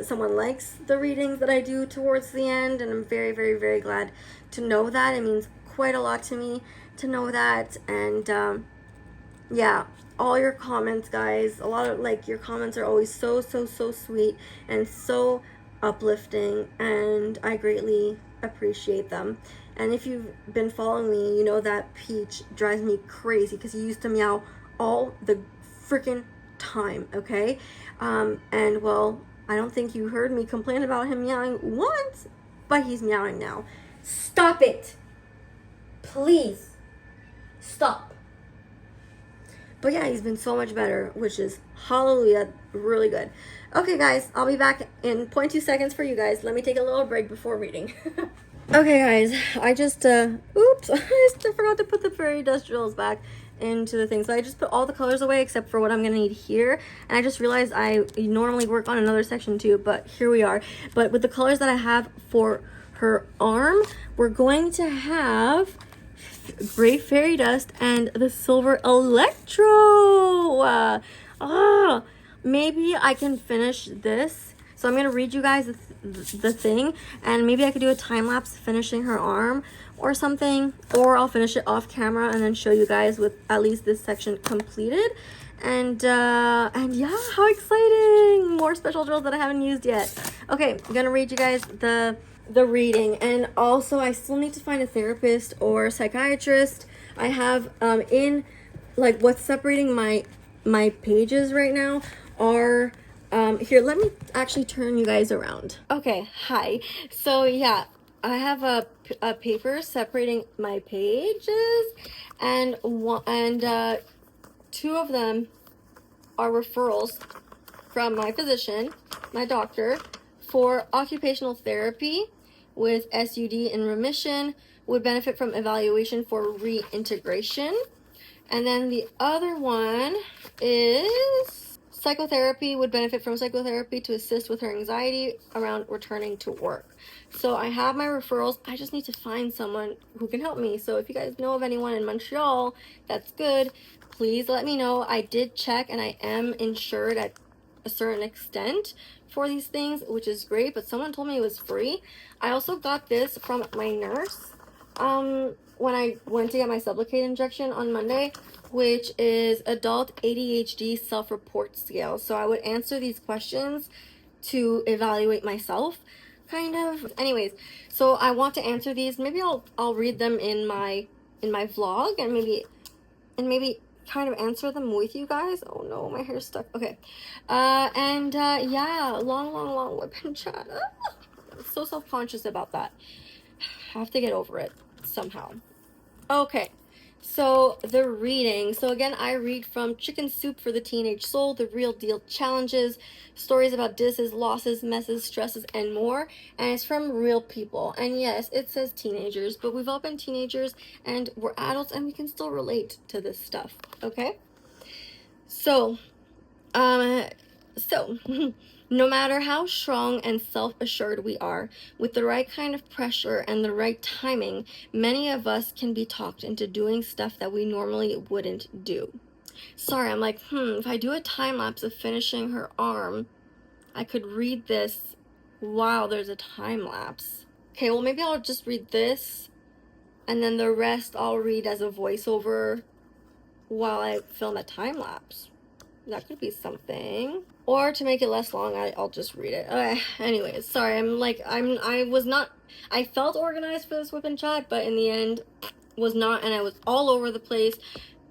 someone likes the readings that I do towards the end, and I'm very, very, very glad to know that. It means quite a lot to me to know that. And yeah, all your comments, guys, a lot of your comments are always so sweet and so uplifting, and I greatly appreciate them. And if you've been following me, you know that Peach drives me crazy because he used to meow all the freaking time, okay? And well, I don't think you heard me complain about him meowing once, but he's meowing now. Stop it! Please, stop. But yeah, he's been so much better, which is hallelujah, really good. Okay, guys, I'll be back in 0.2 seconds for you guys. Let me take a little break before reading. Okay, guys, I just, oops, I just forgot to put the fairy dust drills back into the thing. So I just put all the colors away except for what I'm going to need here. And I just realized I normally work on another section too, but here we are. But with the colors that I have for her arm, we're going to have gray fairy dust and the silver electro. Maybe I can finish this. So I'm gonna read you guys the thing, and maybe I could do a time lapse finishing her arm or something, or I'll finish it off camera and then show you guys with at least this section completed. And yeah, how exciting! More special drills that I haven't used yet. Okay, I'm gonna read you guys the reading, and also I still need to find a therapist or a psychiatrist. I have in what's separating my pages right now are here, let me actually turn you guys around. Okay, hi. So yeah, I have a paper separating my pages, and two of them are referrals from my physician, my doctor, for occupational therapy with SUD in remission, would benefit from evaluation for reintegration. And then the other one is psychotherapy, would benefit from psychotherapy to assist with her anxiety around returning to work. So I have my referrals. I just need to find someone who can help me. So if you guys know of anyone in Montreal that's good, please let me know. I did check and I am insured at a certain extent for these things, which is great, but someone told me it was free. I also got this from my nurse when I went to get my Sublocade injection on Monday, which is adult ADHD self-report scale. So I would answer these questions to evaluate myself, kind of. Anyways, so I want to answer these. Maybe I'll read them in my vlog, and maybe kind of answer them with you guys. Oh no, my hair's stuck. Okay. Yeah, long WIP and chat. I'm so self-conscious about that. I have to get over it somehow. Okay, so the reading. So again, I read from Chicken Soup for the Teenage Soul, The Real Deal Challenges, stories about disses, losses, messes, stresses, and more. And it's from real people. And yes, it says teenagers, but we've all been teenagers and we're adults and we can still relate to this stuff, okay? So, no matter how strong and self-assured we are, with the right kind of pressure and the right timing, many of us can be talked into doing stuff that we normally wouldn't do. Sorry, I'm like, if I do a time lapse of finishing her arm, I could read this while there's a time lapse. Okay, well maybe I'll just read this, and then the rest I'll read as a voiceover while I film a time lapse. That could be something. Or to make it less long, I'll just read it. Anyways, sorry, I felt organized for this WIP and chat, but in the end, was not, and I was all over the place.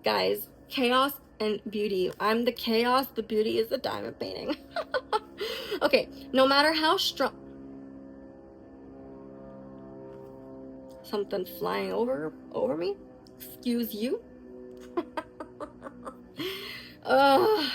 Guys, chaos and beauty. I'm the chaos, the beauty is the diamond painting. Okay, no matter how strong... Something flying over me? Excuse you? Ugh.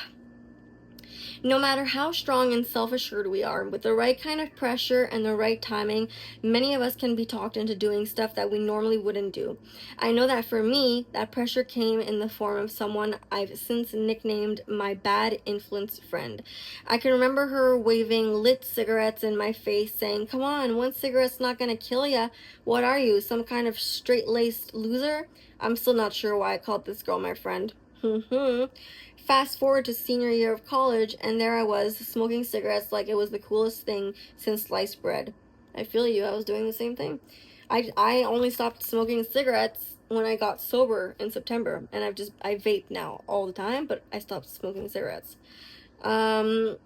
No matter how strong and self-assured we are, with the right kind of pressure and the right timing, many of us can be talked into doing stuff that we normally wouldn't do. I know that for me, that pressure came in the form of someone I've since nicknamed my bad influence friend. I can remember her waving lit cigarettes in my face, saying, "Come on, one cigarette's not gonna kill ya. What are you, some kind of straight-laced loser?" I'm still not sure why I called this girl my friend. Fast forward to senior year of college, and there I was, smoking cigarettes like it was the coolest thing since sliced bread. I feel you, I was doing the same thing. I only stopped smoking cigarettes when I got sober in September, and I vape now all the time, but I stopped smoking cigarettes. In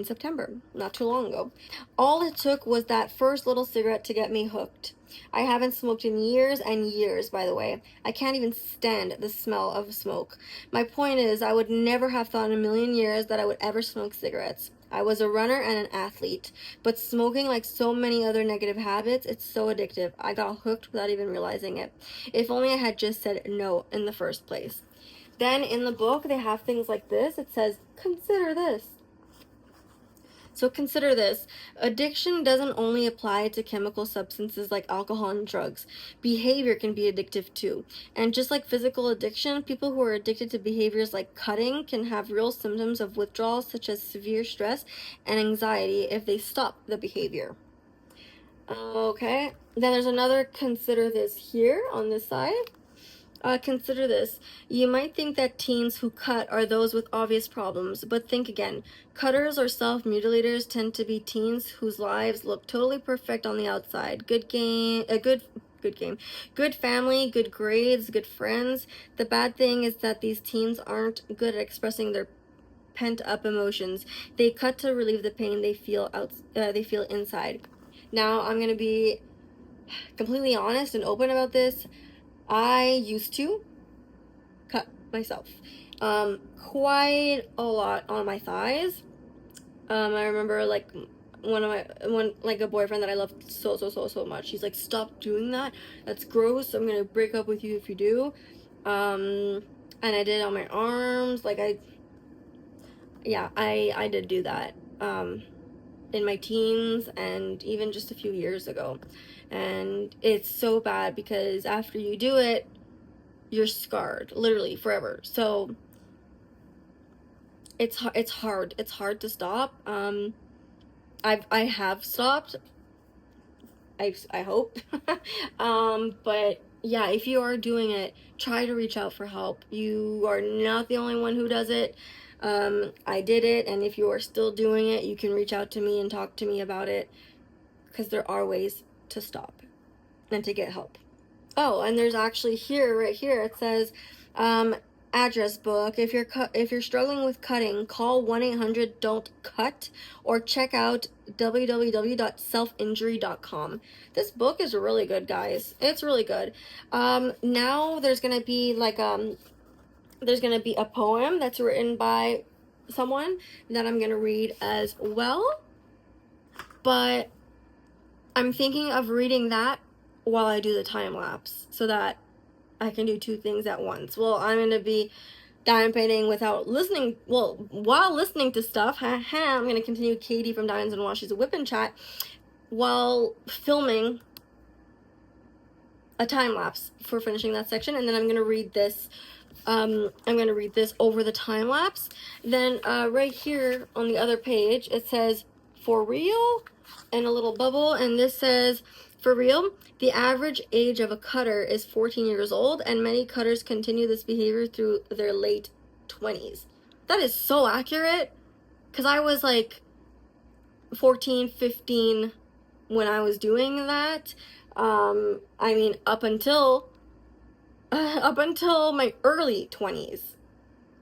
September, not too long ago. All it took was that first little cigarette to get me hooked. I haven't smoked in years and years, by the way. I can't even stand the smell of smoke. My point is, I would never have thought in a million years that I would ever smoke cigarettes. I was a runner and an athlete, but smoking, like so many other negative habits, it's so addictive. I got hooked without even realizing it. If only I had just said no in the first place. Then in the book, they have things like this. It says, consider this. So consider this. Addiction doesn't only apply to chemical substances like alcohol and drugs. Behavior can be addictive too. And just like physical addiction, people who are addicted to behaviors like cutting can have real symptoms of withdrawal, such as severe stress and anxiety, if they stop the behavior. Okay, then there's another consider this here on this side. Consider this. You might think that teens who cut are those with obvious problems, but think again. Cutters or self-mutilators tend to be teens whose lives look totally perfect on the outside. Good family, good grades, good friends. The bad thing is that these teens aren't good at expressing their pent-up emotions. They cut to relieve the pain they feel inside. Now, I'm going to be completely honest and open about this. I used to cut myself quite a lot on my thighs. I remember like a boyfriend that I loved so much. He's like, "Stop doing that. That's gross. I'm gonna break up with you if you do." And I did on my arms. Like I did do that in my teens and even just a few years ago. And it's so bad because after you do it, you're scarred, literally forever. So it's hard to stop. I have stopped. I hope. But yeah, if you are doing it, try to reach out for help. You are not the only one who does it. I did it, and if you are still doing it, you can reach out to me and talk to me about it, because there are ways to stop and to get help. Oh, and there's actually right here, it says, address book. If you're struggling with cutting, call 1-800-DON'T-CUT or check out www.selfinjury.com. This book is really good, guys. It's really good. Now there's gonna be like there's gonna be a poem that's written by someone that I'm gonna read as well, but I'm thinking of reading that while I do the time lapse so that I can do two things at once. Well, I'm going to be diamond painting while listening to stuff. I'm going to continue Katie from Diamonds and Washes a WIP and Chat while filming a time lapse for finishing that section, and then I'm going to read this. I'm going to read this over the time lapse. Then right here on the other page, it says, "For real?" and a little bubble, and this says, "For real, the average age of a cutter is 14 years old, and many cutters continue this behavior through their late 20s. That is so accurate, because I was like 14, 15 when I was doing that. I mean, up until my early 20s.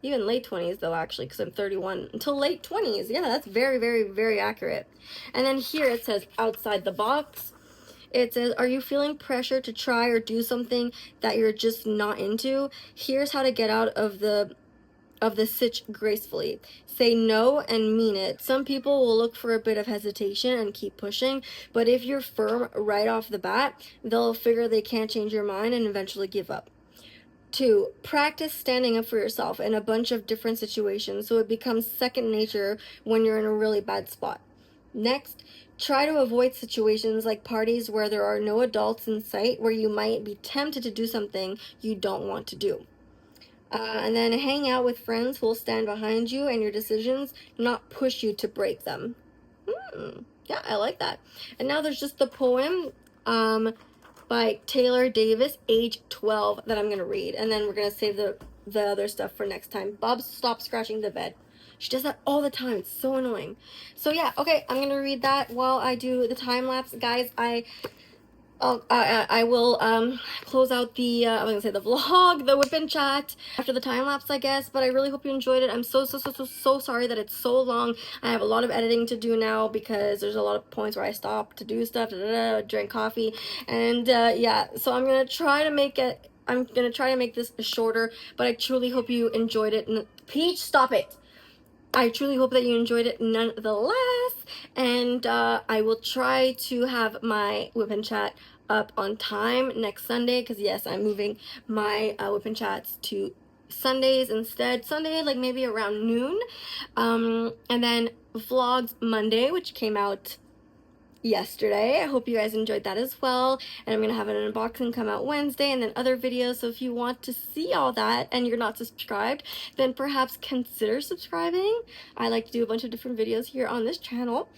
even late 20s though, actually, because I'm 31, until late 20s. Yeah, that's very, very, very accurate. And then here it says outside the box. It says, are you feeling pressure to try or do something that you're just not into? Here's how to get out of the sitch gracefully. Say no and mean it. Some people will look for a bit of hesitation and keep pushing, but if you're firm right off the bat, they'll figure they can't change your mind and eventually give up. 2, practice standing up for yourself in a bunch of different situations so it becomes second nature when you're in a really bad spot. Next, try to avoid situations like parties where there are no adults in sight, where you might be tempted to do something you don't want to do. And then hang out with friends who will stand behind you and your decisions, not push you to break them. Yeah, I like that. And now there's just the poem by Taylor Davis, age 12, that I'm going to read. And then we're going to save the other stuff for next time. Bob, stop scratching the bed. She does that all the time. It's so annoying. So yeah, okay, I'm going to read that while I do the time lapse. Guys, I will close out the I was gonna say the vlog, the whip and chat after the time lapse, I guess, but I really hope you enjoyed it. I'm so sorry that it's so long. I have a lot of editing to do now because there's a lot of points where I stop to do stuff, drink coffee, and yeah, so I'm gonna try to make this shorter, but I truly hope you enjoyed it. And Peach, stop it. I truly hope that you enjoyed it nonetheless, and I will try to have my whip and chat up on time next Sunday, because yes, I'm moving my whip and chats to Sundays instead. Sunday, like maybe around noon, and then vlogs Monday, which came out yesterday. I hope you guys enjoyed that as well, and I'm gonna have an unboxing come out Wednesday, and then other videos. So if you want to see all that and you're not subscribed, then perhaps consider subscribing. I like to do a bunch of different videos here on this channel,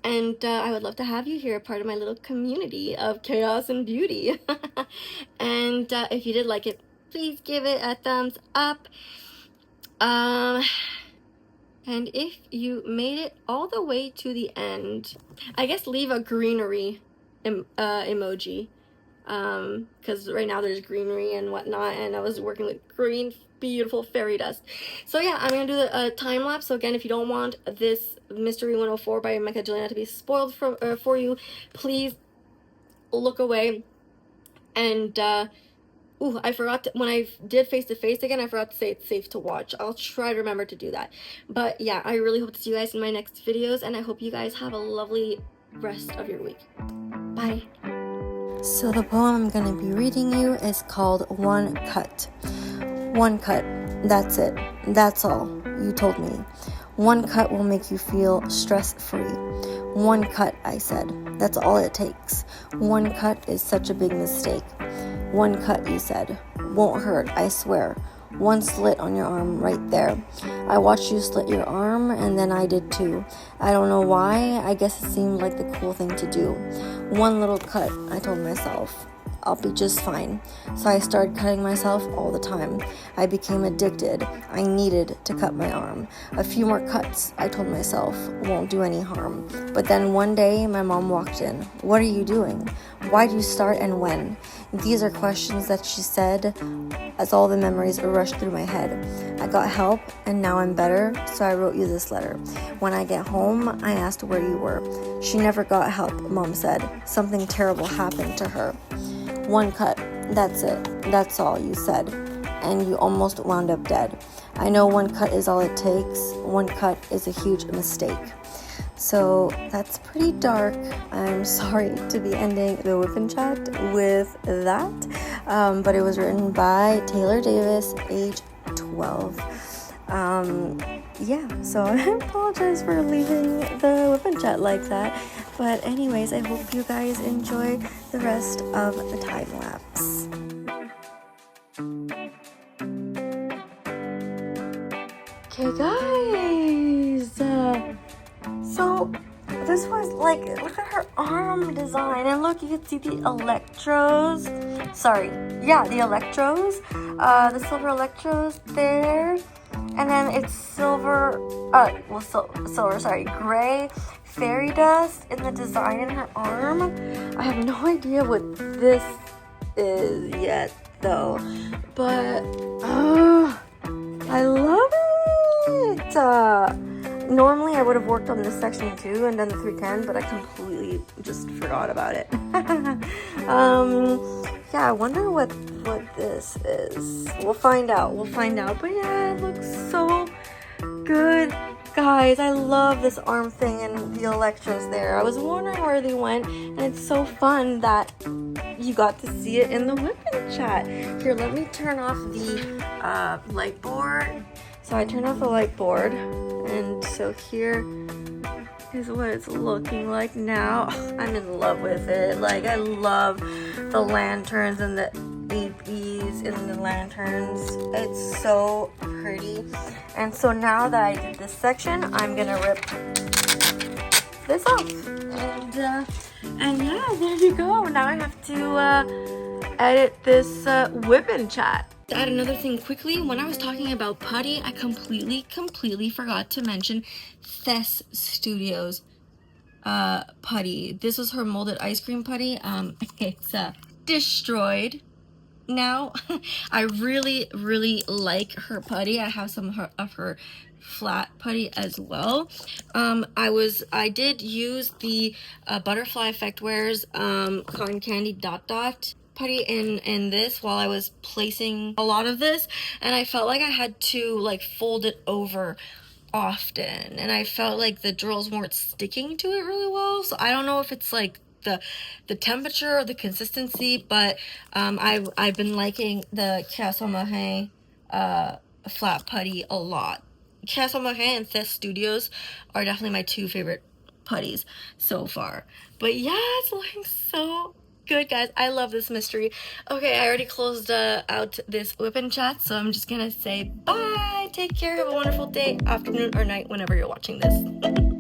and I would love to have you here, part of my little community of chaos and beauty. And if you did like it, please give it a thumbs up. And if you made it all the way to the end, I guess leave a greenery emoji. Because right now there's greenery and whatnot, and I was working with green, beautiful fairy dust. So yeah, I'm going to do the time lapse. So again, if you don't want this Mystery 104 by Mecca Juliana to be spoiled for you, please look away. And ooh, I forgot when I did face-to-face again, I forgot to say it's safe to watch. I'll try to remember to do that. But yeah, I really hope to see you guys in my next videos, and I hope you guys have a lovely rest of your week. Bye. So the poem I'm going to be reading you is called One Cut. One cut. That's it. That's all. You told me. One cut will make you feel stress-free. One cut, I said. That's all it takes. One cut is such a big mistake. One cut, you said. Won't hurt, I swear. One slit on your arm right there. I watched you slit your arm, and then I did too. I don't know why. I guess it seemed like the cool thing to do. One little cut, I told myself. I'll be just fine. So I started cutting myself all the time. I became addicted. I needed to cut my arm. A few more cuts, I told myself, won't do any harm. But then one day, my mom walked in. What are you doing? Why'd you start and when? These are questions that she said as all the memories rushed through my head. I got help, and now I'm better, so I wrote you this letter. When I get home, I asked where you were. She never got help, Mom said. Something terrible happened to her. One cut, that's it, that's all, you said, and you almost wound up dead. I know one cut is all it takes. One cut is a huge mistake. So that's pretty dark. I'm sorry to be ending the whip and chat with that, but it was written by Taylor Davis, age 12. Yeah, so I apologize for leaving the whip and chat like that, but anyways, I hope you guys enjoy the rest of the time lapse. Okay guys, so this was like, look at her arm design, and look, you can see the electrodes, the electrodes, the silver electrodes there. And then it's gray fairy dust in the design in her arm. I have no idea what this is yet, though. But, I love it. Normally I would have worked on this section too and done the 310, but I completely just forgot about it. Yeah, I wonder what this is. We'll find out. But yeah, it looks so good. Guys, I love this arm thing and the electros there. I was wondering where they went, and it's so fun that you got to see it in the WIP chat. Here, let me turn off the light board. So I turned off the light board, and so here is what it's looking like now. I'm in love with it. Like, I love the lanterns and the APs in the lanterns. It's so pretty. And so now that I did this section, I'm gonna rip this off. And yeah, there you go. Now I have to edit this WIP in chat. To add another thing quickly, when I was talking about putty, I completely forgot to mention Thess Studios putty. This was her molded ice cream putty. It's destroyed now. I really like her putty. I have some of her flat putty as well. I did use the Butterfly Effect Wears cotton candy dot putty in this while I was placing a lot of this, and I felt like I had to like fold it over often, and I felt like the drills weren't sticking to it really well. So I don't know if it's like the temperature or the consistency, but I've been liking the Castle Mahe flat putty a lot. Castle Mahe and Thess Studios are definitely my two favorite putties so far. But yeah, it's looking so good, guys. I love this mystery. Okay, I already closed out this WIP and chat, so I'm just gonna say bye. Take care. Have a wonderful day, afternoon, or night whenever you're watching this.